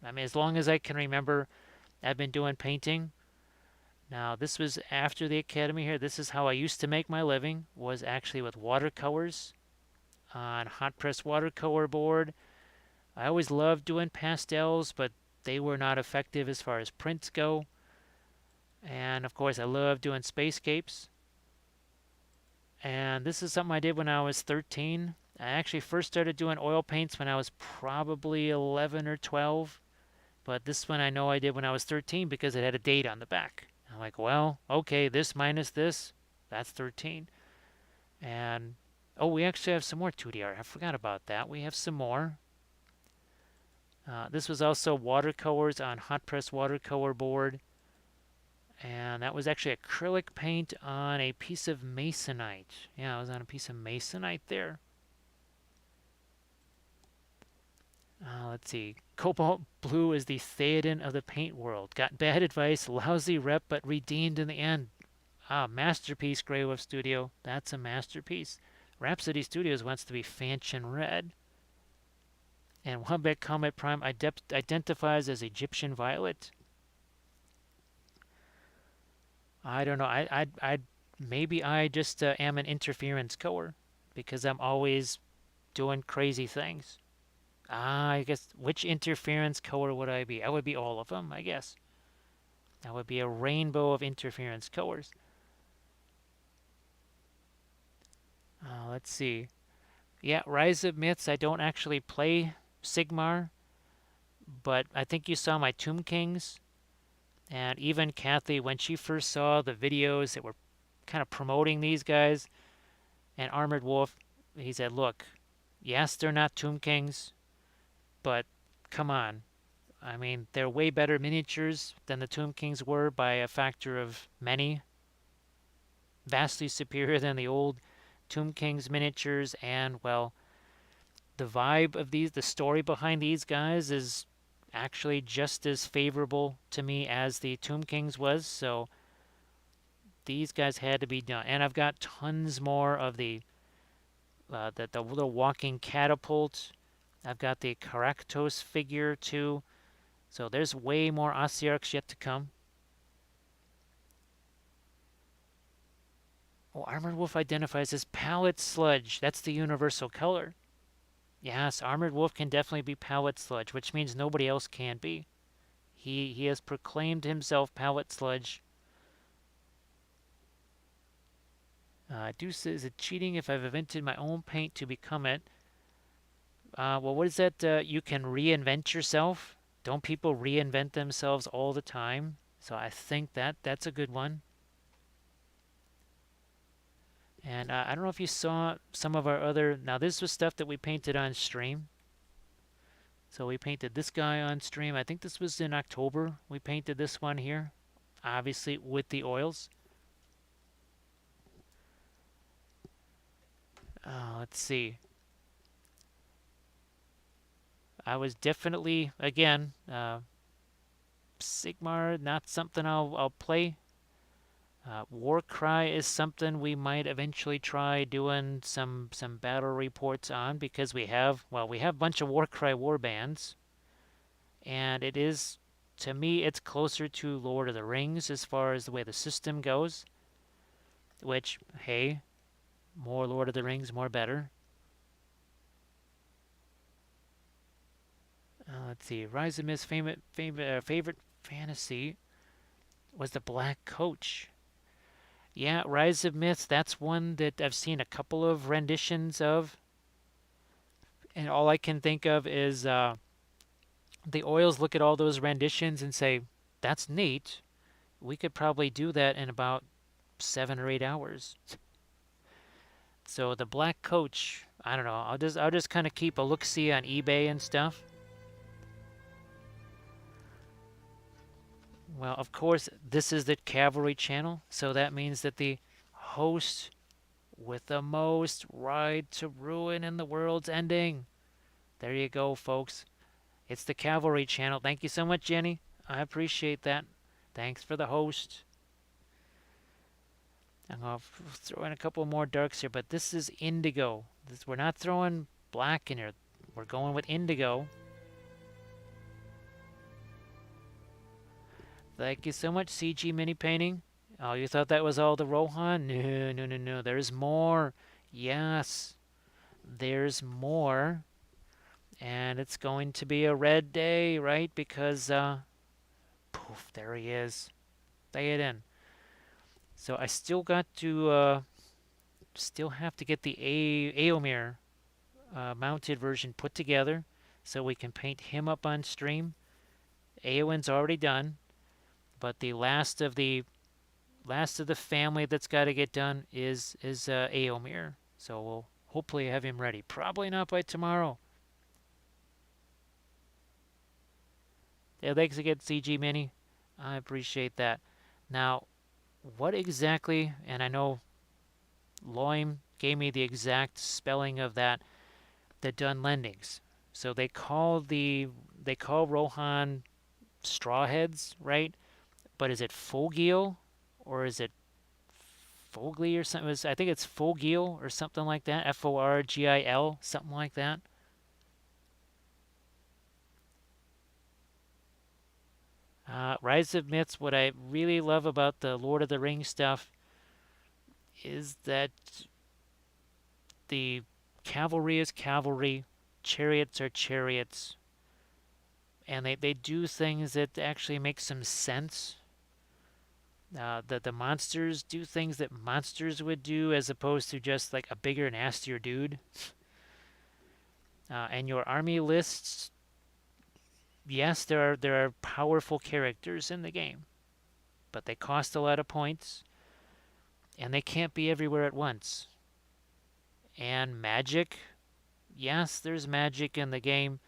I mean, as long as I can remember, I've been doing painting. Now, this was after the academy here. This is how I used to make my living, was actually with watercolors on hot press watercolor board. I always loved doing pastels, but they were not effective as far as prints go. And of course, I love doing spacescapes. And this is something I did when I was 13. I actually first started doing oil paints when I was probably 11 or 12. But this one I know I did when I was 13 because it had a date on the back. I'm like, well, okay, this minus this, that's 13. And, oh, we actually have some more 2D art. I forgot about that. We have some more. This was also watercolors on hot press watercolor board. And that was actually acrylic paint on a piece of masonite. Yeah, it was on a piece of masonite there. Let's see. Cobalt blue is the Theoden of the paint world. Got bad advice, lousy rep, but redeemed in the end. Masterpiece, Grey Wolf Studio. That's a masterpiece. Rhapsody Studios wants to be Fanchon Red. And Wabek Comet Prime identifies as Egyptian Violet. I don't know. Maybe I just am an interference goer because I'm always doing crazy things. I guess which interference color would I be? I would be all of them, I guess. I would be a rainbow of interference colors. Let's see. Yeah, Rise of Myths, I don't actually play Sigmar, but I think you saw my Tomb Kings. And even Kathy, when she first saw the videos that were kind of promoting these guys and Armored Wolf, he said, look, yes, they're not Tomb Kings, but come on. I mean, they're way better miniatures than the Tomb Kings were by a factor of many. Vastly superior than the old Tomb Kings miniatures, and, well, the vibe of these, the story behind these guys is actually just as favorable to me as the Tomb Kings was, so these guys had to be done. And I've got tons more of the little walking catapult. I've got the Caractos figure too. So there's way more Ossiarchs yet to come. Oh, Armored Wolf identifies as palette sludge. That's the universal color. Yes, Armored Wolf can definitely be palette sludge, which means nobody else can be. He has proclaimed himself palette sludge. Deuce, is it cheating if I've invented my own paint to become it? Well, what is that? You can reinvent yourself. Don't people reinvent themselves all the time? So I think that's a good one. And I don't know if you saw some of our other. Now this was stuff that we painted on stream. So we painted this guy on stream. I think this was in October. We painted this one here, obviously with the oils. Let's see. I was definitely, again, Sigmar, not something I'll play. Warcry is something we might eventually try doing some battle reports on, because we have a bunch of Warcry warbands, and it is, to me, it's closer to Lord of the Rings as far as the way the system goes, which, hey, more Lord of the Rings, more better. Let's see. Rise of Myth's favorite fantasy was the Black Coach. Yeah, Rise of Myths, that's one that I've seen a couple of renditions of. And all I can think of is the oils look at all those renditions and say, that's neat. We could probably do that in about 7 or 8 hours. So the Black Coach, I don't know. I'll just kind of keep a look-see on eBay and stuff. Well, of course, this is the Cavalry channel, so that means that the host with the most Ride to Ruin in the World's Ending. There you go, folks. It's the Cavalry channel. Thank you so much, Jenny. I appreciate that. Thanks for the host. I'm going to throw in a couple more darks here, but this is indigo. We're not throwing black in here. We're going with indigo. Thank you so much, CG Mini Painting. Oh, you thought that was all the Rohan? No, no, no, no. There's more. Yes, there's more. And it's going to be a red day, right? Because, poof, there he is. Stay it in. So I still got to, still have to get the Aomir mounted version put together so we can paint him up on stream. Eowyn's already done. But the last of the family that's got to get done is Aomir. So we'll hopefully have him ready. Probably not by tomorrow. Yeah, thanks again, CG Mini. I appreciate that. Now, what exactly? And I know Loim gave me the exact spelling of that. The Dunlendings. So they call Rohan Strawheads, right? But is it Fogiel or is it Fogli or something? I think it's Fogiel or something like that. Forgil, something like that. Rise of Myths, what I really love about the Lord of the Rings stuff is that the cavalry is cavalry, chariots are chariots, and they do things that actually make some sense. The monsters do things that monsters would do, as opposed to just like a bigger, nastier dude. And your army lists, yes, there are powerful characters in the game, but they cost a lot of points, and they can't be everywhere at once. And magic, yes, there's magic in the game,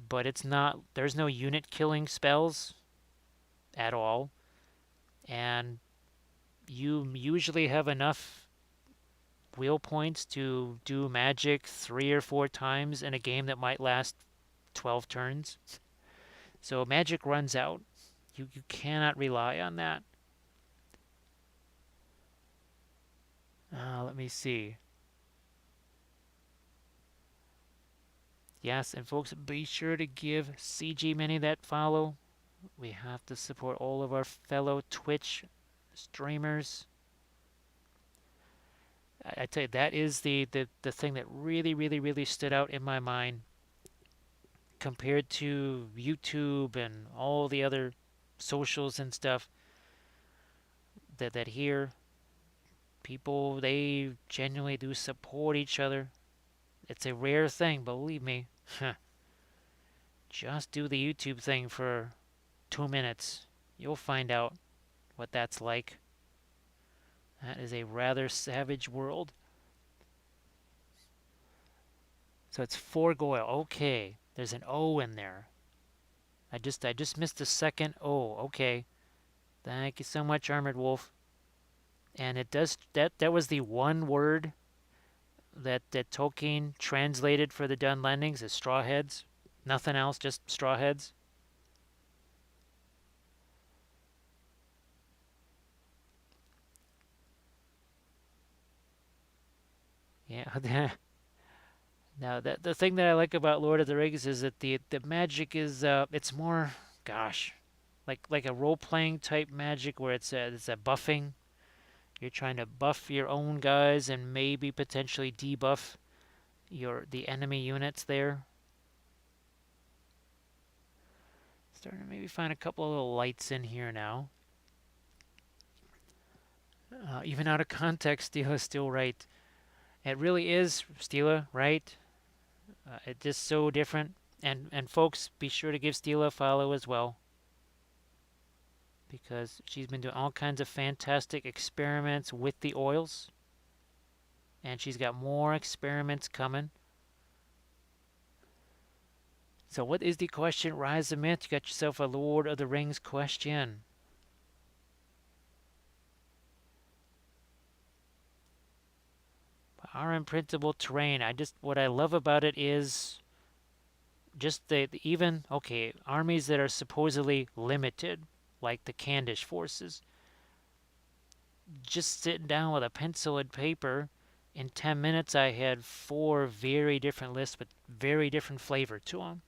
but it's not. There's no unit killing spells at all, and you usually have enough wheel points to do magic 3 or 4 times in a game that might last 12 turns. So magic runs out. You cannot rely on that. Let me see. Yes, and folks, be sure to give CG Mini that follow. We have to support all of our fellow Twitch streamers. I tell you, that is the thing that really stood out in my mind compared to YouTube and all the other socials and stuff. That here, people, they genuinely do support each other. It's a rare thing, believe me. Just do the YouTube thing for 2 minutes. You'll find out what that's like. That is a rather savage world. So it's 4 Goyle. Okay, there's an O in there. I just missed the second O. Okay, thank you so much, Armored Wolf. And it does that was the one word that Tolkien translated for the Dunlendings as strawheads. Nothing else, just strawheads. Yeah. Now the thing that I like about Lord of the Rings is that the magic is it's more, gosh, like a role playing type magic where it's a buffing. You're trying to buff your own guys and maybe potentially debuff the enemy units there. Starting to maybe find a couple of little lights in here now. Even out of context, Steela's still right. It really is, Steela, right? It's just so different. And folks, be sure to give Steela a follow as well, because she's been doing all kinds of fantastic experiments with the oils, and she's got more experiments coming. So what is the question? Rise of Myth. You got yourself a Lord of the Rings question. Our imprintable terrain. What I love about it is just the even, okay, armies that are supposedly limited, like the Candish forces. Just sitting down with a pencil and paper, in 10 minutes I had 4 very different lists with very different flavor to them.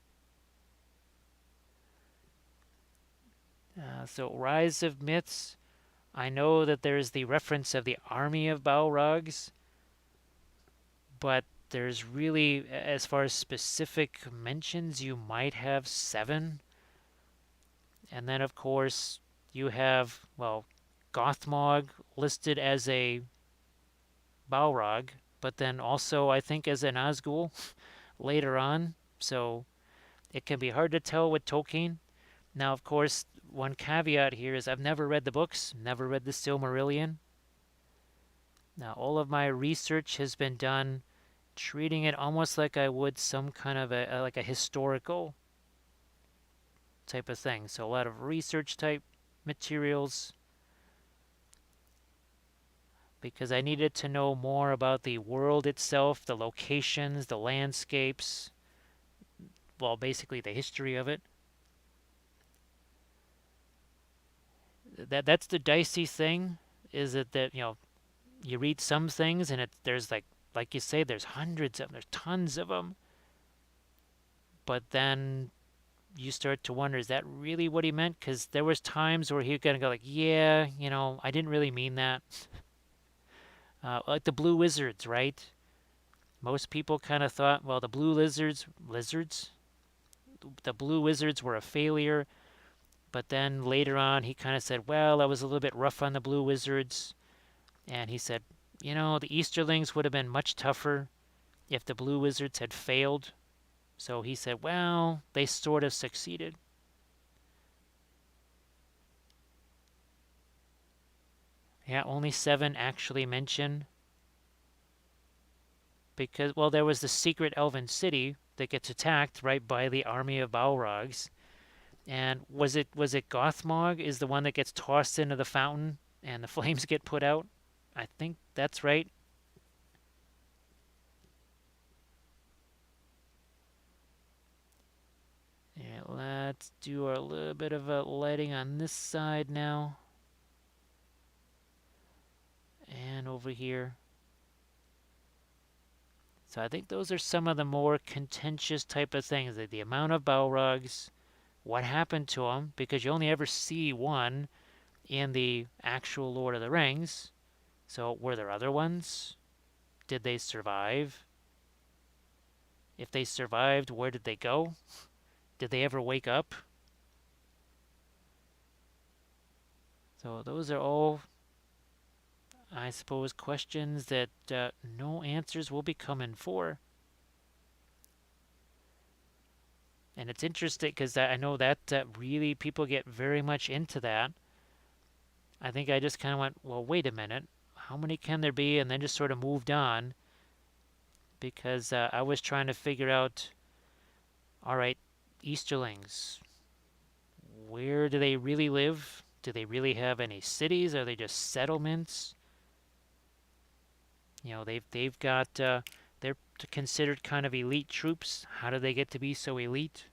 So Rise of Myths, I know that there's the reference of the army of Balrogs, but there's really, as far as specific mentions, you might have 7. And then, of course, you have, well, Gothmog listed as a Balrog, but then also, I think, as an Nazgul later on. So it can be hard to tell with Tolkien. Now, of course, one caveat here is I've never read the books, never read the Silmarillion. Now, all of my research has been done treating it almost like I would some kind of like a historical type of thing. So a lot of research type materials, because I needed to know more about the world itself, the locations, the landscapes, well, basically the history of it. That's the dicey thing, is that you read some things and there's like you say, there's hundreds of them, there's tons of them, but then you start to wonder, is that really what he meant? Because there was times where he was gonna go like, yeah, I didn't really mean that. Like the Blue Wizards, right? Most people kind of thought, well, the blue lizards, the blue wizards were a failure. But then later on, he kind of said, well, I was a little bit rough on the blue wizards. And he said, the Easterlings would have been much tougher if the blue wizards had failed. So he said, well, they sort of succeeded. Yeah, only 7 actually mention. Because, well, there was the secret elven city that gets attacked right by the army of Balrogs. And was it Gothmog is the one that gets tossed into the fountain and the flames get put out? I think that's right. Yeah, let's do a little bit of a lighting on this side now. And over here. So I think those are some of the more contentious type of things. The amount of Balrogs, what happened to them, because you only ever see one in the actual Lord of the Rings. So were there other ones? Did they survive? If they survived, where did they go? Did they ever wake up? So those are all, I suppose, questions that no answers will be coming for. And it's interesting because I know that really people get very much into that. I think I just kind of went, well, wait a minute. How many can there be? And then just sort of moved on because I was trying to figure out, all right, Easterlings, where do they really live? Do they really have any cities? Are they just settlements? They've got they're considered kind of elite troops. How do they get to be so elite?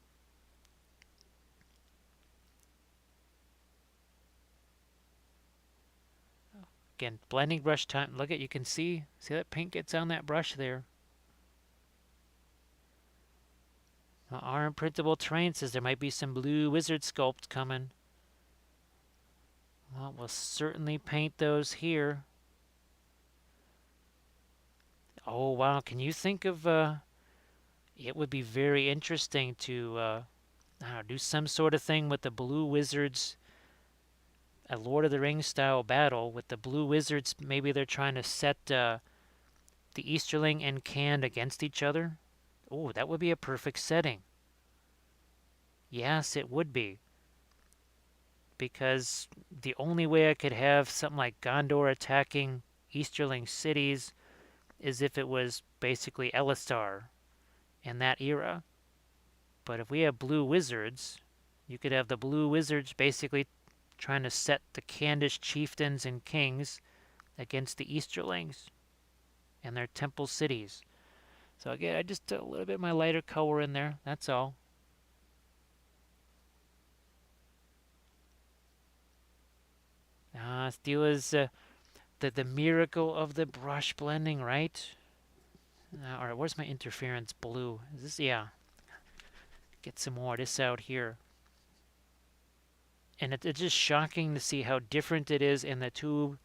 Again, blending brush time. Look at you can see that paint gets on that brush there. Our imprintable terrain says there might be some blue wizard sculpt coming. Well, we'll certainly paint those here. Oh wow, can you think of it would be very interesting to do some sort of thing with the blue wizards, a Lord of the Rings style battle with the blue wizards. Maybe they're trying to set the Easterling and Cand against each other. Oh, that would be a perfect setting. Yes, it would be. Because the only way I could have something like Gondor attacking Easterling cities is if it was basically Elistar in that era. But if we have blue wizards, you could have the blue wizards basically trying to set the Candish chieftains and kings against the Easterlings and their temple cities. So again, I just took a little bit of my lighter color in there, that's all. Still is the miracle of the brush blending, right? All right, where's my interference blue? Is this, yeah. Get some more of this out here. And it's just shocking to see how different it is in the tube.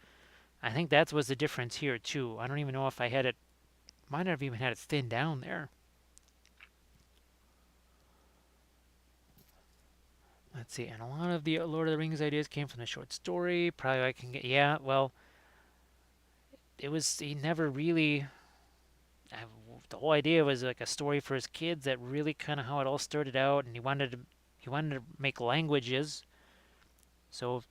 I think that was the difference here too. I don't even know if I had it, might not have even had it thinned down there. Let's see, and a lot of the Lord of the Rings ideas came from the short story. Probably I can get, yeah, well, he never really, the whole idea was like a story for his kids. That really kind of how it all started out, and he wanted to make languages. So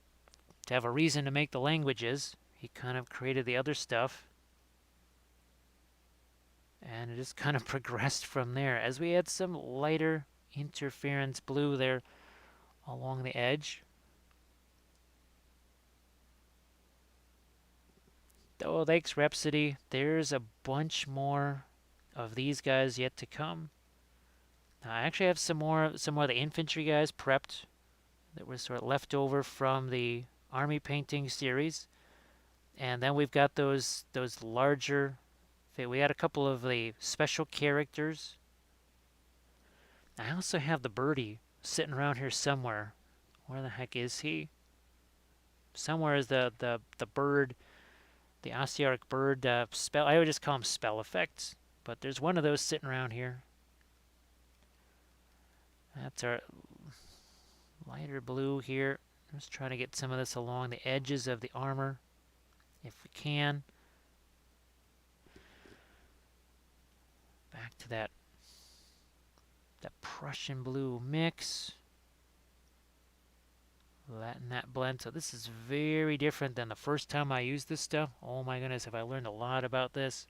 to have a reason to make the languages, he kind of created the other stuff. And it just kind of progressed from there as we had some lighter interference blue there along the edge. Oh, thanks, Rhapsody. There's a bunch more of these guys yet to come. I actually have some more of the infantry guys prepped that were sort of left over from the army painting series. And then we've got those larger, we had a couple of the special characters. I also have the birdie sitting around here somewhere. Where the heck is he? Somewhere is the bird, the Ossiarch bird spell. I would just call him spell effects, but there's one of those sitting around here. That's our lighter blue here. Just trying to get some of this along the edges of the armor, if we can. Back to that Prussian blue mix. Letting that blend. So this is very different than the first time I used this stuff. Oh my goodness, have I learned a lot about this.